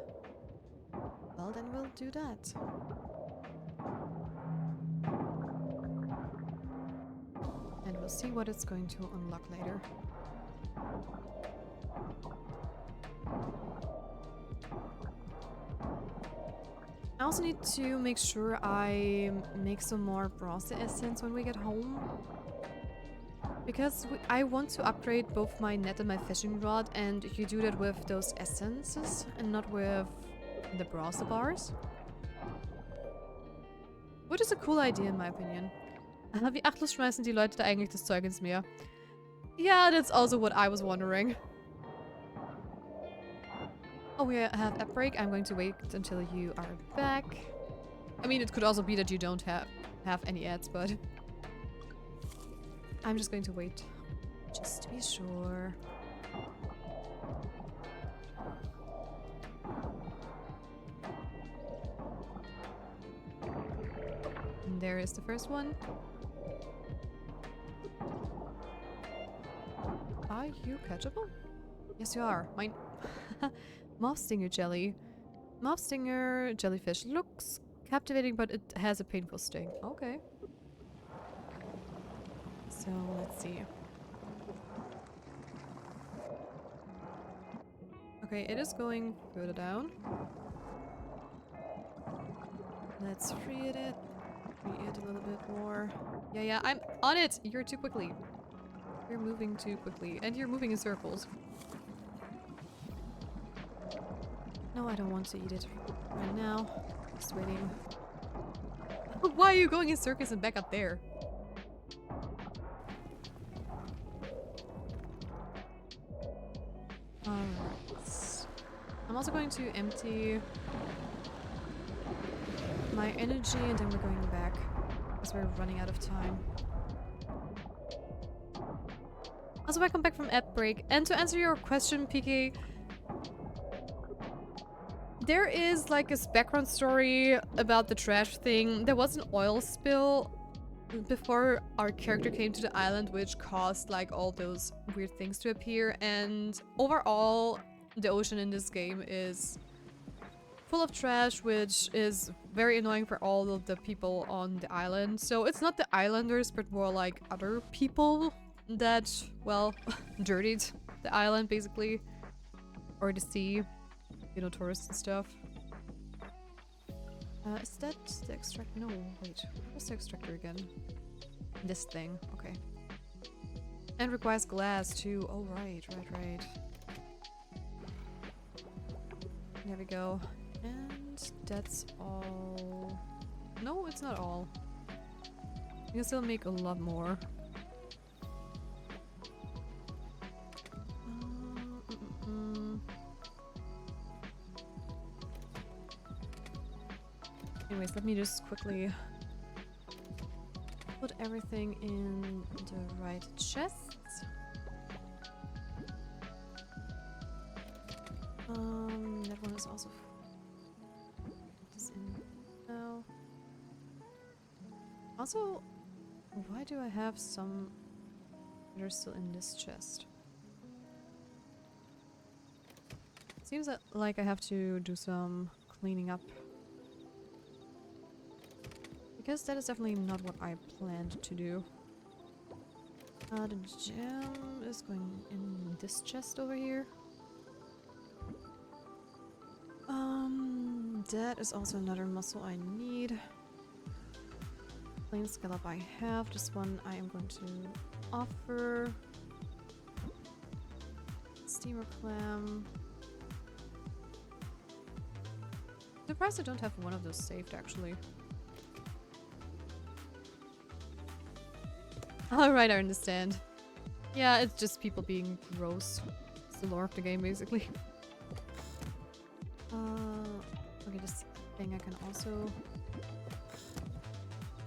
Well, then we'll do that. And we'll see what it's going to unlock later. I also need to make sure I make some more bronze essence when we get home. Because I want to upgrade both my net and my fishing rod, and you do that with those essences and not with the bronze bars. Which is a cool idea in my opinion. Wie achtlos schmeißen die Leute da eigentlich das Zeug ins Meer? Yeah, that's also what I was wondering. Oh, we have a break. I'm going to wait until you are back. I mean, it could also be that you don't have any ads, but I'm just going to wait, just to be sure. And there is the first one. Are you catchable? Yes, you are. Mine. Moth stinger jelly. Moth stinger jellyfish looks captivating, but it has a painful sting. Okay. So let's see. Okay, it is going further down. Let's free it. Free it a little bit more. Yeah, I'm on it! You're too quickly. You're moving too quickly. And you're moving in circles. No, I don't want to eat it right now. Just waiting. Why are you going in circles and back up there? Alright. I'm also going to empty my energy and then we're going back because we're running out of time. Also, welcome back from ad break. And to answer your question, PK, there is like a background story about the trash thing. There was an oil spill before our character came to the island, which caused like all those weird things to appear. And overall, the ocean in this game is full of trash, which is very annoying for all of the people on the island. So it's not the islanders, but more like other people that, well, dirtied the island basically, or the sea. You know, tourists and stuff. Is that the extract? No, wait. What's the extractor again? This thing. Okay. And requires glass too. Oh, right. There we go. And that's all. No, it's not all. You can still make a lot more. Anyways, let me just quickly put everything in the right chests. That one is also this in now. Also, why do I have some are still in this chest. Seems like I have to do some cleaning up. Because that is definitely not what I planned to do. The gem is going in this chest over here. That is also another muscle I need. Plain scallop I have. This one I am going to offer. Steamer clam. Surprised I don't have one of those saved actually. Alright, I understand. Yeah, it's just people being gross. It's the lore of the game, basically. Okay, this thing I can also...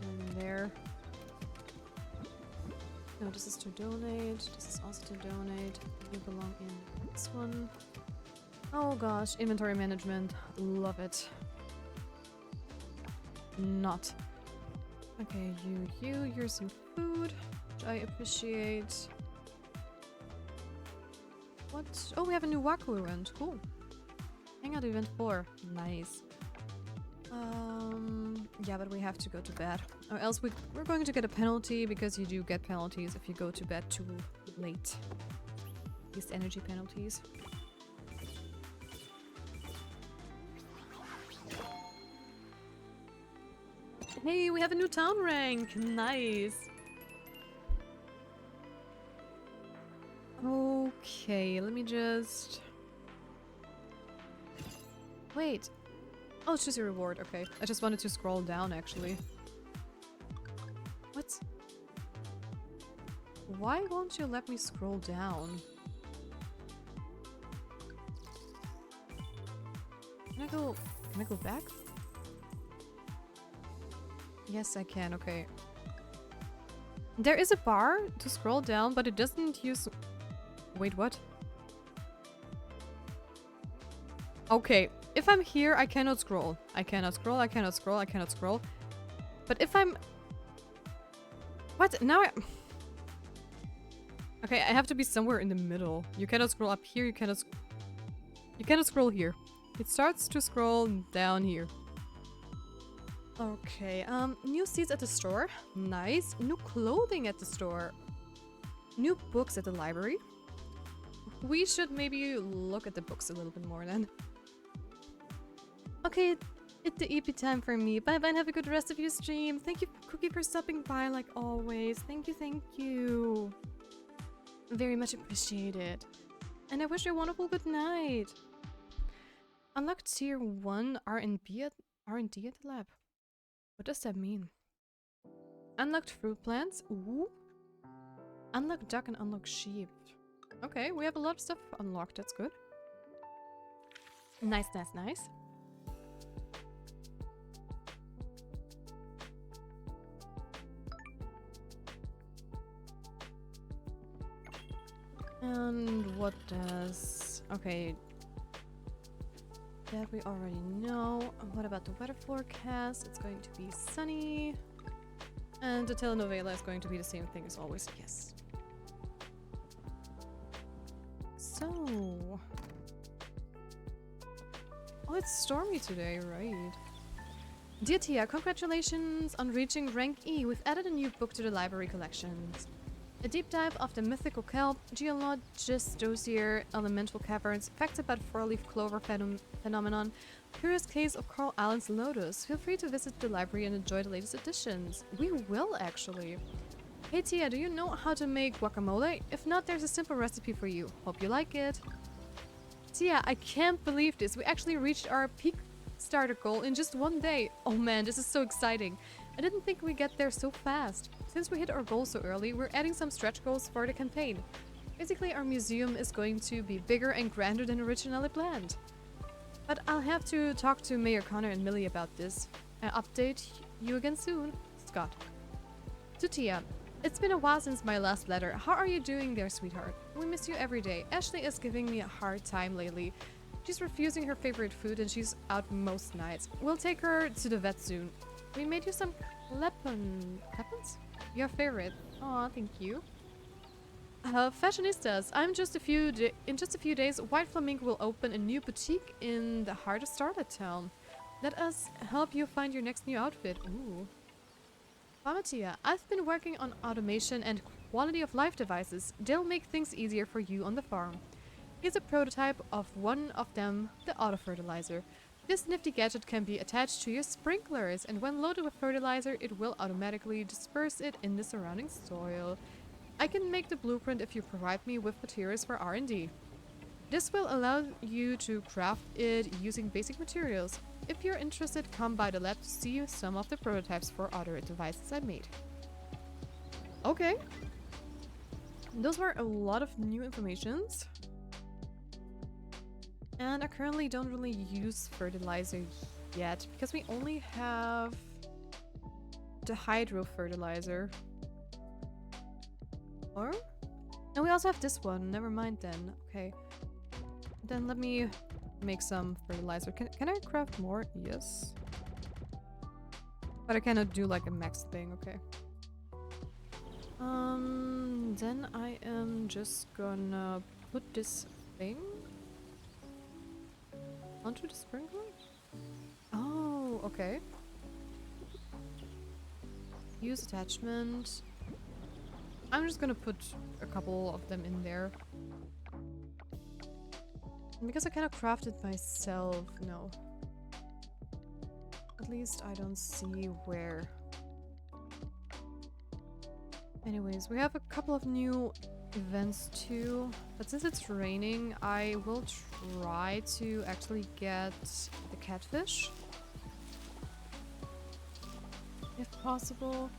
in there. No, this is to donate. This is also to donate. You belong in this one. Oh gosh, inventory management. Love it. Not. Okay, here's some food, which I appreciate. What? Oh, we have a new Waku event. Cool. Hangout event 4. Nice. Yeah, but we have to go to bed. Or else we're going to get a penalty, because you do get penalties if you go to bed too late. These energy penalties. Hey, we have a new town rank! Nice! Okay, let me just... Wait! Oh, it's just a reward, okay. I just wanted to scroll down, actually. What? Why won't you let me scroll down? Can I go back? Yes, I can, okay. There is a bar to scroll down, but it doesn't use... Wait, what? Okay, if I'm here, I cannot scroll. I cannot scroll, I cannot scroll, I cannot scroll. But if I'm... What? Now I... Okay, I have to be somewhere in the middle. You cannot scroll up here, you cannot scroll here. It starts to scroll down here. Okay, new seats at the store. Nice. New clothing at the store. New books at the library. We should maybe look at the books a little bit more then. Okay, it's the EP time for me. Bye bye and have a good rest of your stream. Thank you, Cookie, for stopping by like always. Thank you, thank you. Very much appreciated. And I wish you a wonderful good night. Unlocked tier 1 R&D at the lab. What does that mean? Unlocked fruit plants. Ooh. Unlocked duck and unlocked sheep. Okay, we have a lot of stuff unlocked. That's good. Nice, nice, nice. And what does... Okay. That we already know. What about the weather forecast? It's going to be sunny. And the telenovela is going to be the same thing as always. Yes. So... Oh, it's stormy today, right? Dear Tia, congratulations on reaching rank E. We've added a new book to the library collections. A deep dive of the mythical kelp, geologist dossier, elemental caverns, facts about four-leaf clover phenomenon, curious case of Carl Allen's lotus. Feel free to visit the library and enjoy the latest editions. We will, actually. Hey Tia, do you know how to make guacamole? If not, there's a simple recipe for you. Hope you like it. Tia, I can't believe this. We actually reached our peak starter goal in just one day. Oh man, this is so exciting. I didn't think we'd get there so fast. Since we hit our goal so early, we're adding some stretch goals for the campaign. Basically, our museum is going to be bigger and grander than originally planned. But I'll have to talk to Mayor Connor and Millie about this. I'll update you again soon. Scott. To Tia. It's been a while since my last letter. How are you doing there, sweetheart? We miss you every day. Ashley is giving me a hard time lately. She's refusing her favorite food and she's out most nights. We'll take her to the vet soon. We made you some lepons? Your favorite. Aw, thank you. Fashionistas, in just a few days, White Flamingo will open a new boutique in the heart of Starlet Town. Let us help you find your next new outfit. Ooh. Pamatia, I've been working on automation and quality of life devices. They'll make things easier for you on the farm. Here's a prototype of one of them, the auto fertilizer. This nifty gadget can be attached to your sprinklers, and when loaded with fertilizer, it will automatically disperse it in the surrounding soil. I can make the blueprint if you provide me with materials for R&D. This will allow you to craft it using basic materials. If you're interested, come by the lab to see some of the prototypes for other devices I made. Okay. Those were a lot of new informations. And I currently don't really use fertilizer yet, because we only have the hydro fertilizer. Or? And we also have this one. Never mind then. Okay. Then let me make some fertilizer. Can I craft more? Yes. But I cannot do like a max thing. Okay. Then I am just gonna put this thing onto the sprinkler? Oh, okay. Use attachment. I'm just gonna put a couple of them in there. And because I cannot craft it myself, no. At least I don't see where. Anyways, we have a couple of new events too. But since it's raining, I will try to actually get the catfish. If possible.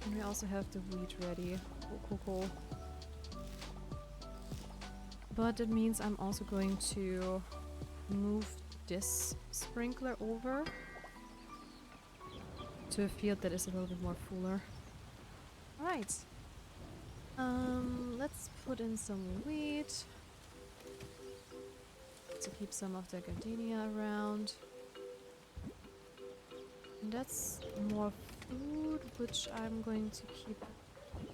And we also have the wheat ready. Cool. But that means I'm also going to move this sprinkler over to a field that is a little bit more fuller. Alright. Let's put in some wheat to keep some of the gardenia around. And that's more food, which I'm going to keep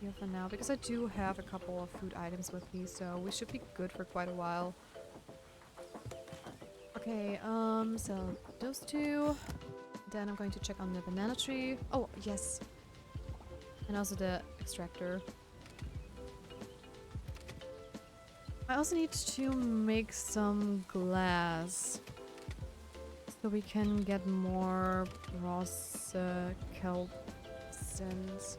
here for now, because I do have a couple of food items with me, so we should be good for quite a while. Okay, so those two. Then I'm going to check on the banana tree. Oh, yes. And also the extractor. I also need to make some glass so we can get more Ross kelp sense.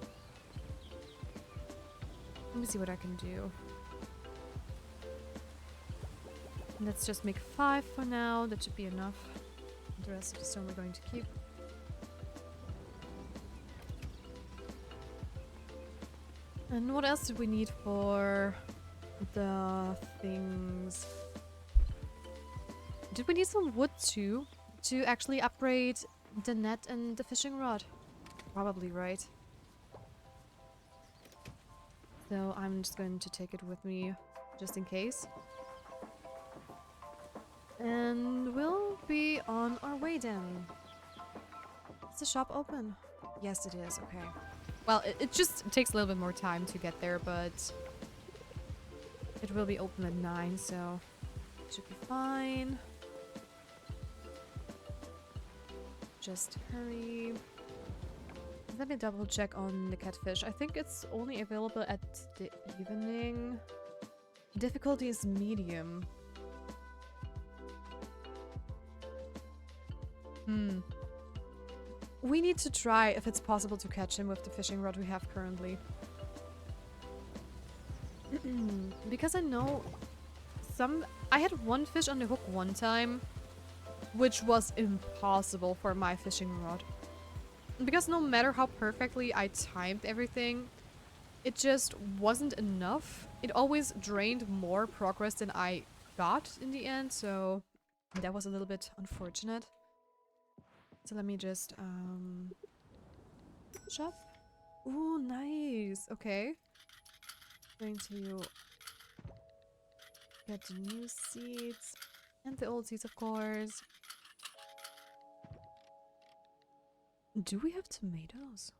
Let me see what I can do. Let's just make 5 for now. That should be enough. The rest of the stone we're going to keep. And what else did we need for the things? Did we need some wood too? To actually upgrade the net and the fishing rod? Probably, right? So I'm just going to take it with me, just in case. And we'll be on our way then. Is the shop open? Yes, it is. Okay. Well, it just takes a little bit more time to get there, but it will be open at 9, so it should be fine. Just hurry. Let me double check on the catfish. I think it's only available at the evening. Difficulty is medium. We need to try if it's possible to catch him with the fishing rod we have currently. Because I know I had one fish on the hook one time, which was impossible for my fishing rod. Because no matter how perfectly I timed everything, it just wasn't enough. It always drained more progress than I got in the end, so that was a little bit unfortunate. So let me just, shop. Ooh, nice. Okay. Going to get the new seeds and the old seeds, of course. Do we have tomatoes?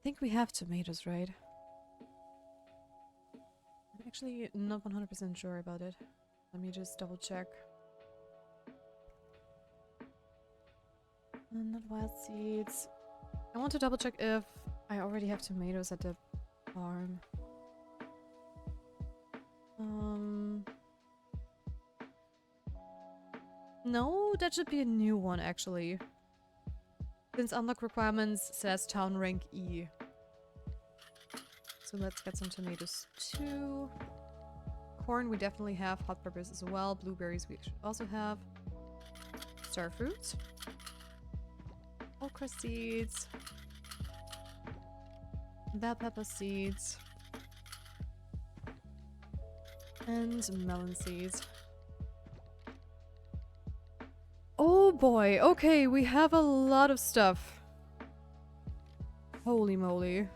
think we have tomatoes, right? I'm actually not 100% sure about it. Let me just double check. Not wild seeds. I want to double check if I already have tomatoes at the farm. No, that should be a new one actually. Since unlock requirements says town rank E. So let's get some tomatoes too. Corn we definitely have, hot peppers as well, blueberries we should also have. Star fruits. Okra seeds. Bell pepper seeds. And melon seeds. Oh boy, okay, we have a lot of stuff. Holy moly.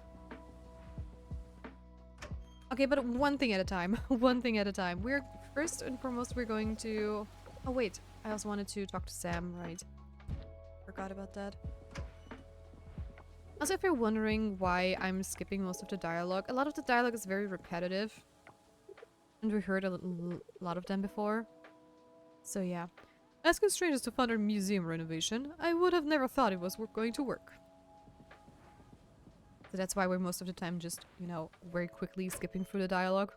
Okay, but one thing at a time. One thing at a time. We're first and foremost we're going to... Oh wait, I also wanted to talk to Sam, right? Forgot about that. Also, if you're wondering why I'm skipping most of the dialogue, a lot of the dialogue is very repetitive. And we heard a lot of them before. So yeah. Asking strangers to fund our museum renovation, I would have never thought it was going to work. So that's why we're most of the time just, you know, very quickly skipping through the dialogue.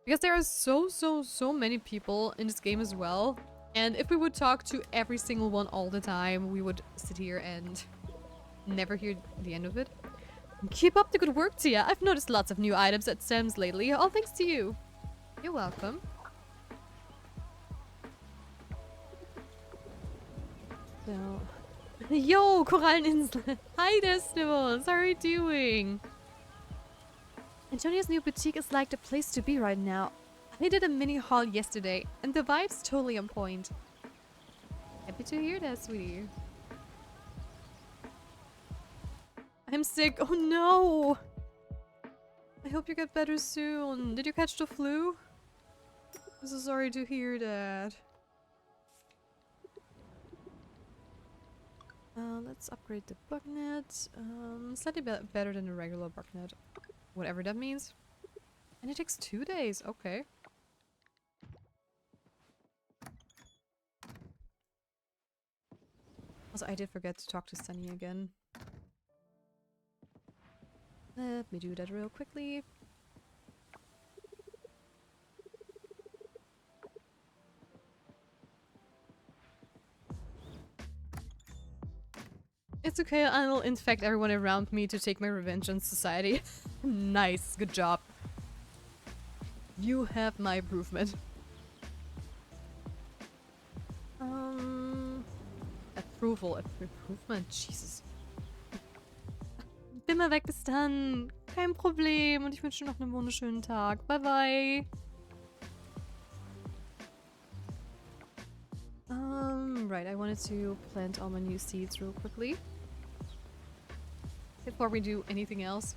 Because there are so many people in this game as well. And if we would talk to every single one all the time, we would sit here and never hear the end of it. Keep up the good work, Tia. I've noticed lots of new items at Sam's lately, all thanks to you. You're welcome. So... Yo, Koralleninsel! Hi there, Snivels! How are you doing? Antonia's new boutique is like the place to be right now. I did a mini haul yesterday, and the vibe's totally on point. Happy to hear that, sweetie. I'm sick. Oh no! I hope you get better soon. Did you catch the flu? I'm so sorry to hear that. Let's upgrade the bugnet. Slightly better than the regular bugnet. Whatever that means. And it takes 2 days. Okay. Also, I did forget to talk to Sunny again. Let me do that real quickly. It's okay, I'll infect everyone around me to take my revenge on society. Nice, good job. You have my improvement. Improvement, Jesus. Bin mal weg, bis dann. Kein Problem und ich wünsche dir noch einen wunderschönen Tag. Bye bye. Right, I wanted to plant all my new seeds real quickly. Before we do anything else.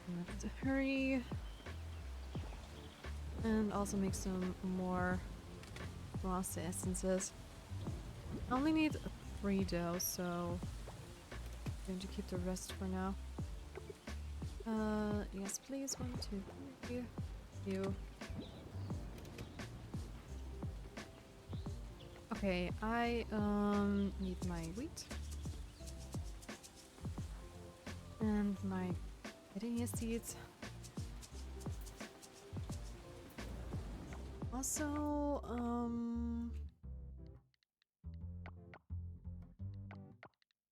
I have to hurry. And also make some more moss essences. I only need 3 though, so I'm going to keep the rest for now. Yes please, 1, 2, 3. You. Okay, I need my wheat. And my gardenia seeds. Also,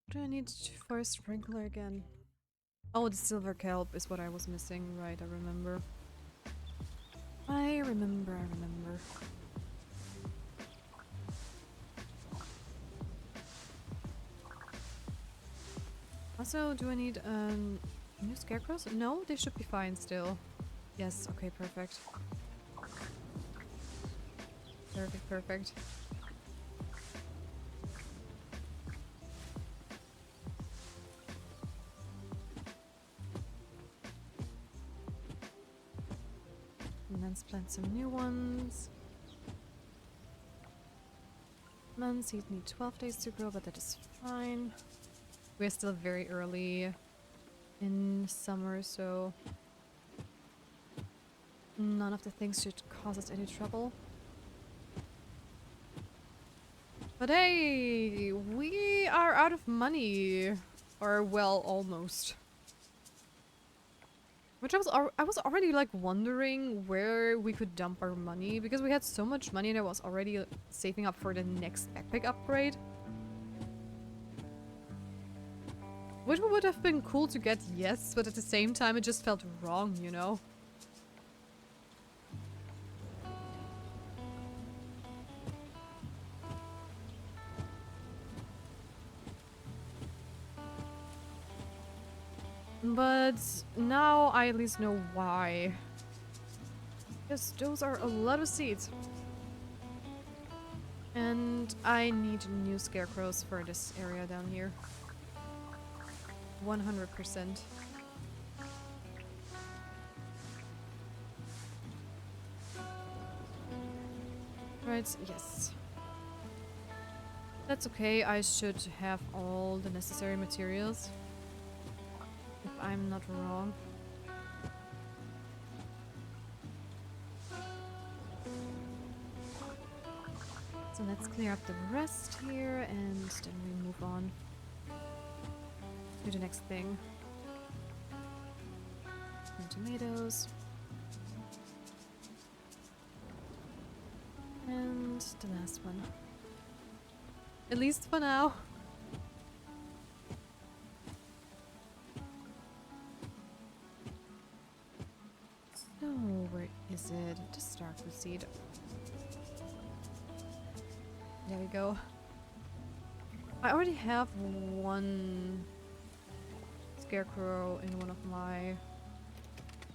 what do I need for a sprinkler again? Oh, the silver kelp is what I was missing. Right, I remember. I remember. Also, do I need new scarecrows? No, they should be fine still. Yes, okay, perfect. Perfect. And let's plant some new ones. Seeds need 12 days to grow, but that is fine. We're still very early in summer, so none of the things should cause us any trouble. But hey, we are out of money. Or, well, almost. Which I was already like wondering where we could dump our money, because we had so much money and I was already saving up for the next backpack upgrade. Which would have been cool to get, yes, but at the same time it just felt wrong, you know? But now I at least know why. Because those are a lot of seeds. And I need new scarecrows for this area down here. 100%. Right, yes. That's okay, I should have all the necessary materials. If I'm not wrong. So let's clear up the rest here and then we move on to the next thing. And tomatoes. And the last one. At least for now. So, where is it? The starfruit seed. There we go. I already have one scarecrow in one of my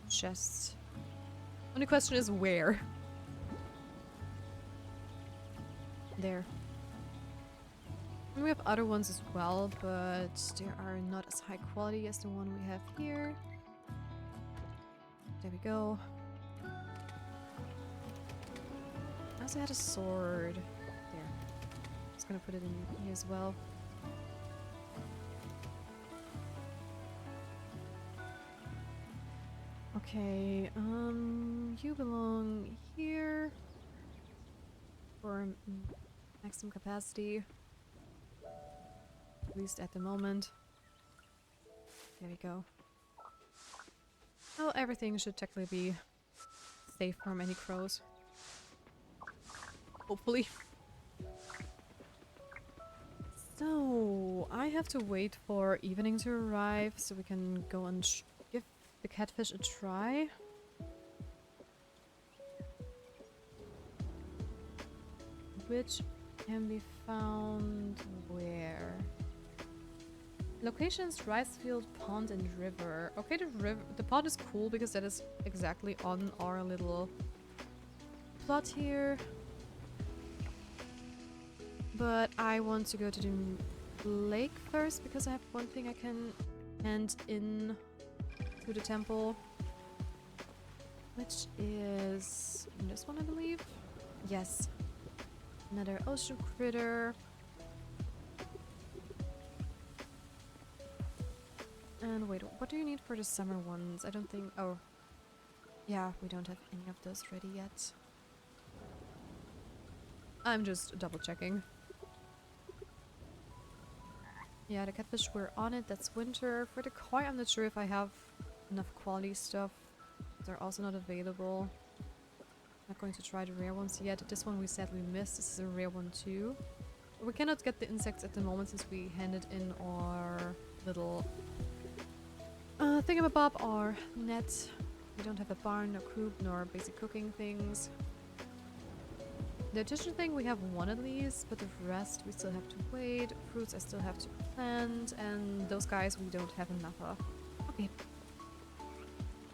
chests. Only question is where? There. And we have other ones as well, but they are not as high quality as the one we have here. There we go. I also had a sword. There. Just gonna put it in here as well. Okay, you belong here for maximum capacity. At least at the moment. There we go. Well, everything should technically be safe from any crows. Hopefully. So, I have to wait for evening to arrive so we can go and give the catfish a try. Which can be found where? Locations: Ricefield, Pond, and River. Okay, the pond is cool because that is exactly on our little plot here. But I want to go to the lake first because I have one thing I can hand in to the temple. Which is this one, I believe? Yes. Another ocean critter. And wait, what do you need for the summer ones? I don't think... Oh. Yeah, we don't have any of those ready yet. I'm just double checking. Yeah, the catfish were on it. That's winter. For the koi, I'm not sure if I have enough quality stuff. They're also not available. Not going to try the rare ones yet. This one we sadly missed. This is a rare one too. We cannot get the insects at the moment since we handed in our little thingamabob, our net. We don't have a barn, no coop, nor basic cooking things. The addition thing, we have one at least, but the rest we still have to wait. Fruits I still have to plant, and those guys we don't have enough of. Okay.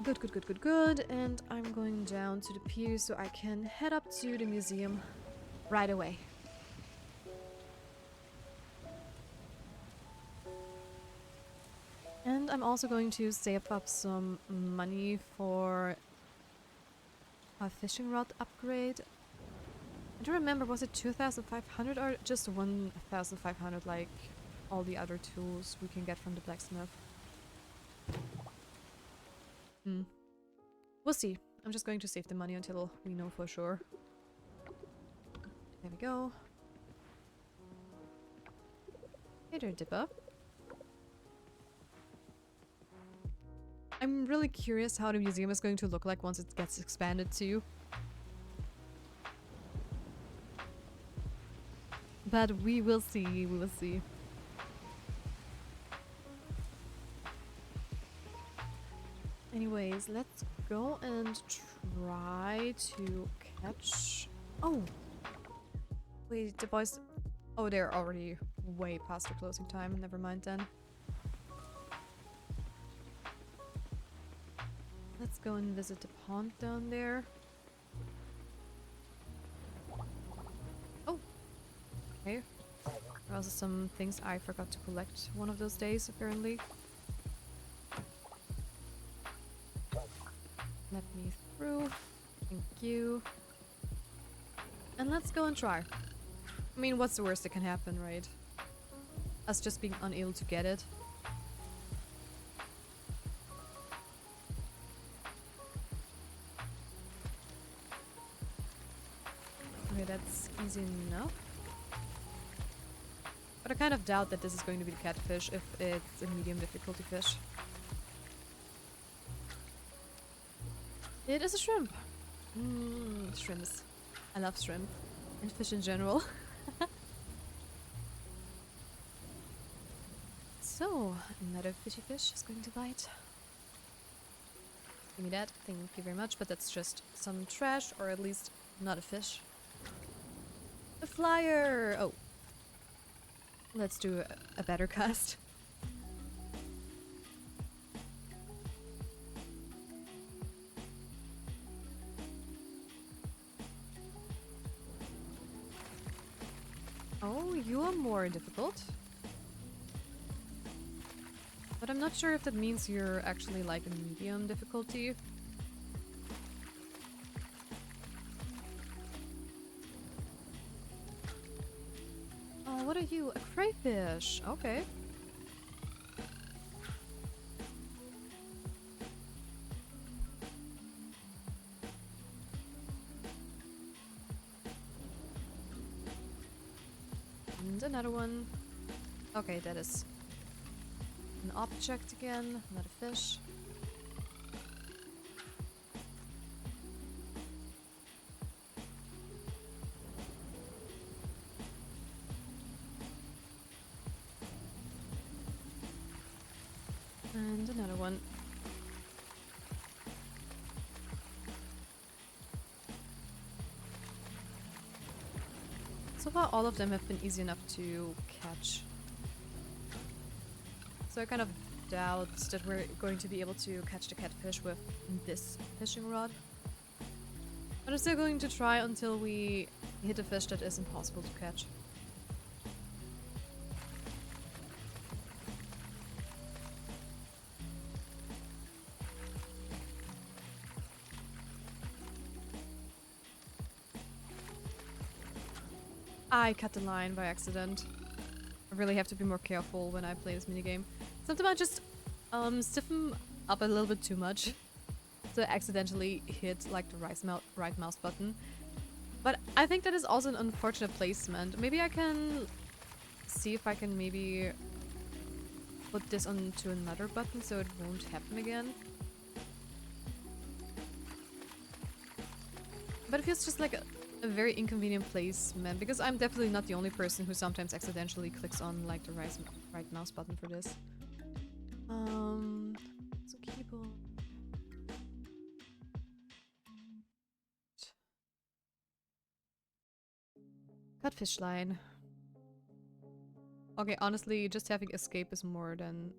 Good, good, good, good, good. And I'm going down to the pier so I can head up to the museum right away. And I'm also going to save up some money for a fishing rod upgrade. I don't remember, was it 2,500 or just 1,500 like all the other tools we can get from the blacksmith? Hmm. We'll see. I'm just going to save the money until we know for sure. There we go. Hey there, Dipper. I'm really curious how the museum is going to look like once it gets expanded too. But we will see, we will see. Anyways, let's go and try to catch... Oh! Wait, the boys... Oh, they're already way past their closing time. Never mind then. Let's go and visit the pond down there. Oh! Okay. There are also some things I forgot to collect one of those days, apparently. Let me through. Thank you. And let's go and try. I mean, what's the worst that can happen, right? Us just being unable to get it. Okay, that's easy enough. But I kind of doubt that this is going to be the catfish if it's a medium difficulty fish. It is a shrimp. Shrimps. I love shrimp. And fish in general. So, another fishy fish is going to bite. Give me that. Thank you very much. But that's just some trash, or at least not a fish. A flyer! Oh. Let's do a better cast. Oh, you are more difficult. But I'm not sure if that means you're actually like a medium difficulty. Oh, what are you? A crayfish. Okay. And another one. Okay, that is an object again, not a fish. And another one. So far all of them have been easy enough to catch. So I kind of doubt that we're going to be able to catch the catfish with this fishing rod. But I'm still going to try until we hit a fish that is impossible to catch. I cut the line by accident. I really have to be more careful when I play this minigame. Sometimes I just stiffen up a little bit too much. So I accidentally hit like the right mouse button. But I think that is also an unfortunate placement. Maybe I can see if I can maybe put this onto another button so it won't happen again. But it feels just like a very inconvenient placement, because I'm definitely not the only person who sometimes accidentally clicks on like the right mouse button for this. So keyboard. Cut fish line. Okay, honestly, just having escape is more than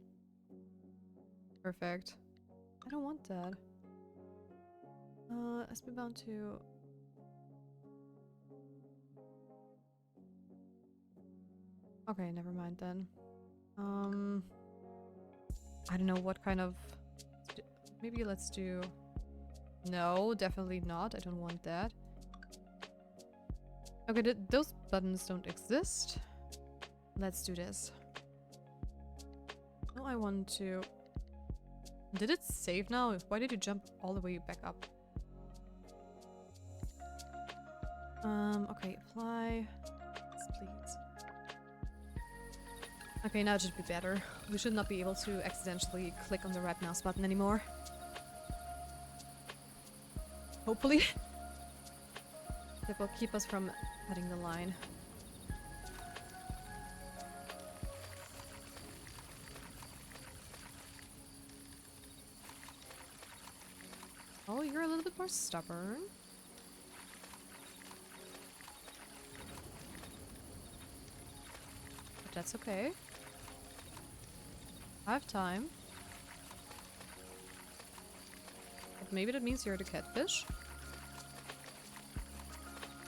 perfect. I don't want that. Let's move on to... Okay, never mind then. I don't know what kind of... Maybe let's do... No, definitely not. I don't want that. Okay, those buttons don't exist. Let's do this. No, I want to... Did it save now? Why did you jump all the way back up? Okay, apply. Yes, please. Okay, now it should be better. We should not be able to accidentally click on the red mouse button anymore. Hopefully. That will keep us from cutting the line. Oh, you're a little bit more stubborn. But that's okay. I have time. But maybe that means you're the catfish?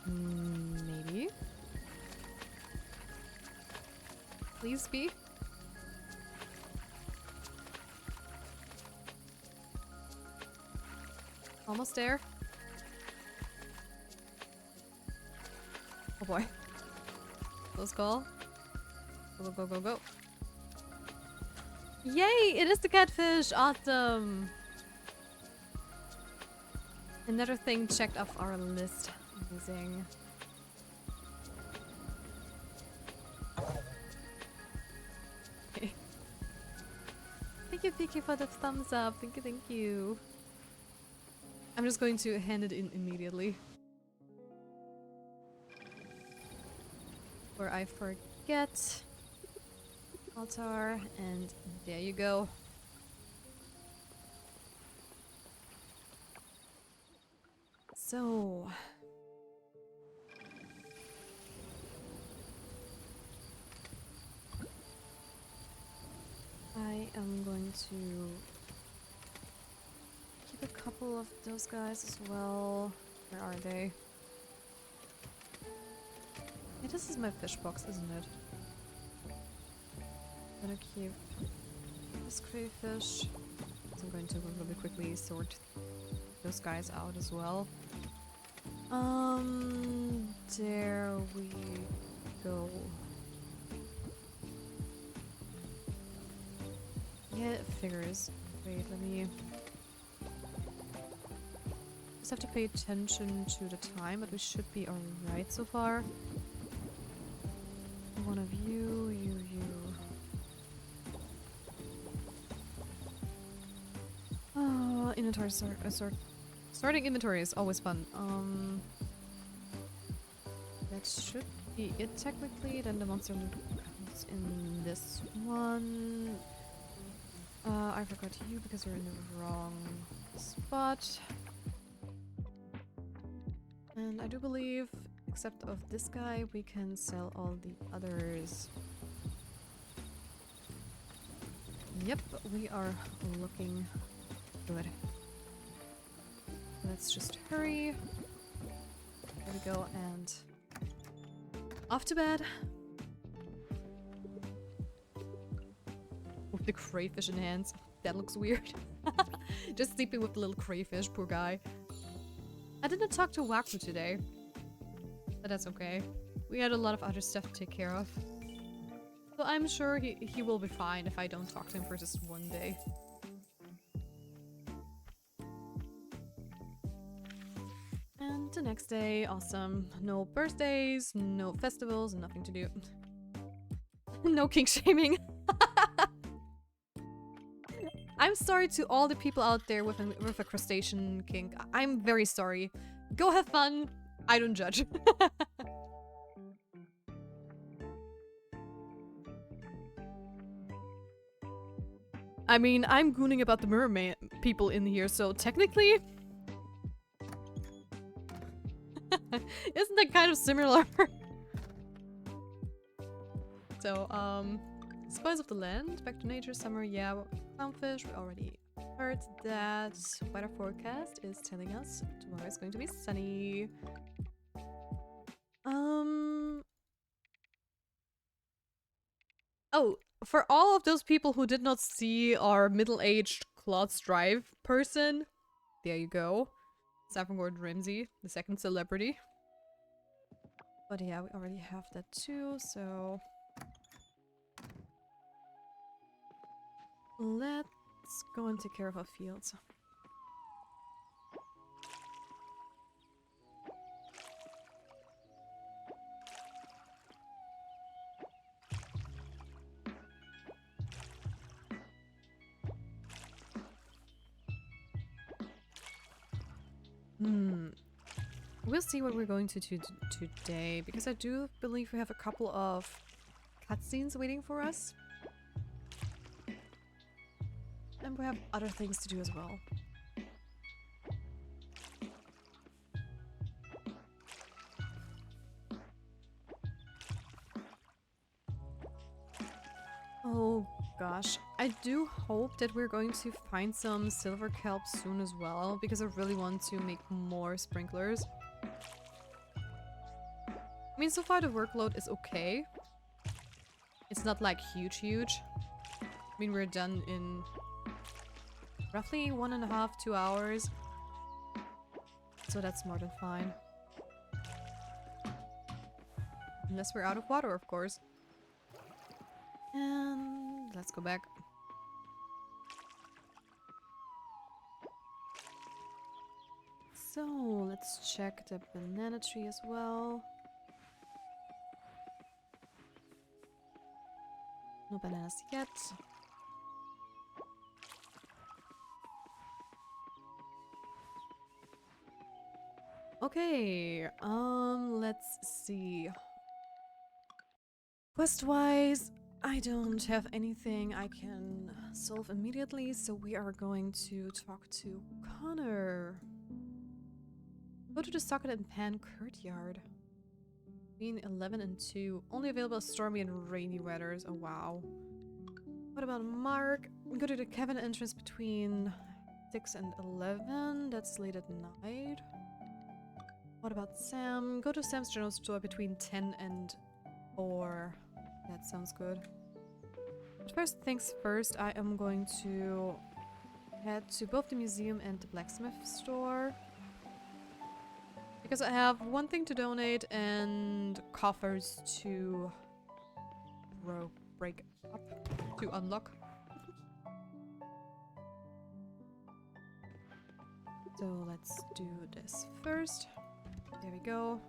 Maybe. Please be. Almost there. Oh boy. Close call. Go, go, go, go. Yay! It is the catfish! Awesome! Another thing checked off our list. Amazing. Okay. Thank you, Vicky, for the thumbs up. Thank you, thank you. I'm just going to hand it in immediately. Or I forget. Altar, and there you go. So... I am going to keep a couple of those guys as well. Where are they? Yeah, this is my fish box, isn't it? I'm gonna keep this crayfish. So I'm going to really quickly sort those guys out as well. There we go. Yeah, it figures. Wait, let me... Just have to pay attention to the time, but we should be alright so far. One of you, you. Oh, inventory sorting inventory is always fun. That should be it technically. Then the monster loot comes in this one. I forgot you because you're in the wrong spot. And I do believe, except of this guy, we can sell all the others. Yep, we are looking good. Let's just hurry. There we go, and off to bed. With the crayfish in hands. That looks weird. Just sleeping with the little crayfish, poor guy. I didn't talk to Waku today. But that's okay. We had a lot of other stuff to take care of. So I'm sure he will be fine if I don't talk to him for just one day. And the next day, awesome. No birthdays, no festivals, nothing to do. No kink shaming. I'm sorry to all the people out there with a crustacean kink. I'm very sorry. Go have fun. I don't judge. I mean, I'm gooning about the mermaid people in here, so technically... Isn't that kind of similar? So, Spice of the Land, Back to Nature, Summer, yeah, Clownfish, we already heard that. Weather forecast is telling us tomorrow is going to be sunny. Oh, for all of those people who did not see our middle-aged Claude's Drive person, there you go. Saffron Gordon Ramsay, the second celebrity. But yeah, we already have that too, so... Let's go and take care of our fields. We'll see what we're going to do today, because I do believe we have a couple of cutscenes waiting for us. And we have other things to do as well. Oh gosh, I do hope that we're going to find some silver kelp soon as well, because I really want to make more sprinklers. I mean, so far the workload is okay. It's not like huge. I mean, we're done in roughly 1.5 to 2 hours. So that's more than fine. Unless we're out of water, of course. And let's go back. So let's check the banana tree as well. No bananas yet. Okay, let's see. Quest-wise, I don't have anything I can solve immediately, so we are going to talk to Connor. Go to the socket and pan courtyard. Between 11 and 2. Only available stormy and rainy weathers. Oh wow. What about Mark? Go to the cabin entrance between 6 and 11. That's late at night. What about Sam? Go to Sam's general store between 10 and 4. That sounds good. But first things first, I am going to head to both the museum and the blacksmith store. Because I have one thing to donate and coffers to break up, to unlock. So let's do this first. There we go.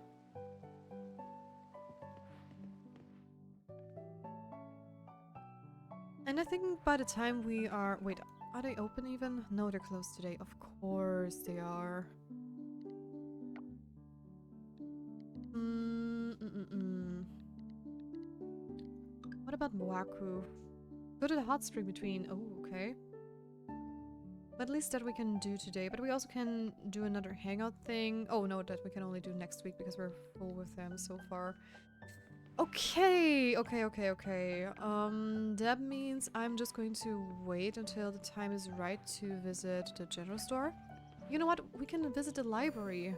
And I think by the time we are... Wait, are they open even? No, they're closed today. Of course they are. What about Moaku? Go to the hot spring between... Oh, okay. But at least that we can do today. But we also can do another hangout thing. Oh no, that we can only do next week because we're full with them so far. Okay. That means I'm just going to wait until the time is right to visit the general store. You know what? We can visit the library.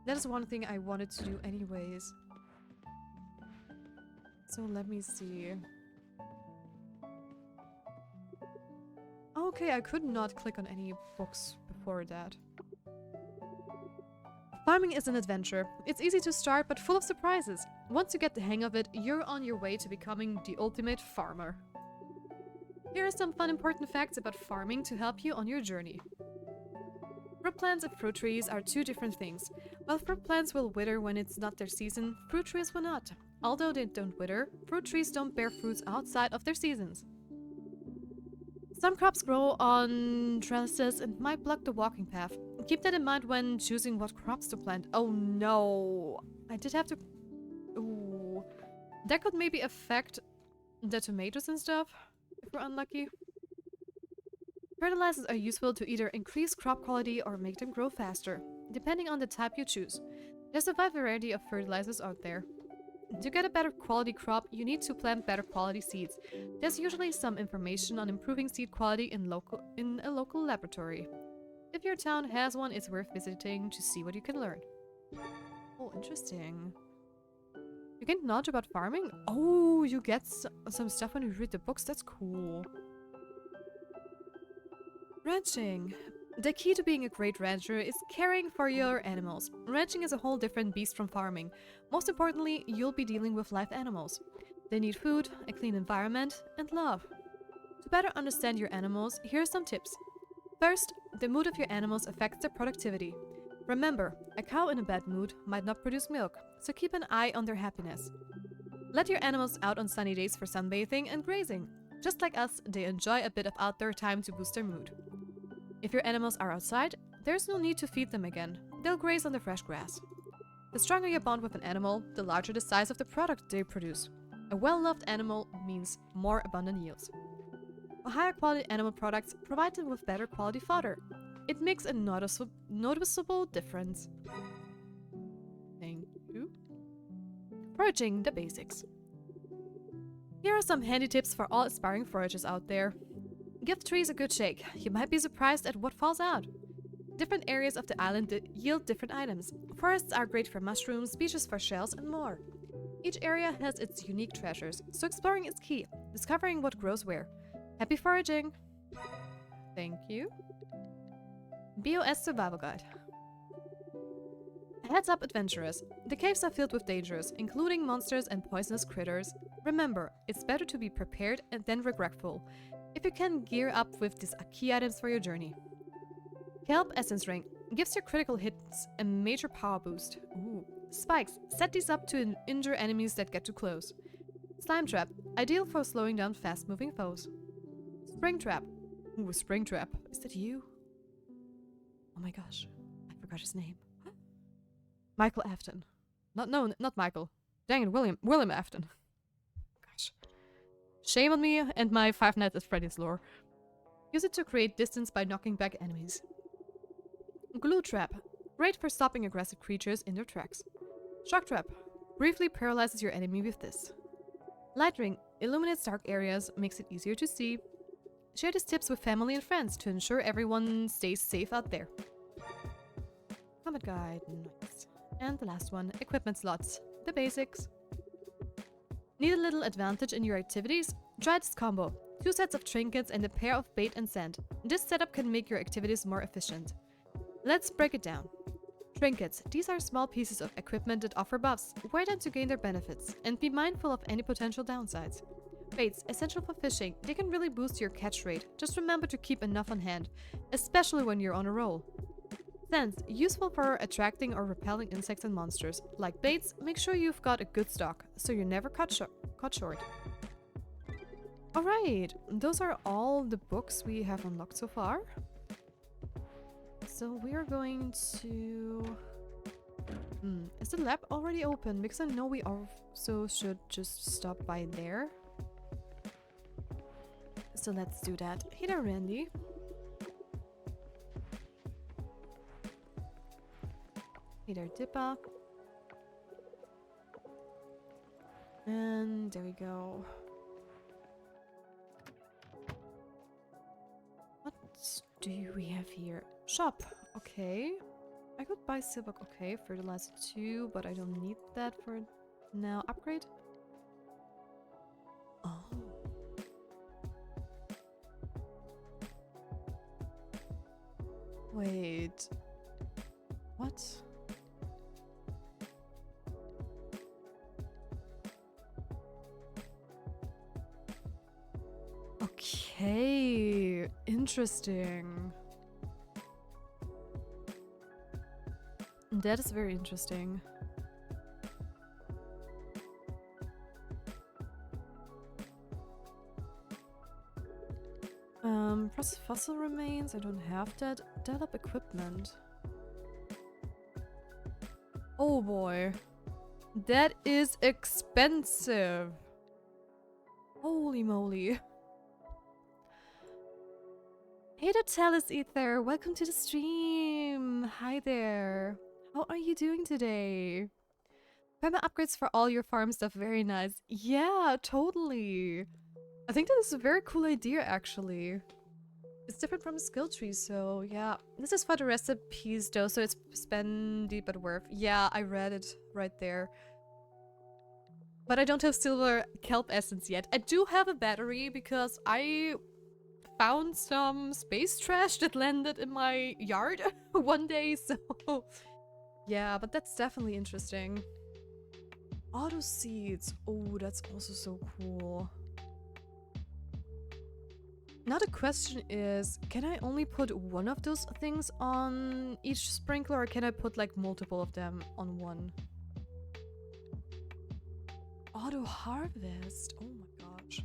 That is one thing I wanted to do anyways. So let me see. Okay, I could not click on any books before that. Farming is an adventure. It's easy to start, but full of surprises. Once you get the hang of it, you're on your way to becoming the ultimate farmer. Here are some fun important facts about farming to help you on your journey. Fruit plants and fruit trees are two different things. While fruit plants will wither when it's not their season, fruit trees will not. Although they don't wither, fruit trees don't bear fruits outside of their seasons. Some crops grow on trellises and might block the walking path. Keep that in mind when choosing what crops to plant. Oh no! I did have to... Ooh. That could maybe affect the tomatoes and stuff, if we're unlucky. Fertilizers are useful to either increase crop quality or make them grow faster, depending on the type you choose. There's a wide variety of fertilizers out there. To get a better quality crop, you need to plant better quality seeds. There's usually some information on improving seed quality in a local laboratory. If your town has one, it's worth visiting to see what you can learn. Oh, interesting. You get knowledge about farming? Oh, you get some stuff when you read the books? That's cool. Ranching. The key to being a great rancher is caring for your animals. Ranching is a whole different beast from farming. Most importantly, you'll be dealing with live animals. They need food, a clean environment, and love. To better understand your animals, here are some tips. First, the mood of your animals affects their productivity. Remember, a cow in a bad mood might not produce milk, so keep an eye on their happiness. Let your animals out on sunny days for sunbathing and grazing. Just like us, they enjoy a bit of outdoor time to boost their mood. If your animals are outside, there's no need to feed them again. They'll graze on the fresh grass. The stronger your bond with an animal, the larger the size of the product they produce. A well-loved animal means more abundant yields. Higher quality animal products provide them with better quality fodder. It makes a noticeable difference. Thank you. Foraging the basics. Here are some handy tips for all aspiring foragers out there. Give trees a good shake. You might be surprised at what falls out. Different areas of the island yield different items. Forests are great for mushrooms, beaches for shells, and more. Each area has its unique treasures, so exploring is key, discovering what grows where. Happy foraging! Thank you. BOS Survival Guide. Heads up, adventurers. The caves are filled with dangers, including monsters and poisonous critters. Remember, it's better to be prepared than regretful. If you can, gear up with these key items for your journey. Kelp Essence Ring gives your critical hits a major power boost. Ooh. Spikes, set these up to injure enemies that get too close. Slime Trap, ideal for slowing down fast-moving foes. Spring Trap. Ooh, Spring Trap. Is that you? Oh my gosh, I forgot his name. Michael Afton. Not Michael. Dang it, William Afton. Gosh. Shame on me and my Five Nights at Freddy's lore. Use it to create distance by knocking back enemies. Glue Trap. Great for stopping aggressive creatures in their tracks. Shock Trap. Briefly paralyzes your enemy with this. Light Ring. Illuminates dark areas, makes it easier to see. Share these tips with family and friends to ensure everyone stays safe out there. Combat Guide. Nice. And the last one, equipment slots. The basics. Need a little advantage in your activities? Try this combo. 2 sets of trinkets and a pair of bait and sand. This setup can make your activities more efficient. Let's break it down. Trinkets. These are small pieces of equipment that offer buffs. Wear them to gain their benefits, and be mindful of any potential downsides. Baits. Essential for fishing. They can really boost your catch rate. Just remember to keep enough on hand, especially when you're on a roll. Sands. Useful for attracting or repelling insects and monsters. Like baits, make sure you've got a good stock, so you're never caught short. Alright, those are all the books we have unlocked so far. So we are going to... is the lab already open? Because I know we also should just stop by there. So let's do that. Hey there, Randy. Hey there, Dippa. And there we go. What do we have here? Shop. Okay. I could buy silver. Okay, fertilizer 2, but I don't need that for now. Upgrade. Oh. Wait. What? Okay, interesting. That is very interesting. Process fossil remains, I don't have that. Develop equipment. Oh boy. That is expensive. Holy moly. Hey there, Talis Ether. Welcome to the stream. Hi there. How are you doing today? Perma upgrades for all your farm stuff. Very nice. Yeah, totally. I think that is a very cool idea, actually. It's different from a skill tree, so yeah. This is for the recipes, though, so it's spendy but worth. Yeah, I read it right there. But I don't have silver kelp essence yet. I do have a battery because I found some space trash that landed in my yard one day, so yeah, but that's definitely interesting. Auto seeds. Oh, that's also so cool. Now the question is, can I only put one of those things on each sprinkler, or can I put like multiple of them on one? Auto harvest. Oh my gosh.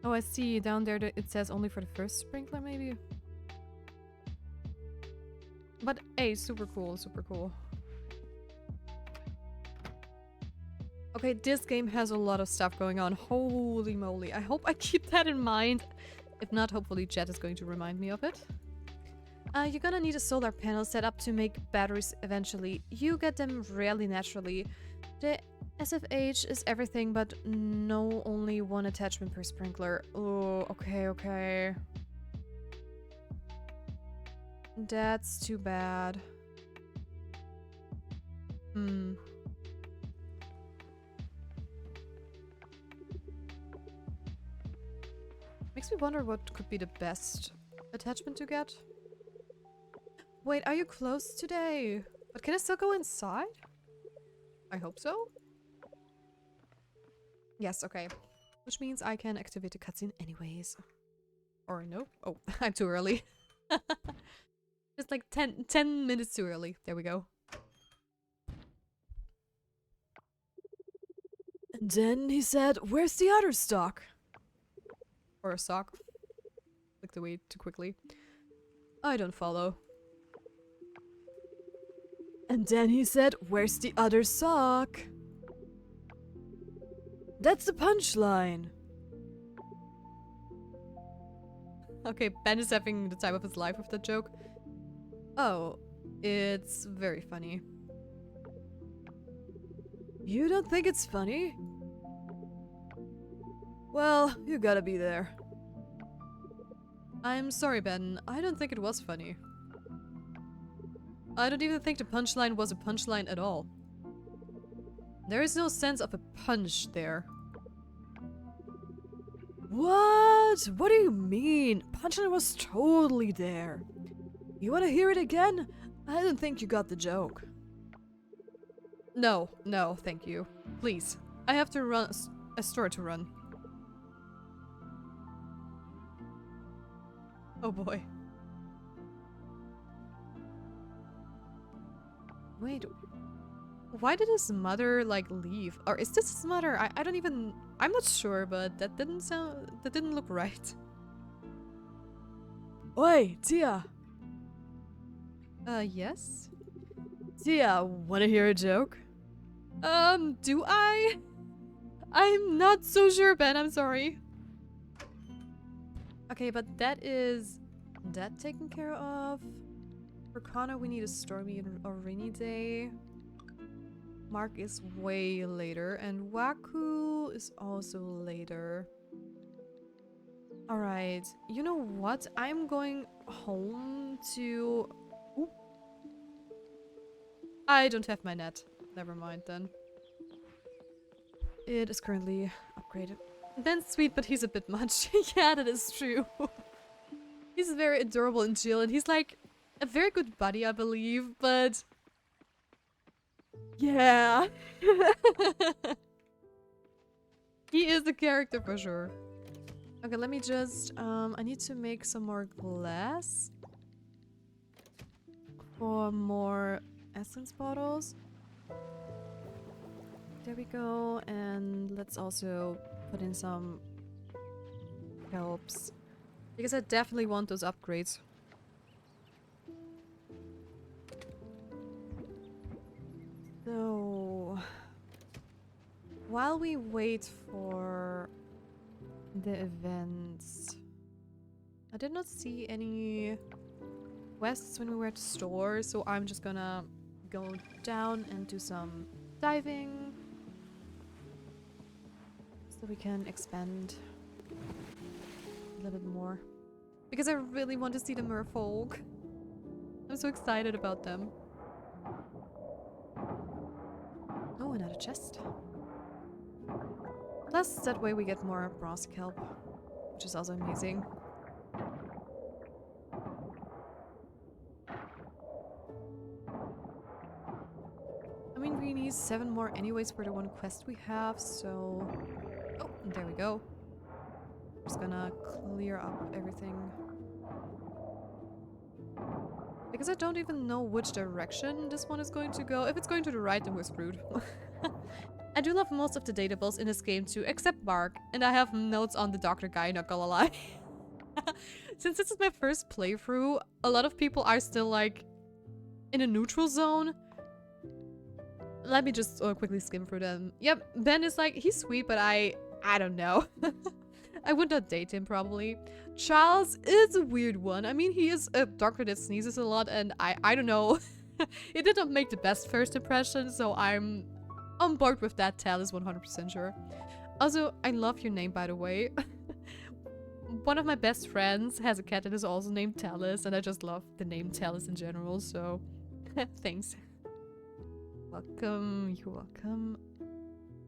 Oh, I see down there that it says only for the first sprinkler, maybe? But hey, super cool, super cool. Okay, this game has a lot of stuff going on. Holy moly. I hope I keep that in mind. If not, hopefully Jet is going to remind me of it. You're gonna need a solar panel set up to make batteries eventually. You get them rarely naturally. The SFH is everything, but no, only one attachment per sprinkler. Oh, okay, okay. That's too bad. Makes me wonder what could be the best attachment to get. Wait, are you closed today? But can I still go inside? I hope so. Yes, okay. Which means I can activate the cutscene anyways. Or no? Oh, I'm too early. Just like 10 minutes too early. There we go. And then he said, "Where's the other stock?" Or a sock. Clicked away too quickly. I don't follow. And then he said, "Where's the other sock?" That's the punchline. Okay, Ben is having the time of his life with that joke. Oh, it's very funny. You don't think it's funny? Well, you gotta be there. I'm sorry, Ben. I don't think it was funny. I don't even think the punchline was a punchline at all. There is no sense of a punch there. What? What do you mean? Punchline was totally there. You wanna hear it again? I don't think you got the joke. No, no, thank you. Please. I have to run a store to run. Oh boy. Wait. Why did his mother, like, leave? Or is this his mother? I don't even... I'm not sure, but that didn't look right. Oi, Tia! Yes? Tia, wanna hear a joke? Do I? I'm not so sure, Ben, I'm sorry. Okay, but that is... that taken care of? For Connor, we need a stormy and a rainy day. Mark is way later, and Waku is also later. Alright, you know what? I'm going home to... Ooh. I don't have my net. Never mind then. It is currently upgraded. Ben's sweet, but he's a bit much. Yeah, that is true. He's very adorable and chill, and he's like a very good buddy, I believe, but... Yeah! He is a character for sure. Okay, let me just... I need to make some more glass. For more essence bottles. There we go, and let's also put in some helps. Because I definitely want those upgrades. So... while we wait for the events... I did not see any quests when we were at the store, so I'm just gonna go down and do some diving. So we can expand a little bit more. Because I really want to see the merfolk. I'm so excited about them. Oh, another chest. Plus, that way we get more brass kelp, which is also amazing. I mean, we need 7 more anyways for the one quest we have, so... Oh, there we go. Just gonna clear up everything. Because I don't even know which direction this one is going to go. If it's going to the right, then we're screwed. I do love most of the datables in this game too, except Mark. And I have notes on the doctor guy, not gonna lie. Since this is my first playthrough, a lot of people are still like in a neutral zone. Let me just quickly skim through them. Yep, Ben is like, he's sweet, but I don't know. I would not date him, probably. Charles is a weird one. I mean, he is a doctor that sneezes a lot, and I don't know. It did not make the best first impression, so I'm on board with that. Tal is 100% sure. Also, I love your name, by the way. One of my best friends has a cat that is also named Talus, and I just love the name Talus in general, so thanks. Welcome, you're welcome.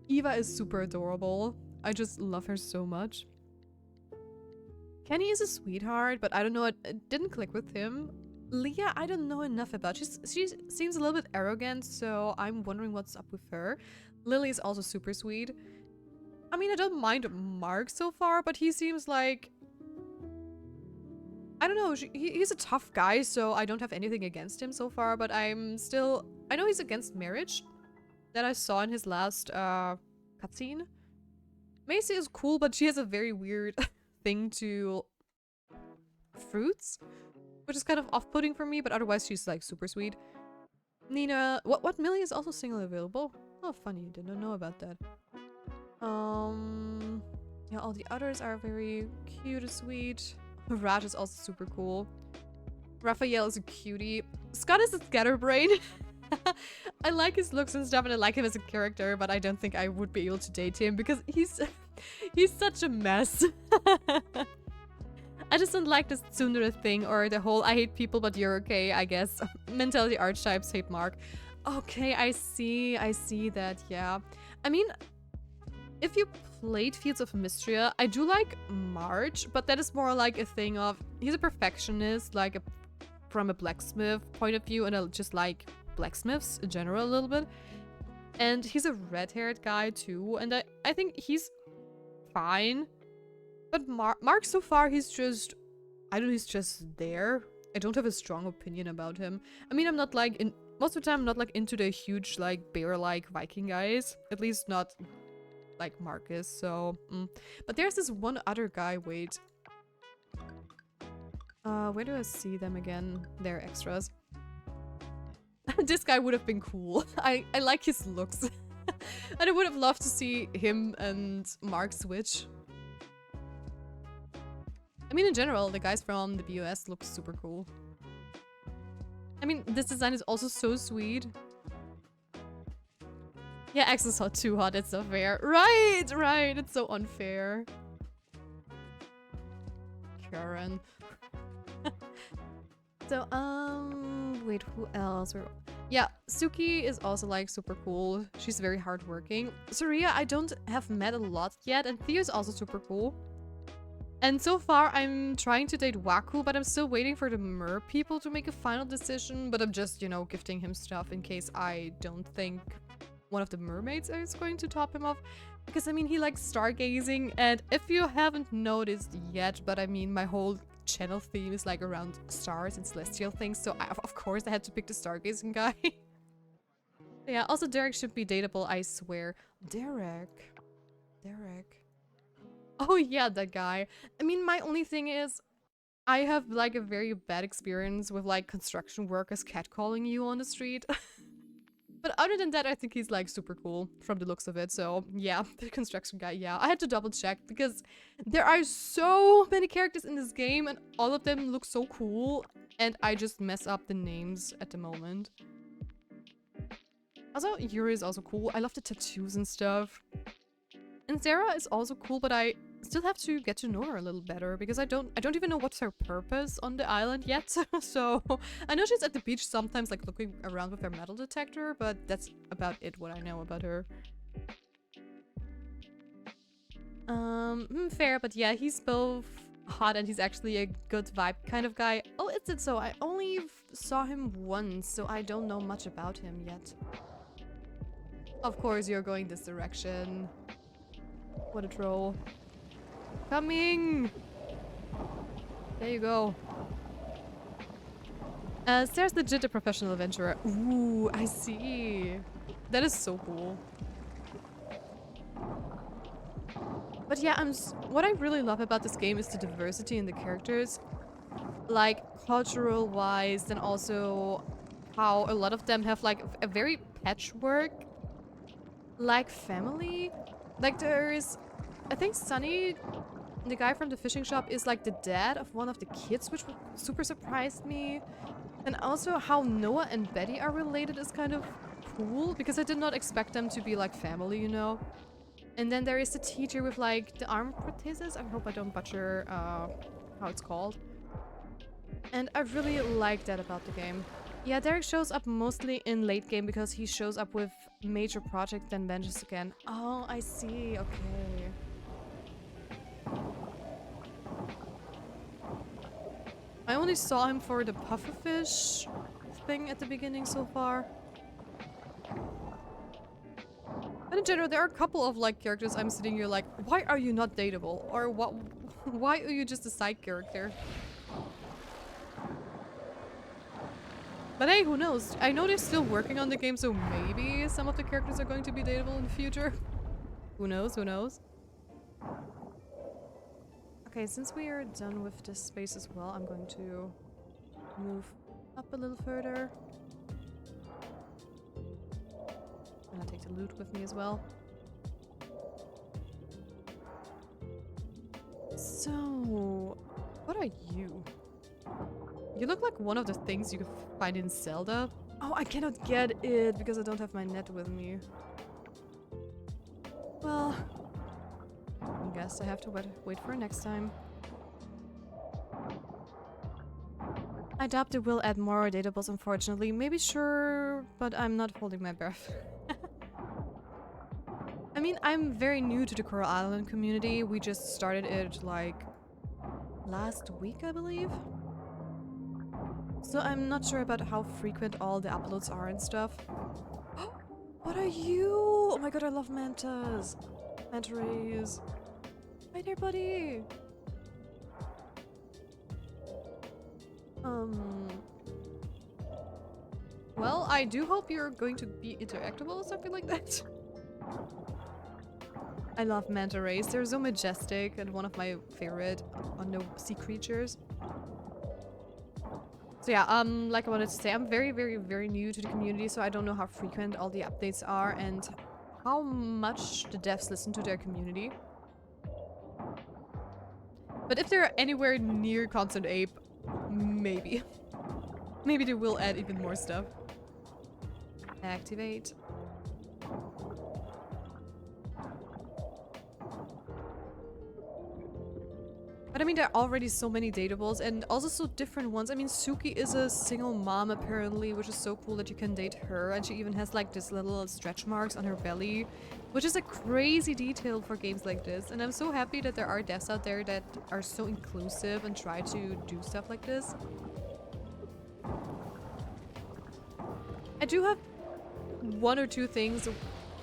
Eva is super adorable. I just love her so much. Kenny is a sweetheart, but I don't know, it didn't click with him. Leah, I don't know enough about. She seems a little bit arrogant, so I'm wondering what's up with her. Lily is also super sweet. I mean, I don't mind Mark so far, but he seems like... I don't know, he's a tough guy, so I don't have anything against him so far, but I'm still... I know he's against marriage, that I saw in his last cutscene. Macy is cool, but she has a very weird thing to fruits, which is kind of off-putting for me, but otherwise she's like super sweet. Nina, what Millie is also single available? Oh, funny, didn't know about that. Yeah, all the others are very cute and sweet. Raj is also super cool. Raphael is a cutie. Scott is a scatterbrain. I like his looks and stuff, and I like him as a character, but I don't think I would be able to date him because he's such a mess. I just don't like this tsundere thing or the whole I hate people but you're okay, I guess. Mentality archetypes hate Mark. Okay, I see that, yeah. I mean, if you played Fields of Mystria, I do like March, but that is more like a thing of he's a perfectionist, like from a blacksmith point of view, and I just like blacksmiths in general a little bit. And he's a red-haired guy too, and I think he's fine. But Mark so far, he's just... I don't know, he's just there. I don't have a strong opinion about him. I mean, I'm not like... most of the time, I'm not like into the huge, like, bear-like Viking guys. At least not like Marcus, so... But there's this one other guy, wait. Where do I see them again? They're extras. This guy would have been cool. I like his looks. And I would have loved to see him and Mark switch. I mean, in general, the guys from the BOS look super cool. I mean, this design is also so sweet. Yeah, X is hot too hot, it's so fair. Right, it's so unfair. Karen. So, wait, who else? Yeah, Suki is also like super cool. She's very hardworking. Saria, I don't have met a lot yet, and Theo is also super cool. And so far, I'm trying to date Waku, but I'm still waiting for the mer people to make a final decision. But I'm just, you know, gifting him stuff in case I don't think one of the mermaids is going to top him off. Because, I mean, he likes stargazing. And if you haven't noticed yet, but I mean, my whole channel theme is like around stars and celestial things. So, of course, I had to pick the stargazing guy. Yeah, also Derek should be dateable, I swear. Derek. Oh yeah, that guy. I mean, my only thing is, I have like a very bad experience with like construction workers catcalling you on the street. But other than that, I think he's like super cool from the looks of it. So yeah, the construction guy, yeah. I had to double check because there are so many characters in this game and all of them look so cool. And I just mess up the names at the moment. Also, Yuri is also cool. I love the tattoos and stuff. And Sarah is also cool, but I still have to get to know her a little better because I don't even know what's her purpose on the island yet. So I know she's at the beach sometimes, like looking around with her metal detector, but that's about it what I know about her. Fair, but yeah, he's both hot and he's actually a good vibe kind of guy. Oh, is it so? I only saw him once, so I don't know much about him yet. Of course, you're going this direction. What a troll. Coming! There you go. Sarah's legit a professional adventurer. Ooh, I see. That is so cool. But yeah, what I really love about this game is the diversity in the characters. Like, cultural-wise, and also how a lot of them have, like, a very patchwork-like family. Like, there's... I think Sunny, the guy from the fishing shop, is, like, the dad of one of the kids, which super surprised me. And also how Noah and Betty are related is kind of cool, because I did not expect them to be, like, family, you know? And then there is the teacher with, like, the arm prosthesis. I hope I don't butcher how it's called. And I really like that about the game. Yeah, Derek shows up mostly in late game because he shows up with major project then vanishes again. Oh, I see. Okay. I only saw him for the pufferfish thing at the beginning so far. And in general, there are a couple of, like, characters I'm sitting here like, why are you not dateable? Or what? Why are you just a side character? But hey, who knows? I know they're still working on the game, so maybe some of the characters are going to be dateable in the future. Who knows? Who knows? Okay, since we are done with this space as well, I'm going to move up a little further. I'm gonna take the loot with me as well. So, what are you? You look like one of the things you can find in Zelda. Oh, I cannot get it because I don't have my net with me. Well, I guess I have to wait for next time. I doubt they will add more datables, unfortunately. Maybe sure, but I'm not holding my breath. I mean, I'm very new to the Coral Island community. We just started it, like, last week, I believe. So I'm not sure about how frequent all the uploads are and stuff. What are you? Oh my god, I love mantas. Manta rays. Hi there, buddy. Well, I do hope you're going to be interactable or something like that. I love manta rays. They're so majestic and one of my favorite sea creatures. So yeah, like I wanted to say, I'm very, very, very new to the community, so I don't know how frequent all the updates are and how much the devs listen to their community. But if they're anywhere near Constant Ape, maybe. Maybe they will add even more stuff. Activate. But I mean, there are already so many datables and also so different ones. I mean, Suki is a single mom apparently, which is so cool that you can date her. And she even has like this little stretch marks on her belly, which is a crazy detail for games like this. And I'm so happy that there are devs out there that are so inclusive and try to do stuff like this. I do have one or two things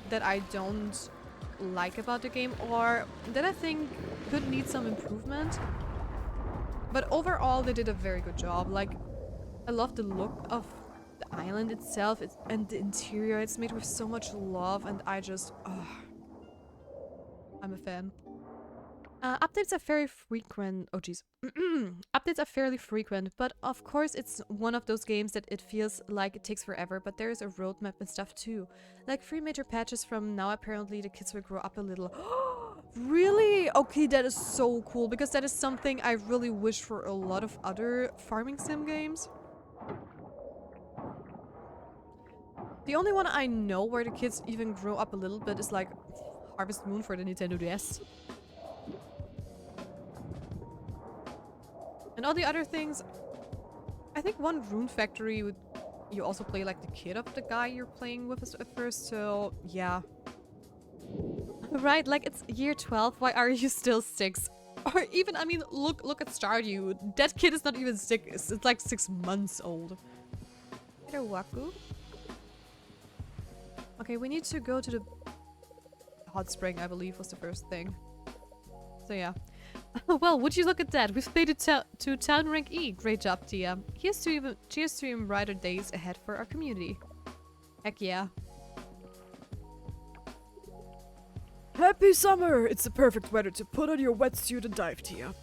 that I don't like about the game or that I think could need some improvement, but overall they did a very good job. Like, I love the look of the island itself and the interior. It's made with so much love and I just I'm a fan. Updates are very frequent. Oh geez. Updates are fairly frequent, but of course it's one of those games that it feels like it takes forever, but there is a roadmap and stuff too. Like 3 major patches from now, apparently the kids will grow up a little. Really? Okay, that is so cool, because that is something I really wish for a lot of other farming sim games. The only one I know where the kids even grow up a little bit is like Harvest Moon for the Nintendo DS. And all the other things, I think one Rune Factory would, you also play like the kid of the guy you're playing with at first, so yeah. Right, like it's year 12, why are you still 6? Or even, I mean, look at Stardew. That kid is not even 6, it's like 6 months old. There, Waku. Okay, we need to go to the hot spring, I believe, was the first thing. So yeah. Well, would you look at that? We've made it to Town Rank E. Great job, Tia. Cheers to even brighter days ahead for our community. Heck yeah. Happy summer! It's the perfect weather to put on your wetsuit and dive, Tia.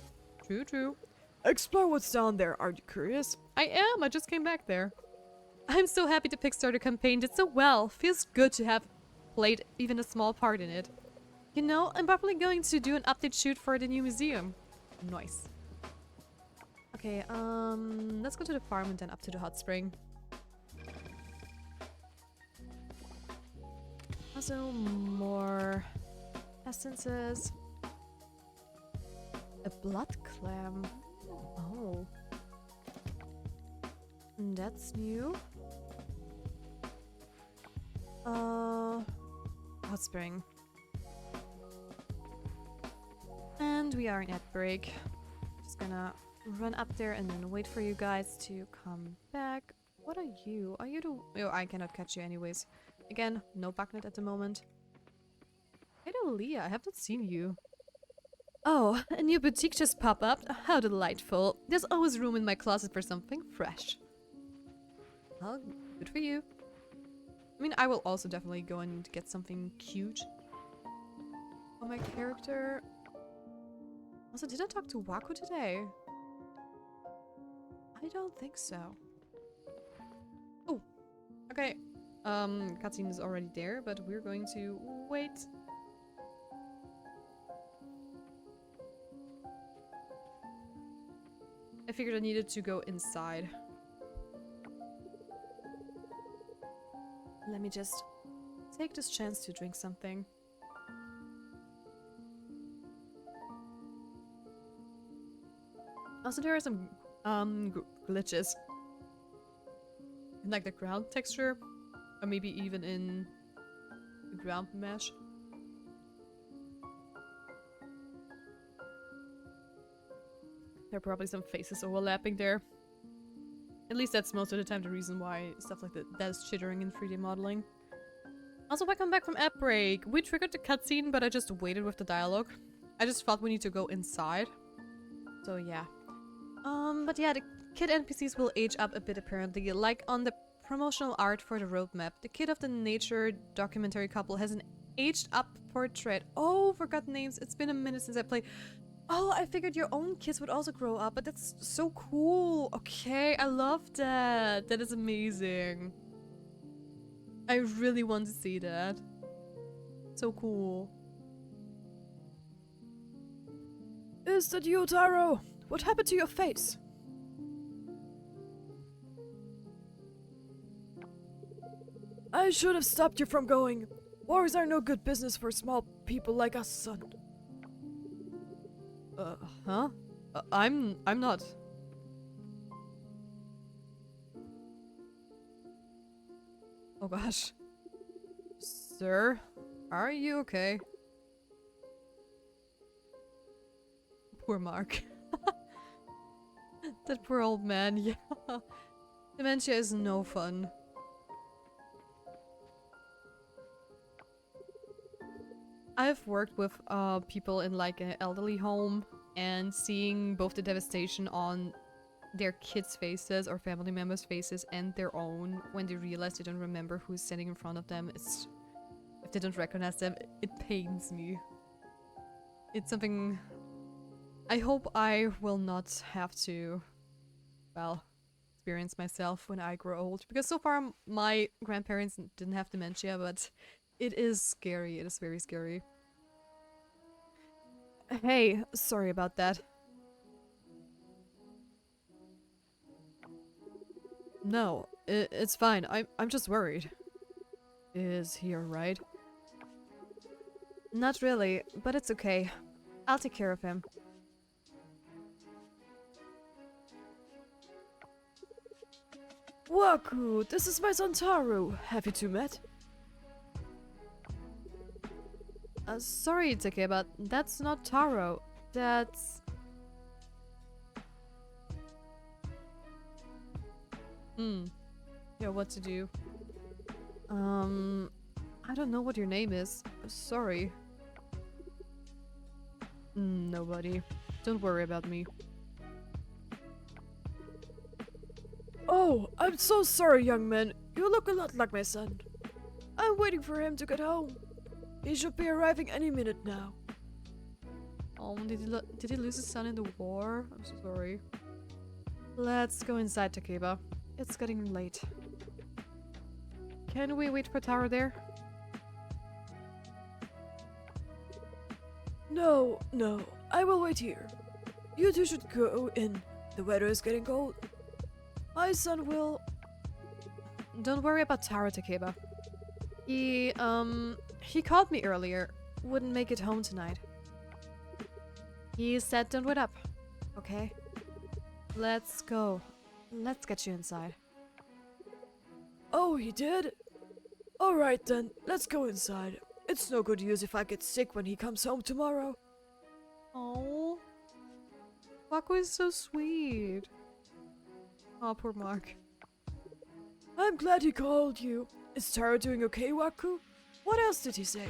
True, true. Explore what's down there. Are you curious? I am. I just came back there. I'm so happy the Kickstarter campaign did so well. Feels good to have played even a small part in it. You know, I'm probably going to do an update shoot for the new museum. Nice. Okay, let's go to the farm and then up to the hot spring. Also, more essences. A blood clam. Oh. That's new. Hot spring. And we are in ad break. Just gonna run up there and then wait for you guys to come back. What are you? Are you the... Oh, I cannot catch you anyways. Again, no Bucknet at the moment. Hello, Leah. I have not seen you. Oh, a new boutique just popped up. How delightful. There's always room in my closet for something fresh. Well, good for you. I mean, I will also definitely go and get something cute for my character. Also, did I talk to Waku today? I don't think so. Oh, okay. Cutscene is already there, but we're going to wait. I figured I needed to go inside. Let me just take this chance to drink something. Also, there are some glitches in like the ground texture, or maybe even in the ground mesh. There are probably some faces overlapping there. At least that's most of the time the reason why stuff like that is chittering in 3D modeling. Also, welcome back from ad break. We triggered the cutscene, but I just waited with the dialogue. I just thought we need to go inside. So yeah. But yeah, the kid NPCs will age up a bit apparently. Like on the promotional art for the roadmap, the kid of the nature documentary couple has an aged up portrait. Oh, forgot names. It's been a minute since I played. Oh, I figured your own kids would also grow up, but that's so cool. Okay, I love that. That is amazing. I really want to see that. So cool. Is that you, Taro? What happened to your face? I should have stopped you from going. Wars are no good business for small people like us, son. Huh? I'm not. Oh gosh. Sir, are you okay? Poor Mark. That poor old man, yeah. Dementia is no fun. I've worked with people in like an elderly home, and seeing both the devastation on their kids' faces or family members' faces and their own when they realize they don't remember who's standing in front of them, it's, if they don't recognize them, it pains me. It's something I hope I will not have to, well, experience myself when I grow old. Because so far my grandparents didn't have dementia, but it is scary. It is very scary. Hey, sorry about that. No, it's fine. I'm just worried. Is he alright? Not really, but it's okay. I'll take care of him. Waku, this is my son Taru. Have you two met? Sorry, Take, but that's not Taro. That's... Yeah, what to do? I don't know what your name is. Sorry. Nobody. Don't worry about me. Oh, I'm so sorry, young man. You look a lot like my son. I'm waiting for him to get home. He should be arriving any minute now. Oh, did he lose his son in the war? I'm so sorry. Let's go inside, Takeba. It's getting late. Can we wait for Taro there? No, I will wait here. You two should go in. The weather is getting cold. My son will... Don't worry about Taro, Takeba. He called me earlier. Wouldn't make it home tonight. He said don't wait up. Okay? Let's go. Let's get you inside. Oh, he did? Alright then, let's go inside. It's no good use if I get sick when he comes home tomorrow. Oh, Waku is so sweet. Oh, poor Mark. I'm glad he called you. Is Taro doing okay, Waku? What else did he say?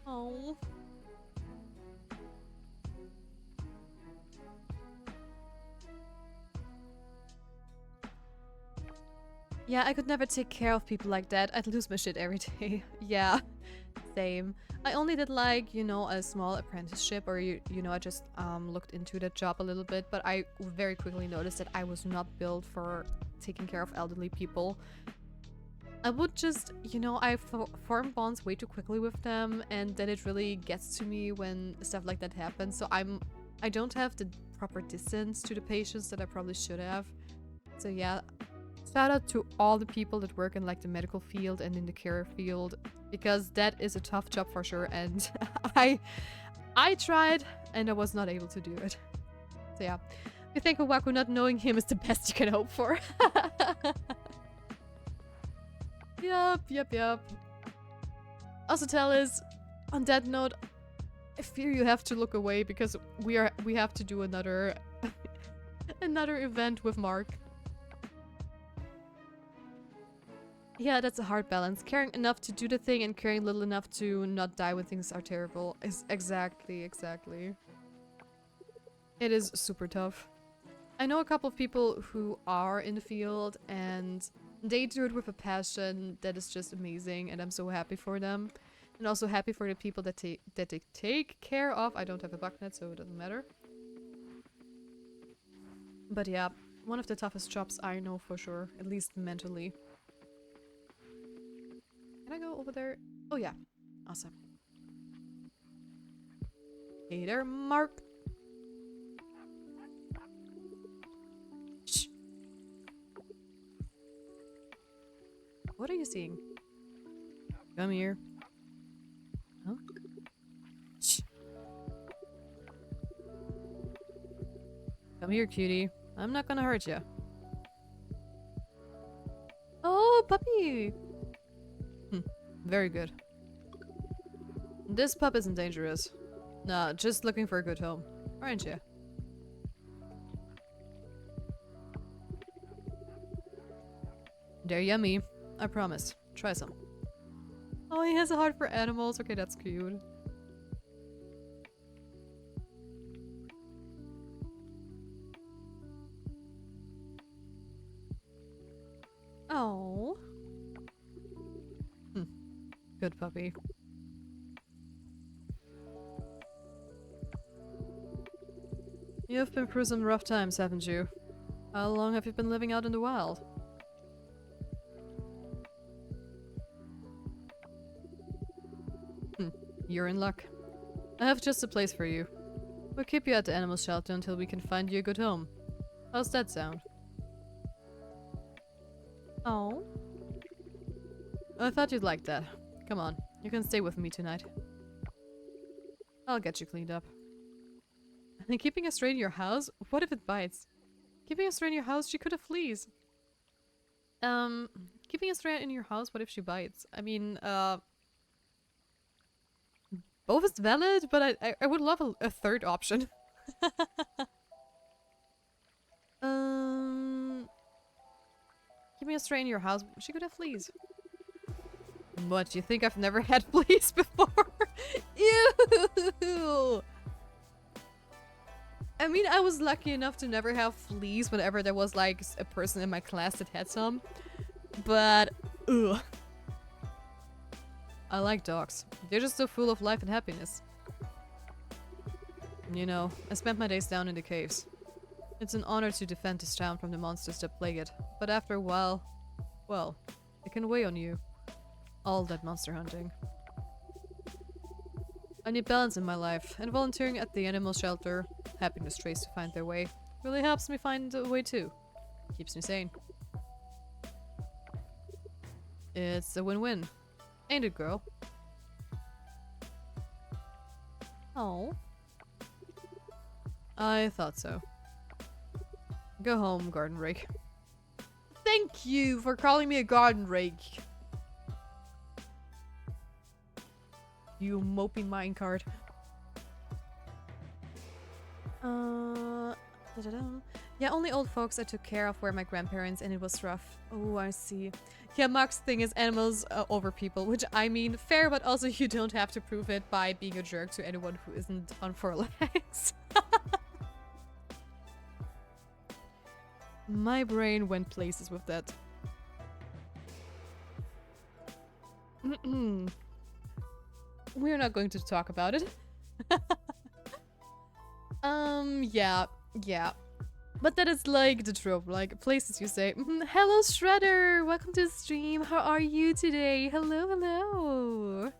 Oh. Yeah, I could never take care of people like that. I'd lose my shit every day. Yeah, same. I only did like, you know, a small apprenticeship, or you know, I just looked into that job a little bit, but I very quickly noticed that I was not built for taking care of elderly people. I would just, you know, I form bonds way too quickly with them, and then it really gets to me when stuff like that happens. So I don't have the proper distance to the patients that I probably should have. So yeah, shout out to all the people that work in like the medical field and in the care field, because that is a tough job for sure, and I tried and I was not able to do it. So yeah, I think Waku not knowing him is the best you can hope for. Yep. Also tell us, on that note, I fear you have to look away because we have to do another another event with Mark. Yeah, that's a hard balance. Caring enough to do the thing and caring little enough to not die when things are terrible. Is exactly. It is super tough. I know a couple of people who are in the field and they do it with a passion that is just amazing, and I'm so happy for them. And also happy for the people that they take care of. I don't have a bugnet, so it doesn't matter. But yeah, one of the toughest jobs I know for sure, at least mentally. Can I go over there? Oh yeah. Awesome. Hey there, Mark. Shh. What are you seeing? Come here. Huh? Shh. Come here, cutie. I'm not gonna hurt you. Oh, puppy! Very good. This pup isn't dangerous. Nah, just looking for a good home. Aren't you? They're yummy. I promise. Try some. Oh, he has a heart for animals. Okay, that's cute. Oh. Good puppy. You've been through some rough times, haven't you? How long have you been living out in the wild? You're in luck. I have just a place for you. We'll keep you at the animal shelter until we can find you a good home. How's that sound? Oh. I thought you'd like that. Come on, you can stay with me tonight. I'll get you cleaned up. And keeping a stray in your house? What if it bites? Keeping a stray in your house, she could have fleas. Keeping a stray in your house, what if she bites? I mean, Both is valid, but I would love a third option. Keep me a stray in your house. She could have fleas. What, you think I've never had fleas before? Ew! I mean, I was lucky enough to never have fleas whenever there was like a person in my class that had some. But, ugh. I like dogs. They're just so full of life and happiness. You know, I spent my days down in the caves. It's an honor to defend this town from the monsters that plague it. But after a while, well, it can weigh on you. All that monster hunting. I need balance in my life, and volunteering at the animal shelter, helping the strays to find their way, really helps me find a way too. Keeps me sane. It's a win-win. Ain't it, girl? Oh. I thought so. Go home, garden rake. Thank you for calling me a garden rake. You mopey minecart. Yeah, only old folks I took care of were my grandparents, and it was rough. Oh, I see. Yeah, Mark's thing is animals over people, which I mean, fair, but also you don't have to prove it by being a jerk to anyone who isn't on four legs. My brain went places with that. We're not going to talk about it. Yeah. But that is like the trope, like places you say, hello Shredder, welcome to the stream, how are you today? Hello.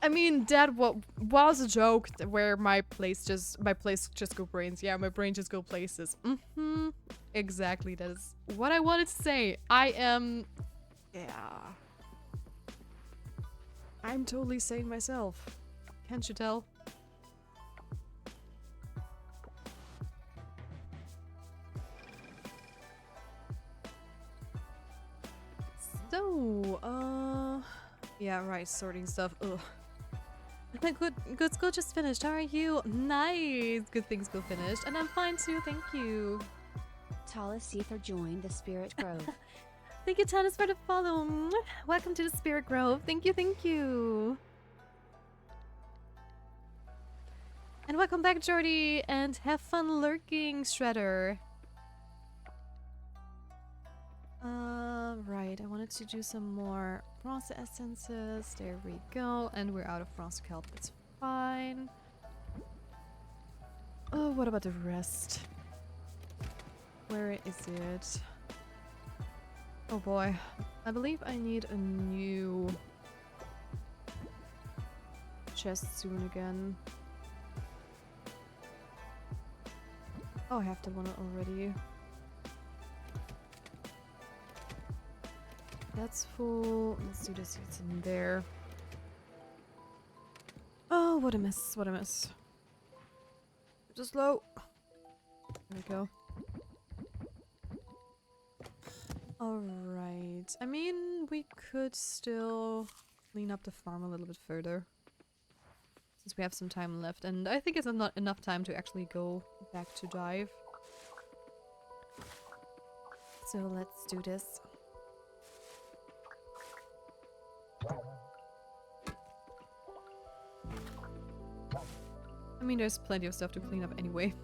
I mean, that was a joke where my place just go brains. Yeah, my brain just go places. Exactly, that is what I wanted to say. I'm totally sane myself. Can't you tell? So, yeah, right, sorting stuff. Ugh. Good school just finished. How are you? Nice. Good thing school finished. And I'm fine too, thank you. Talis Ether joined the Spirit Grove. Thank you, Talis, for the follow. Welcome to the Spirit Grove. Thank you. And welcome back, Jordy. And have fun lurking, Shredder. Right, I wanted to do some more bronze essences. There we go. And we're out of bronze kelp. That's fine. Oh, what about the rest? Where is it? Oh boy. I believe I need a new chest soon again. Oh, I have the one already. That's full. Let's do the seeds in there. Oh, what a mess. Just low. There we go. Alright. I mean, we could still clean up the farm a little bit further. Since we have some time left. And I think it's not enough time to actually go back to dive. So let's do this. I mean, there's plenty of stuff to clean up anyway.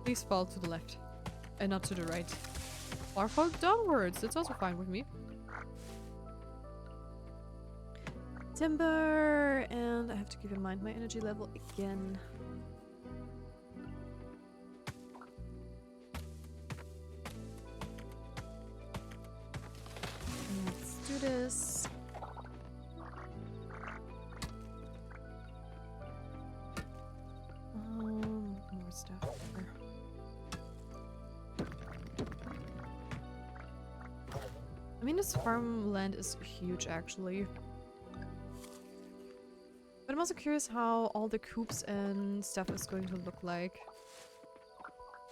Please fall to the left. And not to the right. Or fall downwards. That's also fine with me. Timber! And I have to keep in mind my energy level again. Let's do this. More stuff here. I mean, this farmland is huge, actually. But I'm also curious how all the coops and stuff is going to look like.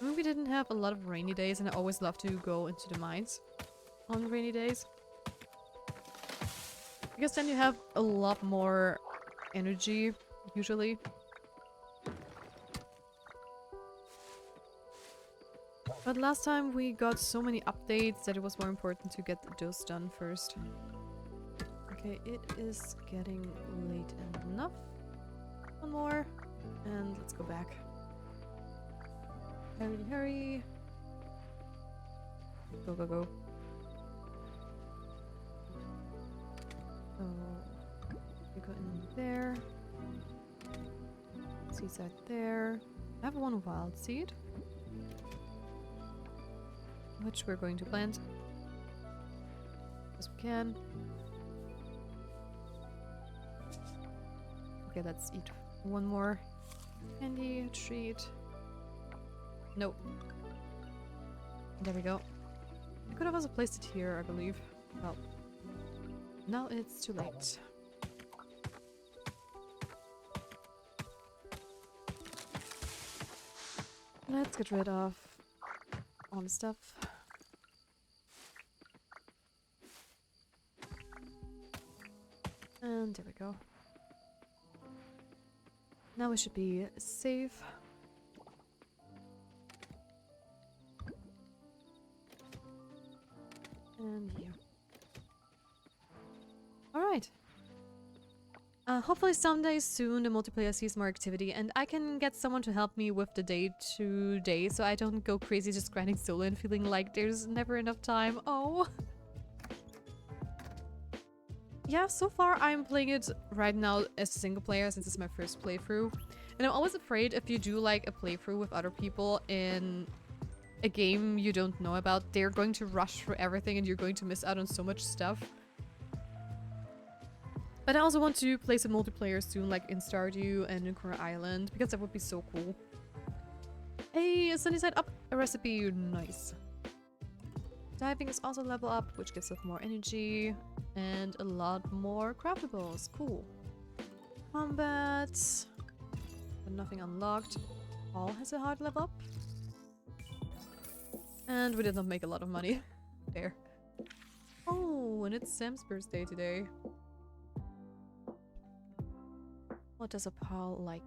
I mean, we didn't have a lot of rainy days, and I always love to go into the mines. on rainy days. Because then you have a lot more energy, usually. But last time we got so many updates that it was more important to get those done first. Okay, it is getting late enough. One more, and let's go back. Hurry, hurry. Go, go, go. So, you go in there. Seaside there. I have one wild seed, which we're going to plant as we can. Okay, let's eat one more candy treat. Nope. There we go. I could have also placed it here, I believe. Well, now it's too late. Let's get rid of all the stuff. And there we go. Now we should be safe. And yeah. Alright. Hopefully someday soon the multiplayer sees more activity and I can get someone to help me with the day-to-day so I don't go crazy just grinding solo and feeling like there's never enough time. Oh. Yeah, so far I'm playing it right now as a single player since it's my first playthrough. And I'm always afraid if you do like a playthrough with other people in a game you don't know about, they're going to rush through everything and you're going to miss out on so much stuff. But I also want to play some multiplayer soon, like in Stardew and in Coral Island, because that would be so cool. Hey, sunny side up, a recipe, nice. Diving is also level up, which gives us more energy and a lot more craftables. Cool. Combat, but nothing unlocked. All has a hard level up. And we did not make a lot of money. There. Oh, and it's Sam's birthday today. What does a pal like?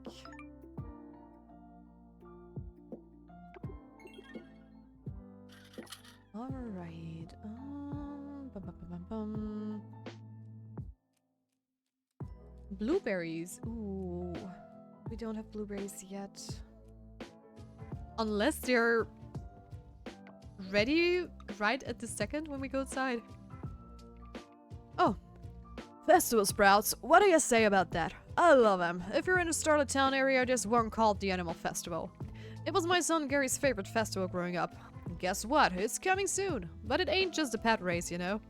Alright. Bum, bum, bum, bum. Blueberries. Ooh. We don't have blueberries yet. Unless they're ready right at the second when we go outside. Oh. Festival sprouts. What do you say about that? I love them. If you're in the Starlet Town area, there's one called the Animal Festival. It was my son Gary's favorite festival growing up. Guess what? It's coming soon. But it ain't just a pet race, you know.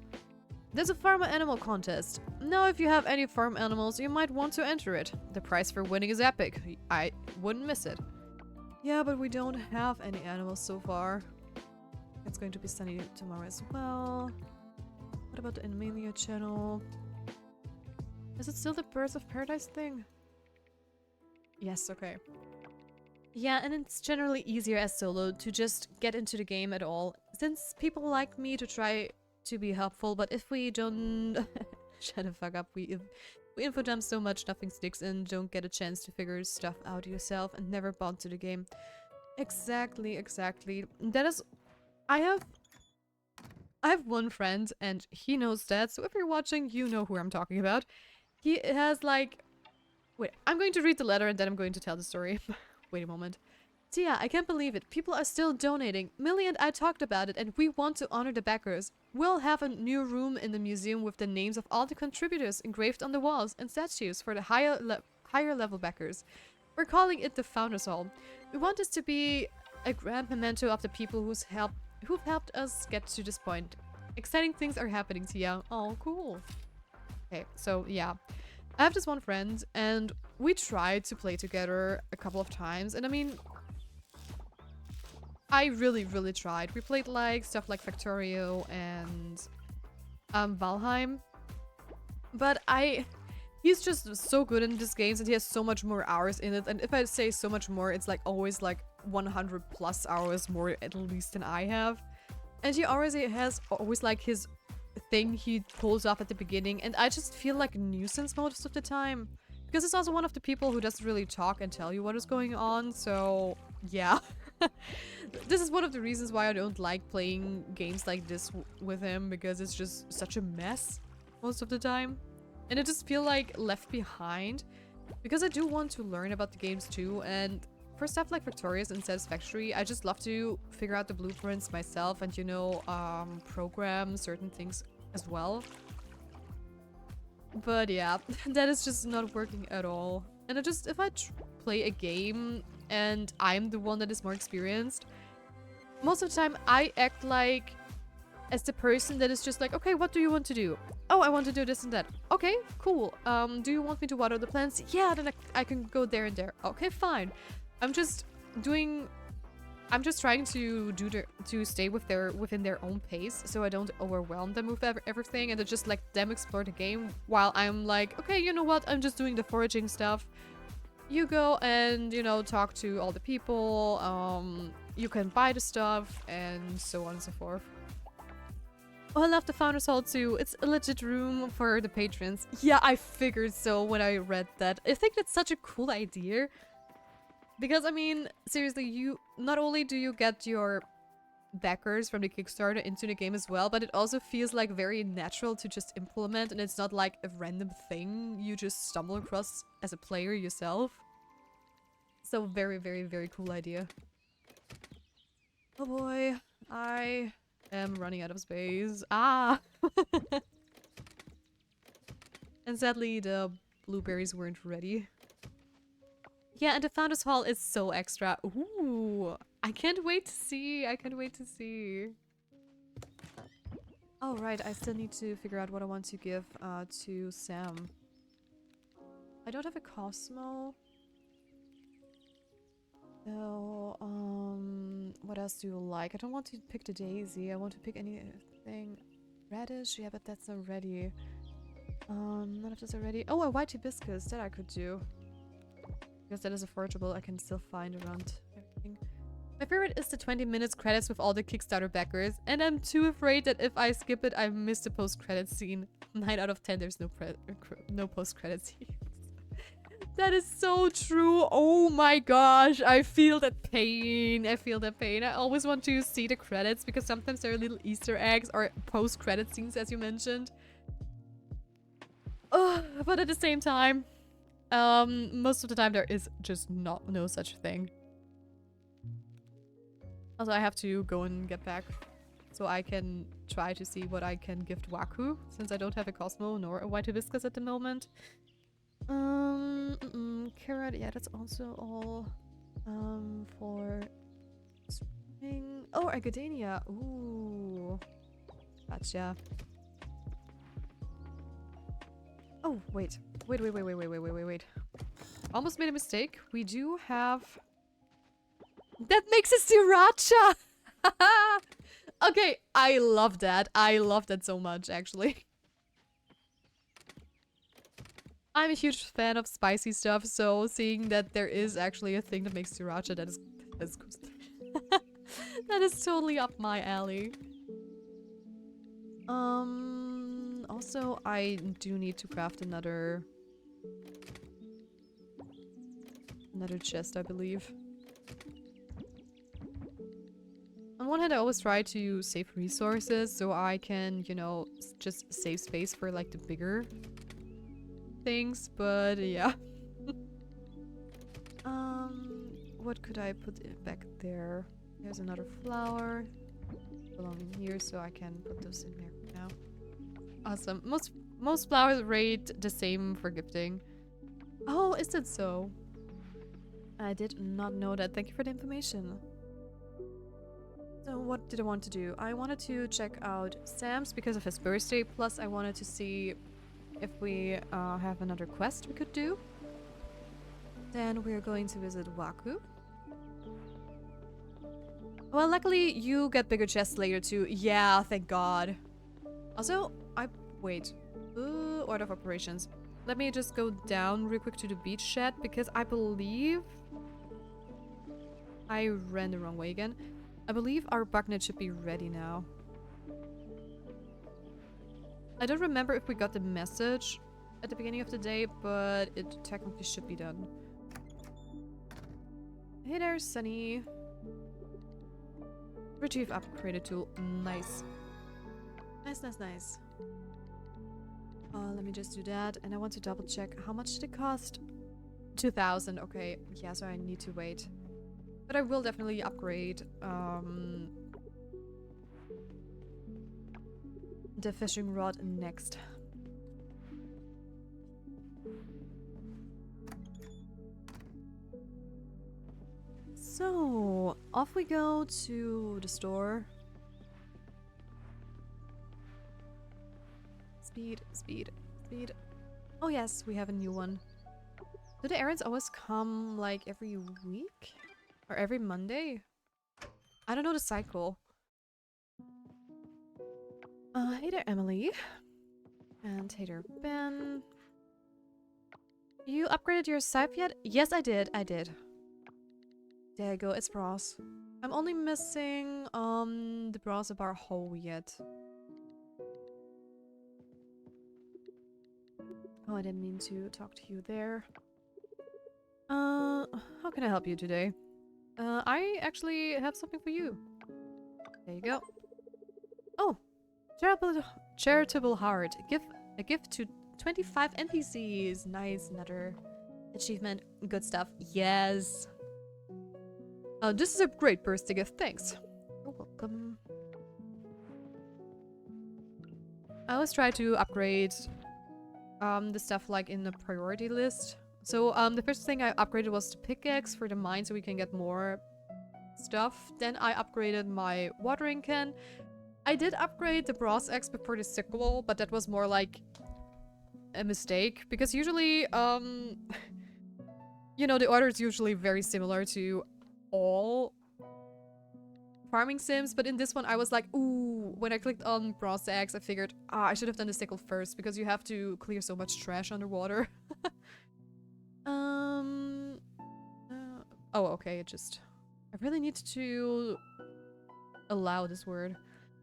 There's a farm animal contest. Now if you have any farm animals, you might want to enter it. The prize for winning is epic. I wouldn't miss it. Yeah, but we don't have any animals so far. It's going to be sunny tomorrow as well. What about the Animalia channel? Is it still the Birds of Paradise thing? Yes, okay. Yeah, and it's generally easier as solo to just get into the game at all, since people like me to try to be helpful, but if we don't... Shut the fuck up, we info dump so much nothing sticks and don't get a chance to figure stuff out yourself and never bond to the game. Exactly, exactly. That is... I have one friend and he knows that, so if you're watching, you know who I'm talking about. He has like... Wait, I'm going to read the letter and then I'm going to tell the story. Wait a moment. So yeah, I can't believe it. People are still donating. Millie and I talked about it and we want to honor the backers. We'll have a new room in the museum with the names of all the contributors engraved on the walls and statues for the higher level backers. We're calling it the Founders Hall. We want this to be a grand memento of the people who've helped us get to this point. Exciting things are happening, Tia. Oh, cool. Okay, so yeah. I have this one friend, and we tried to play together a couple of times, and I mean... I really, really tried. We played like stuff like Factorio and Valheim. But he's just so good in these games and he has so much more hours in it. And if I say so much more, it's like always like 100 plus hours more at least than I have. And he already has always like his thing he pulls off at the beginning, and I just feel like a nuisance most of the time. Because he's also one of the people who doesn't really talk and tell you what is going on, so yeah. This is one of the reasons why I don't like playing games like this with him, because it's just such a mess most of the time. And I just feel like left behind, because I do want to learn about the games too, and for stuff like Victorious and Satisfactory, I just love to figure out the blueprints myself and, you know, program certain things as well. But yeah, that is just not working at all. And I just, if I play a game and I'm the one that is more experienced, most of the time I act like as the person that is just like, okay, what do you want to do? Oh, I want to do this and that. Okay, cool. Do you want me to water the plants? Yeah, then I can go there and there. Okay, fine. I'm just trying to stay within their own pace, so I don't overwhelm them with everything, and to just let them explore the game while I'm like, okay, you know what? I'm just doing the foraging stuff. You go and, you know, talk to all the people. You can buy the stuff and so on and so forth. Oh, I love the Founders Hall too. It's a legit room for the patrons. Yeah, I figured so when I read that. I think that's such a cool idea. Because, I mean, seriously, you not only do you get your backers from the Kickstarter into the game as well, but it also feels like very natural to just implement, and it's not like a random thing you just stumble across as a player yourself. So very, very, very cool idea. Oh boy, I am running out of space. Ah! And sadly, the blueberries weren't ready. Yeah, and the Founders Hall is so extra. Ooh, I can't wait to see. I can't wait to see. Oh, right. I still need to figure out what I want to give to Sam. I don't have a Cosmo. So, what else do you like? I don't want to pick the Daisy. I want to pick anything. Radish? Yeah, but that's already. None of this already. Oh, a white hibiscus. That I could do. Because that is affordable, I can still find around everything. My favorite is the 20 minutes credits with all the Kickstarter backers, and I'm too afraid that if I skip it, I miss the post-credit scene. 9 out of 10, there's no post-credit scenes. That is so true. Oh my gosh, I feel that pain. I feel that pain. I always want to see the credits because sometimes there are little Easter eggs or post-credit scenes, as you mentioned. But at the same time, most of the time there is just no such thing. Also, I have to go and get back so I can try to see what I can gift Waku, since I don't have a Cosmo nor a white hibiscus at the moment. Carrot, yeah, that's also all for spring. Oh, Academia. Ooh. Gotcha. Oh, wait. Wait. Almost made a mistake. We do have... That makes a sriracha! Okay, I love that. I love that so much, actually. I'm a huge fan of spicy stuff, so seeing that there is actually a thing that makes sriracha, that is that is totally up my alley. Also, I do need to craft another chest, I believe. On one hand, I always try to save resources so I can, you know, just save space for like the bigger things, but yeah. What could I put back there? There's another flower belonging here, so I can put those in there now. Awesome. Most flowers rate the same for gifting. Oh, is that so? I did not know that. Thank you for the information. So what did I want to do? I wanted to check out Sam's because of his birthday, plus I wanted to see if we have another quest we could do. Then we're going to visit Waku. Well, luckily you get bigger chests later too. Yeah, thank God. Also, wait. Order of operations. Let me just go down real quick to the beach shed because I believe I ran the wrong way again. I believe our bugnet should be ready now. I don't remember if we got the message at the beginning of the day, but it technically should be done. Hey there, Sunny. Retrieve upgraded tool. Nice. Nice, nice, nice. Let me just do that. And I want to double check. How much did it cost? 2,000. Okay. Yeah, so I need to wait. But I will definitely upgrade the fishing rod next. So, off we go to the store. Speed, speed, speed. Oh yes, we have a new one. Do the errands always come like every week? Or every Monday? I don't know the cycle. Hey there, Emily. And hey there, Ben. You upgraded your scythe yet? Yes, I did. I did. There you go, it's brass. I'm only missing the brass bar hoe yet. Oh, I didn't mean to talk to you there. How can I help you today? I actually have something for you. There you go. Oh, charitable heart. A gift to 25 NPCs. Nice, another achievement. Good stuff. Yes. This is a great birthday gift. Thanks. You're welcome. I always try to upgrade the stuff like in the priority list. So the first thing I upgraded was the pickaxe for the mine so we can get more stuff. Then I upgraded my watering can. I did upgrade the brass axe before the sickle, but that was more like a mistake because usually you know, the order is usually very similar to all farming sims, but in this one I was like, ooh, when I clicked on brass axe I figured, I should have done the sickle first because you have to clear so much trash underwater. Oh, okay, I really need to allow this word.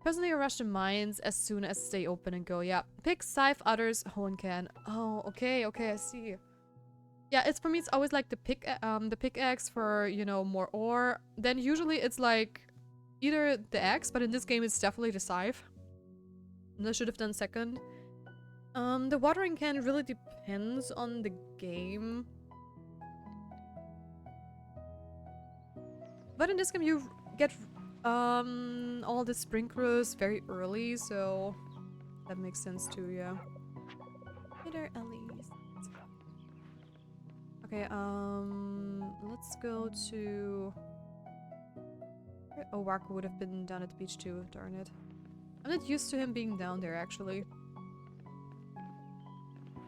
Personally, I rush the mines as soon as they open and go. Yeah, pick, scythe, others, hoe and can. Oh, okay, I see. Yeah, it's for me, it's always like the pickaxe for, you know, more ore. Then usually it's like either the axe, but in this game it's definitely the scythe. And I should have done second. The watering can really depends on the game. But in this game you get all the sprinklers very early, so that makes sense too, yeah. Hey there, Elise. Okay, let's go to... Oh, Waku would have been down at the beach too, darn it. I'm not used to him being down there, actually.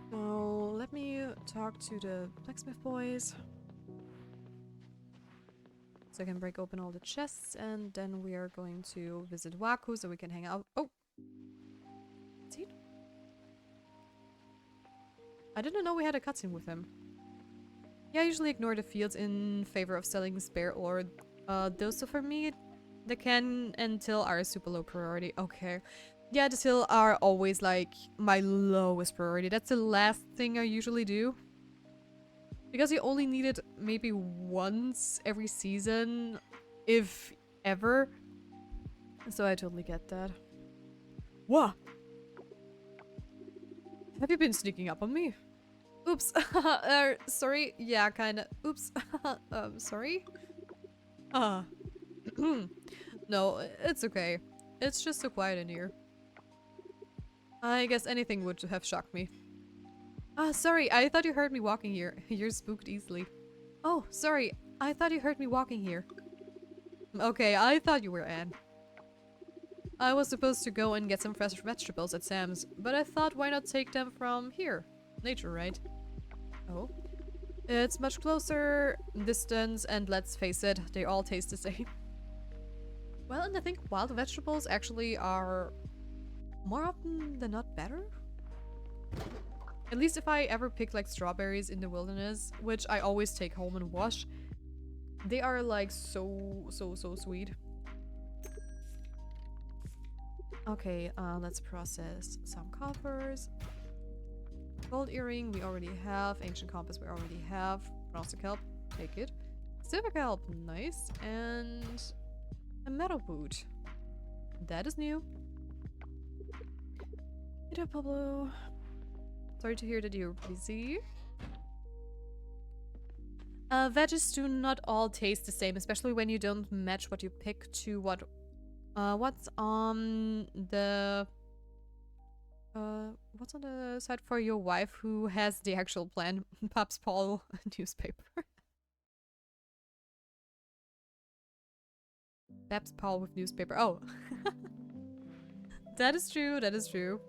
So, let me talk to the blacksmith boys. So I can break open all the chests, and then we are going to visit Waku so we can hang out. Oh! See? I didn't know we had a cutscene with him. Yeah, I usually ignore the fields in favor of selling spare ore. Those, so for me, the can and till are a super low priority. Okay. Yeah, the till are always like my lowest priority. That's the last thing I usually do. Because you only need it maybe once every season, if ever. So I totally get that. What? Have you been sneaking up on me? Oops. Sorry. Yeah, kinda. Oops. Sorry? No, it's okay. It's just so quiet in here. I guess anything would have shocked me. Sorry, I thought you heard me walking here. You're spooked easily. Oh, sorry, I thought you heard me walking here. Okay, I thought you were Anne. I was supposed to go and get some fresh vegetables at Sam's, but I thought why not take them from here? Nature, right? Oh. It's much closer distance, and let's face it, they all taste the same. Well, and I think wild vegetables actually are more often than not better. At least if I ever pick like strawberries in the wilderness, which I always take home and wash, they are like so sweet. Okay, let's process some coppers. Gold earring we already have. Ancient compass we already have. Bronze kelp, take it. Silver kelp, nice. And a metal boot. That is new. Hey, Pablo. Sorry to hear that you're busy. Veggies do not all taste the same, especially when you don't match what you pick to what's on the side for your wife who has the actual plan. Pops Paul newspaper. Babs Paul with newspaper. Oh. That is true, that is true.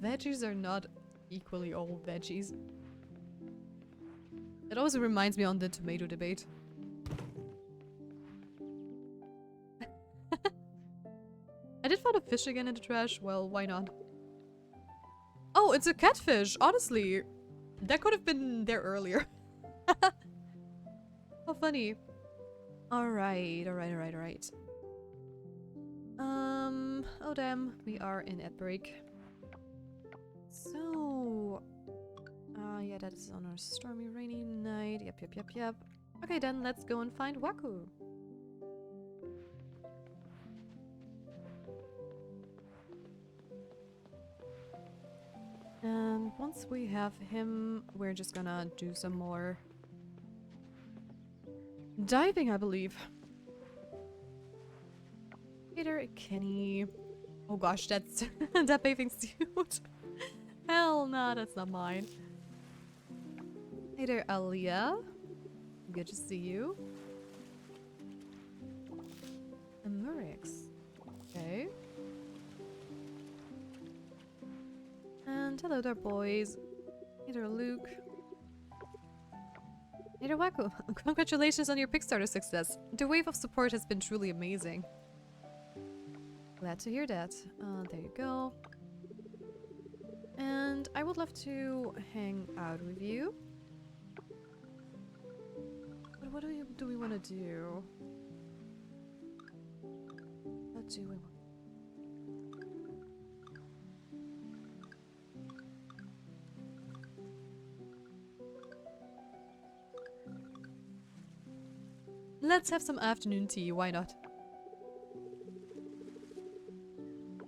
Veggies are not equally all veggies. It also reminds me on the tomato debate. I did find a fish again in the trash. Well, why not? Oh, it's a catfish, honestly. That could have been there earlier. How funny. Alright. Oh damn, we are in ad break. So, yeah, that is on a stormy, rainy night. Yep. Okay, then let's go and find Waku. And once we have him, we're just gonna do some more diving, I believe. Peter, Kenny. Oh gosh, that's that bathing suit. Hell nah, that's not mine. Hey there, Aliyah. Good to see you. And Murix. Okay. And hello there, boys. Hey there, Luke. Hey there, Waku. Congratulations on your Kickstarter success. The wave of support has been truly amazing. Glad to hear that. There you go. And I would love to hang out with you. But what do we want to do? What do we want? Let's have some afternoon tea, why not?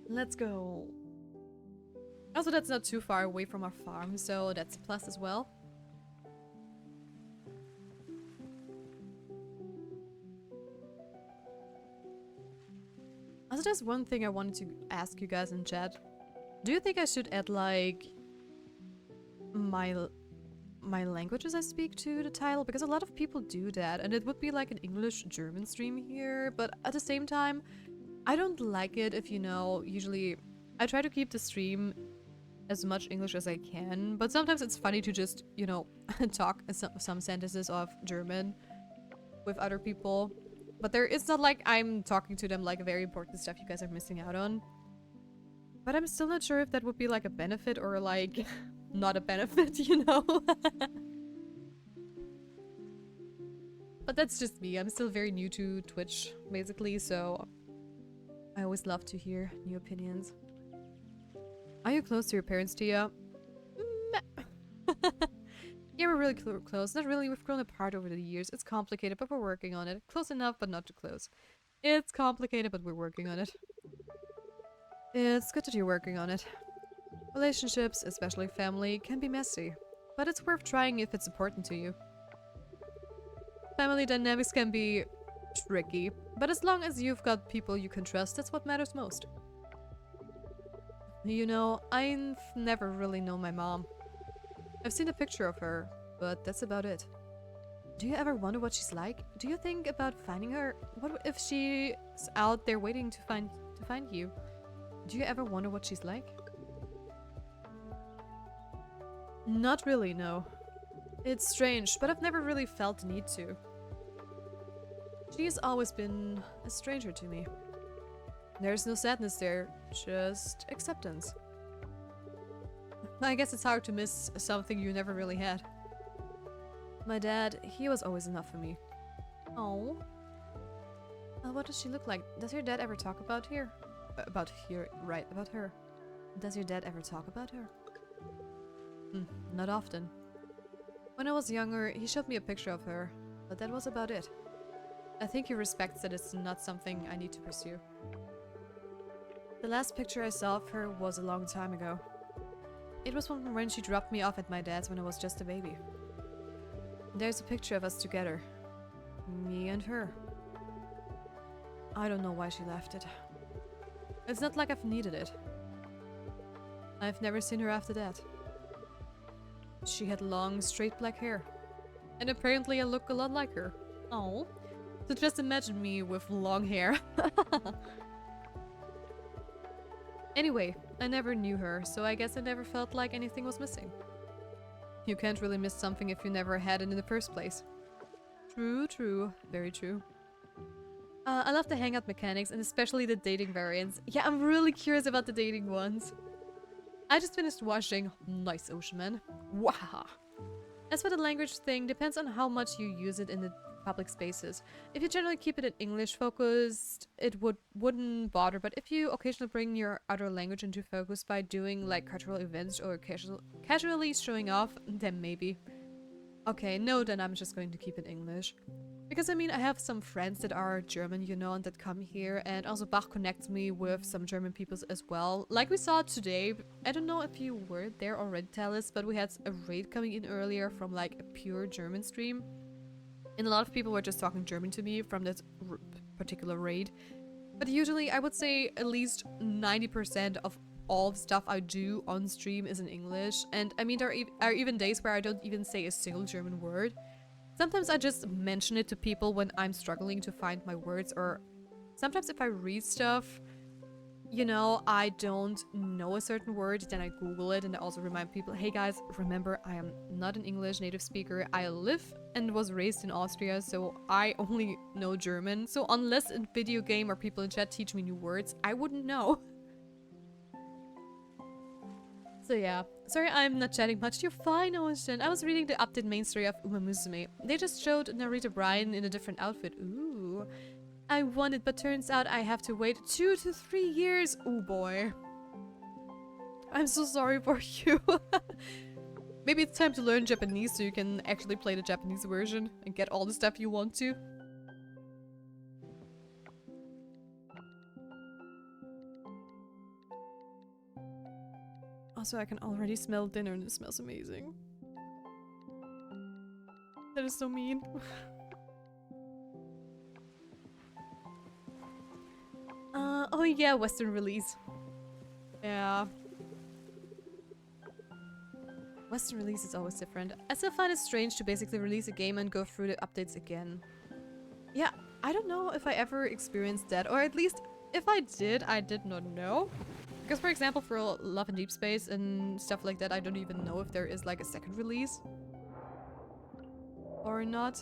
Let's go. Also, that's not too far away from our farm, so that's a plus as well. Also, there's one thing I wanted to ask you guys in chat. Do you think I should add, like, my languages I speak to the title? Because a lot of people do that, and it would be like an English-German stream here, but at the same time, I don't like it if, you know, usually I try to keep the stream as much English as I can, but sometimes it's funny to just, you know, talk some sentences of German with other people. But it's not like I'm talking to them like very important stuff you guys are missing out on. But I'm still not sure if that would be like a benefit or like not a benefit, you know? But that's just me. I'm still very new to Twitch, basically, so I always love to hear new opinions. Are you close to your parents, Tia? Yeah, we're really close. Not really, we've grown apart over the years. It's complicated, but we're working on it. Close enough, but not too close. It's complicated, but we're working on it. It's good that you're working on it. Relationships, especially family, can be messy, but it's worth trying if it's important to you. Family dynamics can be tricky, but as long as you've got people you can trust, that's what matters most. You know, I've never really known my mom. I've seen a picture of her, but that's about it. Do you ever wonder what she's like? Do you think about finding her? What if she's out there waiting to find you? Do you ever wonder what she's like? Not really, no. It's strange, but I've never really felt the need to. She's always been a stranger to me. There's no sadness there, just acceptance. I guess it's hard to miss something you never really had. My dad, he was always enough for me. Oh. What does she look like? Does your dad ever talk about her? About her. Does your dad ever talk about her? Not often. When I was younger, he showed me a picture of her, but that was about it. I think he respects that it's not something I need to pursue. The last picture I saw of her was a long time ago. It was from when she dropped me off at my dad's when I was just a baby. There's a picture of us together. Me and her. I don't know why she left it. It's not like I've needed it. I've never seen her after that. She had long, straight black hair. And apparently I look a lot like her. Oh. So just imagine me with long hair. Anyway, I never knew her, so I guess I never felt like anything was missing. You can't really miss something if you never had it in the first place. True, true. Very true. I love the hangout mechanics and especially the dating variants. Yeah, I'm really curious about the dating ones. I just finished watching Nice Ocean Man. Wow. As for the language thing, depends on how much you use it in the public spaces. If you generally keep it in English focused, it wouldn't bother, but if you occasionally bring your other language into focus by doing like cultural events or casually showing off, then maybe. Okay, no, then I'm just going to keep it English. Because I mean, I have some friends that are German, you know, and that come here, and also Bach connects me with some German people as well. Like we saw today, I don't know if you were there already, Talis, but we had a raid coming in earlier from like a pure German stream. And a lot of people were just talking German to me from this particular raid. But usually, I would say at least 90% of all the stuff I do on stream is in English. And I mean, there are even days where I don't even say a single German word. Sometimes I just mention it to people when I'm struggling to find my words, or sometimes if I read stuff, you know, I don't know a certain word, then I Google it, and I also remind people, hey guys, remember, I am not an English native speaker. I live and was raised in Austria, so I only know German. So unless a video game or people in chat teach me new words, I wouldn't know. So yeah, sorry I'm not chatting much. You're fine, Ocean. I was reading the update main story of Uma Musume. They just showed Narita Brian in a different outfit. Ooh. I want it, but turns out I have to wait 2 to 3 years. Oh boy. I'm so sorry for you. Maybe it's time to learn Japanese so you can actually play the Japanese version and get all the stuff you want to. Also, I can already smell dinner and it smells amazing. That is so mean. Oh yeah, Western release. Yeah. Western release is always different. I still find it strange to basically release a game and go through the updates again. Yeah, I don't know if I ever experienced that, or at least if I did not know. Because for example, for Love and Deep Space and stuff like that, I don't even know if there is like a second release. Or not.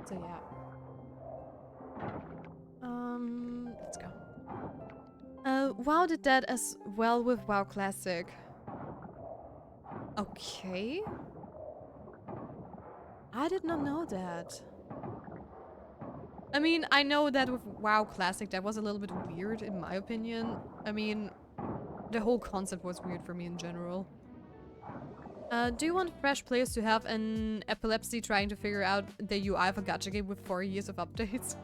So yeah. Let's go. WoW did that as well with WoW Classic. Okay. I did not know that. I mean, I know that with WoW Classic that was a little bit weird in my opinion. I mean, the whole concept was weird for me in general. Do you want fresh players to have an epilepsy trying to figure out the UI of a gacha game with 4 years of updates?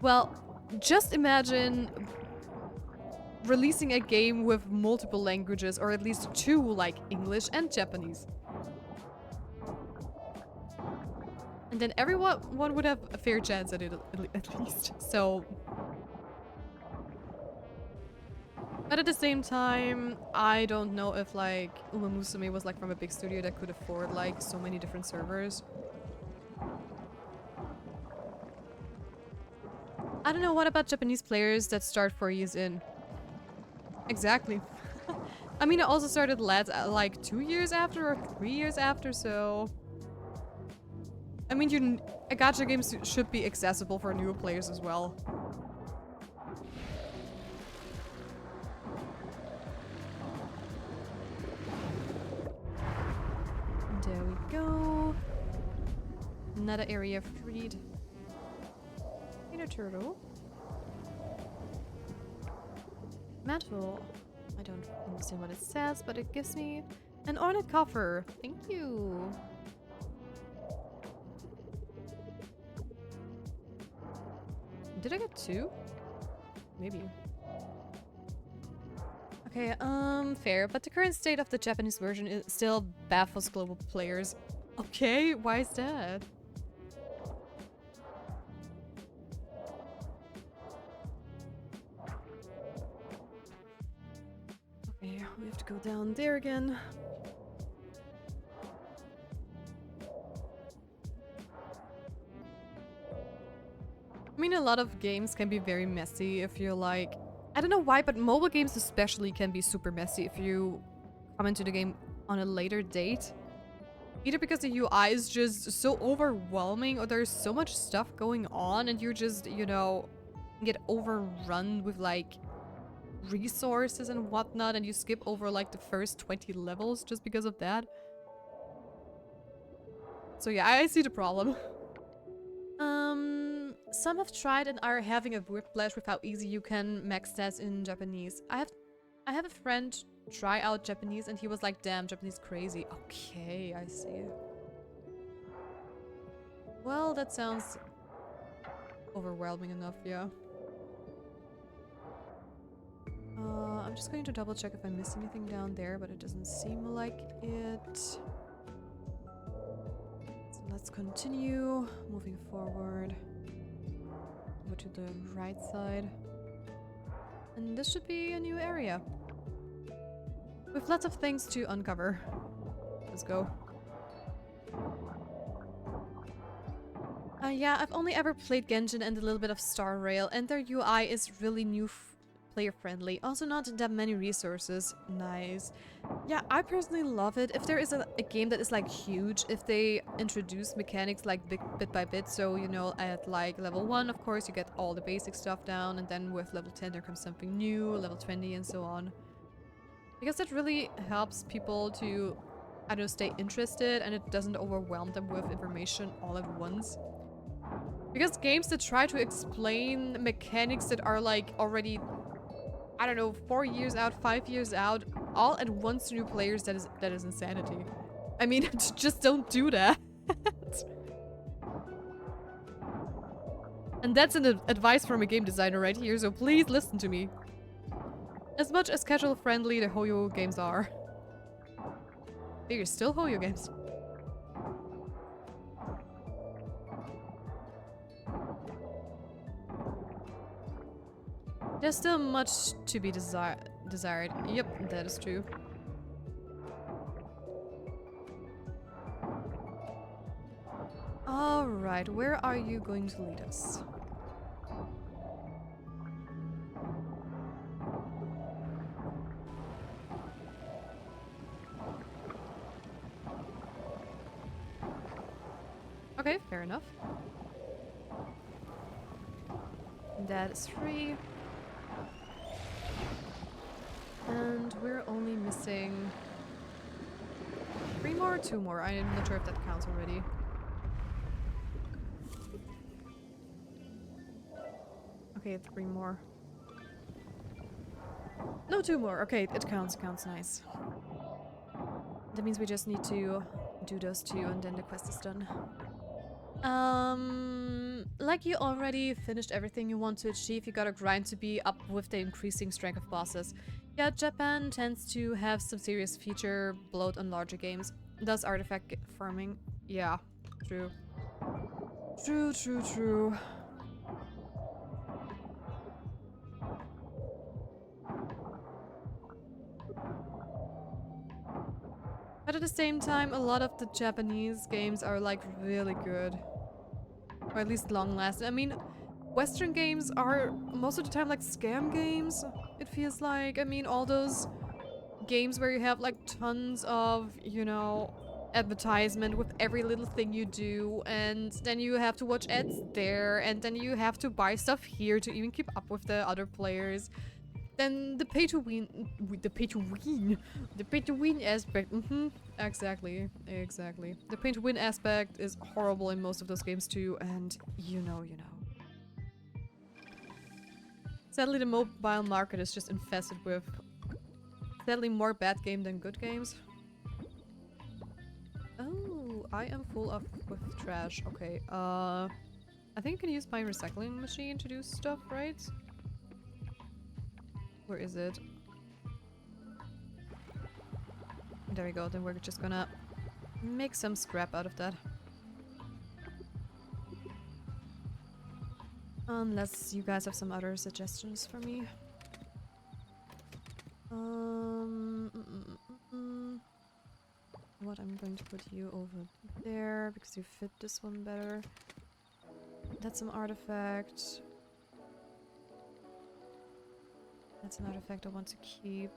Well, just imagine releasing a game with multiple languages, or at least 2, like English and Japanese. And then everyone would have a fair chance at it, at least. So... But at the same time, I don't know if like Uma Musume was like from a big studio that could afford like so many different servers. I don't know, what about Japanese players that start 4 years in? Exactly. I mean, I also started LADs like 2 years after or 3 years after, so... I mean, a gacha game should be accessible for newer players as well. go. Another area freed. Inner turtle. Mantle. I don't understand what it says, but it gives me an ornate coffer. Thank you. Did I get 2? Maybe. Okay, fair. But the current state of the Japanese version is still baffles global players. Okay, why is that? Okay, we have to go down there again. I mean, a lot of games can be very messy if you're like... I don't know why, but mobile games especially can be super messy if you come into the game on a later date. Either because the UI is just so overwhelming or there's so much stuff going on and you're just, you know, get overrun with like resources and whatnot and you skip over like the first 20 levels just because of that. So yeah, I see the problem. Some have tried and are having a whiplash with how easy you can max stats in Japanese. I have a friend try out Japanese and he was like, damn, Japanese crazy. Okay, I see. Well, that sounds overwhelming enough, yeah. I'm just going to double check if I missed anything down there, but it doesn't seem like it. So let's continue moving forward. Go to the right side. And this should be a new area. With lots of things to uncover. Let's go. Yeah, I've only ever played Genshin and a little bit of Star Rail, and their UI is really new player friendly. Also not that many resources. Nice. Yeah, I personally love it. If there is a game that is like huge, if they introduce mechanics like bit by bit, so you know at like level 1 of course you get all the basic stuff down, and then with level 10 there comes something new, level 20 and so on. Because that really helps people to, I don't know, stay interested and it doesn't overwhelm them with information all at once. Because games that try to explain mechanics that are like already, I don't know, 4 years out, 5 years out, all at once to new players, that is insanity. I mean, just don't do that. And that's an advice from a game designer right here, so please listen to me. As much as casual friendly the Hoyo games are. They're still Hoyo games. There's still much to be desired. Yep, that is true. Alright, where are you going to lead us? Okay, fair enough. That is free. And we're only missing 3 more or 2 more. I'm not sure if that counts already. Okay, 3 more. No, 2 more. Okay, it counts, nice. That means we just need to do those 2 and then the quest is done. Like you already finished everything you want to achieve, you gotta grind to be up with the increasing strength of bosses. Yeah, Japan tends to have some serious feature bloat on larger games. Thus artifact farming. Yeah, true. True. But at the same time, a lot of the Japanese games are like really good. Or at least long lasting. I mean, Western games are most of the time like scam games, it feels like. I mean, all those games where you have like tons of, you know, advertisement with every little thing you do, and then you have to watch ads there, and then you have to buy stuff here to even keep up with the other players. Then the pay to win aspect. Exactly. The pay to win aspect is horrible in most of those games too, and you know. Sadly, the mobile market is just infested with sadly more bad game than good games. Oh, I am full of with trash. Okay, I think you can use my recycling machine to do stuff, right? Where is it? There we go, then we're just gonna make some scrap out of that. Unless you guys have some other suggestions for me. What, I'm going to put you over there because you fit this one better. That's an artifact. That's an artifact I want to keep.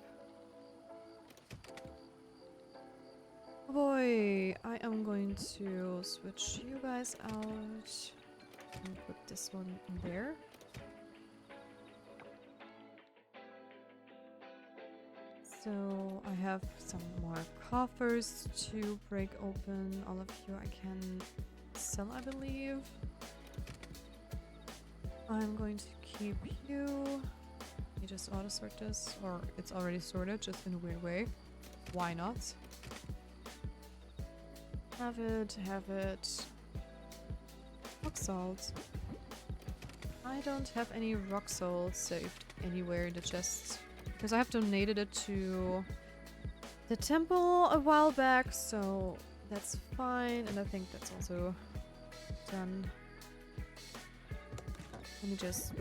Oh boy, I am going to switch you guys out and put this one there. So I have some more coffers to break open. All of you I can sell, I believe. I'm going to keep you. You just auto sort this, or it's already sorted, just in a weird way. Why not? Have it. Rock salt. I don't have any rock salt saved anywhere in the chest. Because I have donated it to the temple a while back, so that's fine. And I think that's also done. Let me just...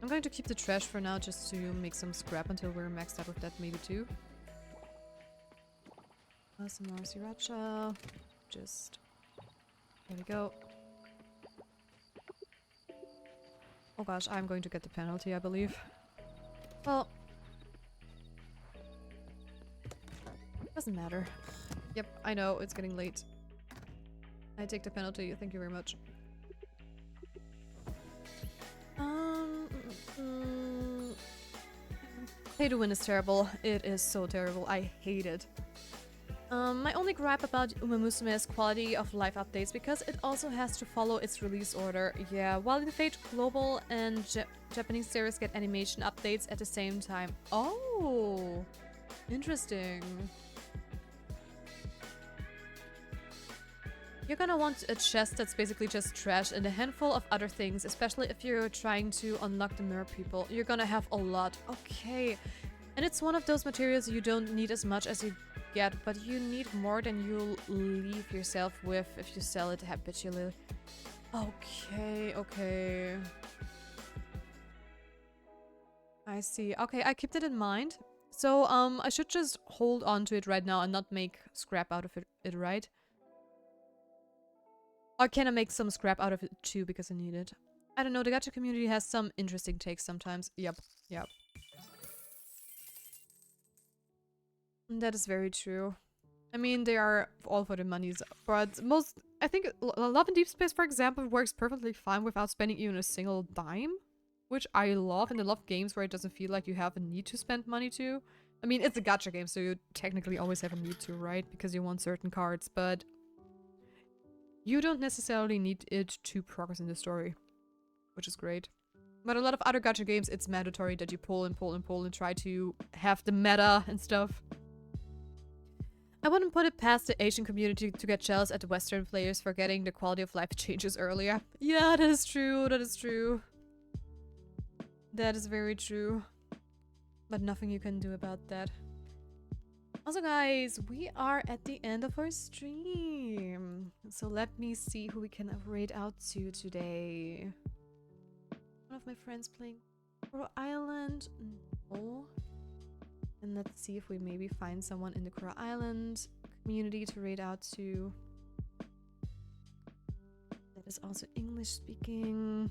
I'm going to keep the trash for now just to make some scrap until we're maxed out with that maybe too. Some more sriracha. Just... There we go. Oh gosh, I'm going to get the penalty, I believe. Well... Doesn't matter. Yep, I know, it's getting late. I take the penalty, thank you very much. Pay to win is terrible. It is so terrible. I hate it. My only gripe about Uma Musume's quality of life updates because it also has to follow its release order. Yeah, while in Fate Global and Japanese series get animation updates at the same time. Oh, interesting. You're gonna want a chest that's basically just trash and a handful of other things, especially if you're trying to unlock the mirror people. You're gonna have a lot. Okay. And it's one of those materials you don't need as much as you get, but you need more than you'll leave yourself with if you sell it habitually. Okay. I see. Okay, I kept it in mind. So, I should just hold on to it right now and not make scrap out of it, right? Or can I make some scrap out of it too because I need it? I don't know, the gacha community has some interesting takes sometimes. Yep. That is very true. I mean, they are all for the monies, but I think Love in Deep Space, for example, works perfectly fine without spending even a single dime, which I love, and I love games where it doesn't feel like you have a need to spend money to. I mean, it's a gacha game, so you technically always have a need to, right? Because you want certain cards, but you don't necessarily need it to progress in the story, which is great. But a lot of other gacha games, it's mandatory that you pull and try to have the meta and stuff. I wouldn't put it past the Asian community to get jealous at the Western players for getting the quality of life changes earlier. Yeah, that is true. That is very true. But nothing you can do about that. Also, guys, we are at the end of our stream. So let me see who we can raid out to today. One of my friends playing Coral Island? No. And let's see if we maybe find someone in the Coral Island community to raid out to. That is also English speaking.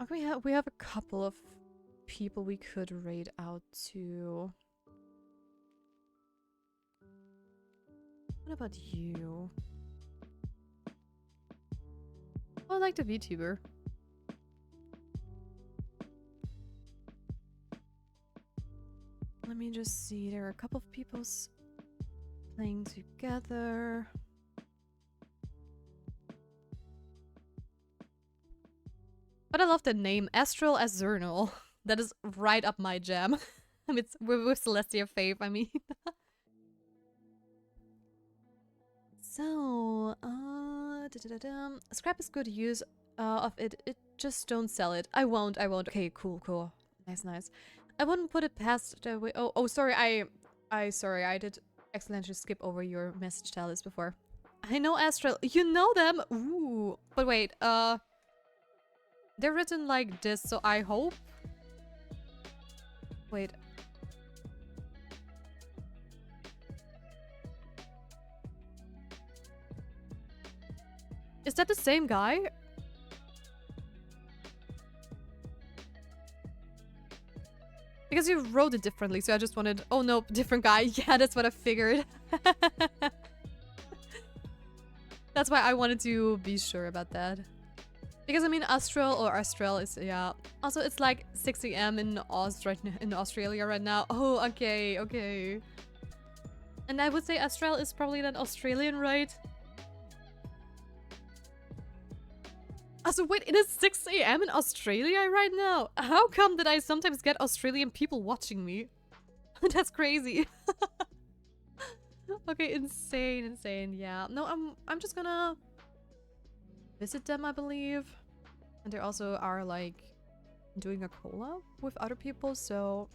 Okay, we have a couple of people we could raid out to. What about you? Oh, I like the VTuber. Let me just see. There are a couple of people playing together. But I love the name, Astral Azernal. That is right up my jam. I mean, we're with Celestia Faith, I mean. So, scrap is good use of it. Just don't sell it. I won't. Okay, cool. Nice. I wouldn't put it past the way. Oh, sorry. Sorry. I did accidentally skip over your message Talis before. I know Astral. You know them. Ooh. But wait. They're written like this, so I hope. Wait. Is that the same guy? Because you wrote it differently, so I just wanted... Oh no, different guy. Yeah, that's what I figured. That's why I wanted to be sure about that. Because I mean, Astral is... Yeah. Also, it's like 6 AM in Australia right now. Oh, okay. And I would say Astral is probably an Australian, right? Also, wait, it is 6 AM in Australia right now? How come that I sometimes get Australian people watching me? That's crazy. Okay, insane. Yeah. No, I'm just gonna visit them, I believe. And they also are like doing a collab with other people, so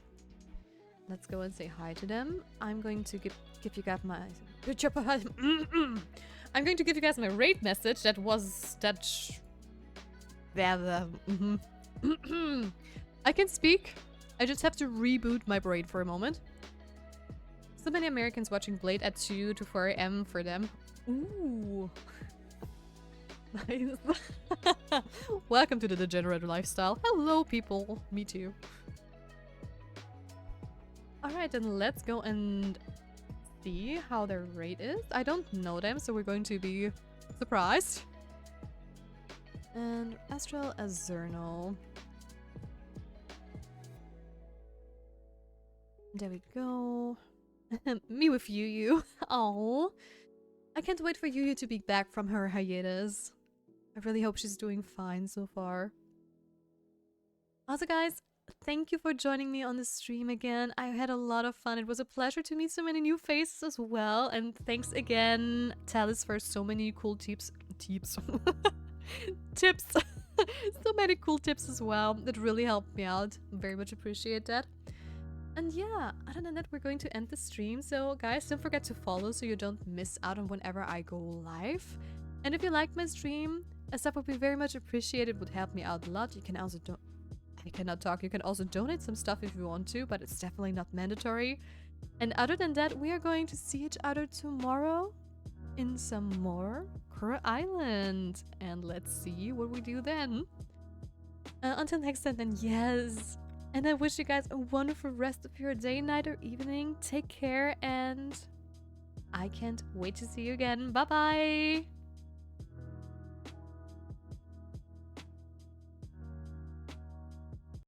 let's go and say hi to them. I'm going to give you guys my I'm going to give you guys my raid message that was I can speak. I just have to reboot my brain for a moment. So many Americans watching Blade at 2 to 4 AM for them. Ooh. Nice. Welcome to the degenerate lifestyle. Hello, people. Me too. Alright, then let's go and see how their rate is. I don't know them, so we're going to be surprised. And Astral Azernal. There we go. Me with Yu. Oh, I can't wait for Yu to be back from her hiatus. I really hope she's doing fine so far. Also, guys, thank you for joining me on the stream again. I had a lot of fun. It was a pleasure to meet so many new faces as well. And thanks again, Talis, for so many cool tips. Tips. So many cool tips as well. That really helped me out. Very much appreciate that. And yeah, other than that, we're going to end the stream. So guys, don't forget to follow so you don't miss out on whenever I go live. And if you like my stream, a sub would be very much appreciated. Would help me out a lot. You can also I cannot talk. You can also donate some stuff if you want to, but it's definitely not mandatory. And other than that, we are going to see each other tomorrow in some more Kura Island. And let's see what we do then. Until next time then, yes. And I wish you guys a wonderful rest of your day, night, or evening. Take care, and I can't wait to see you again. Bye-bye!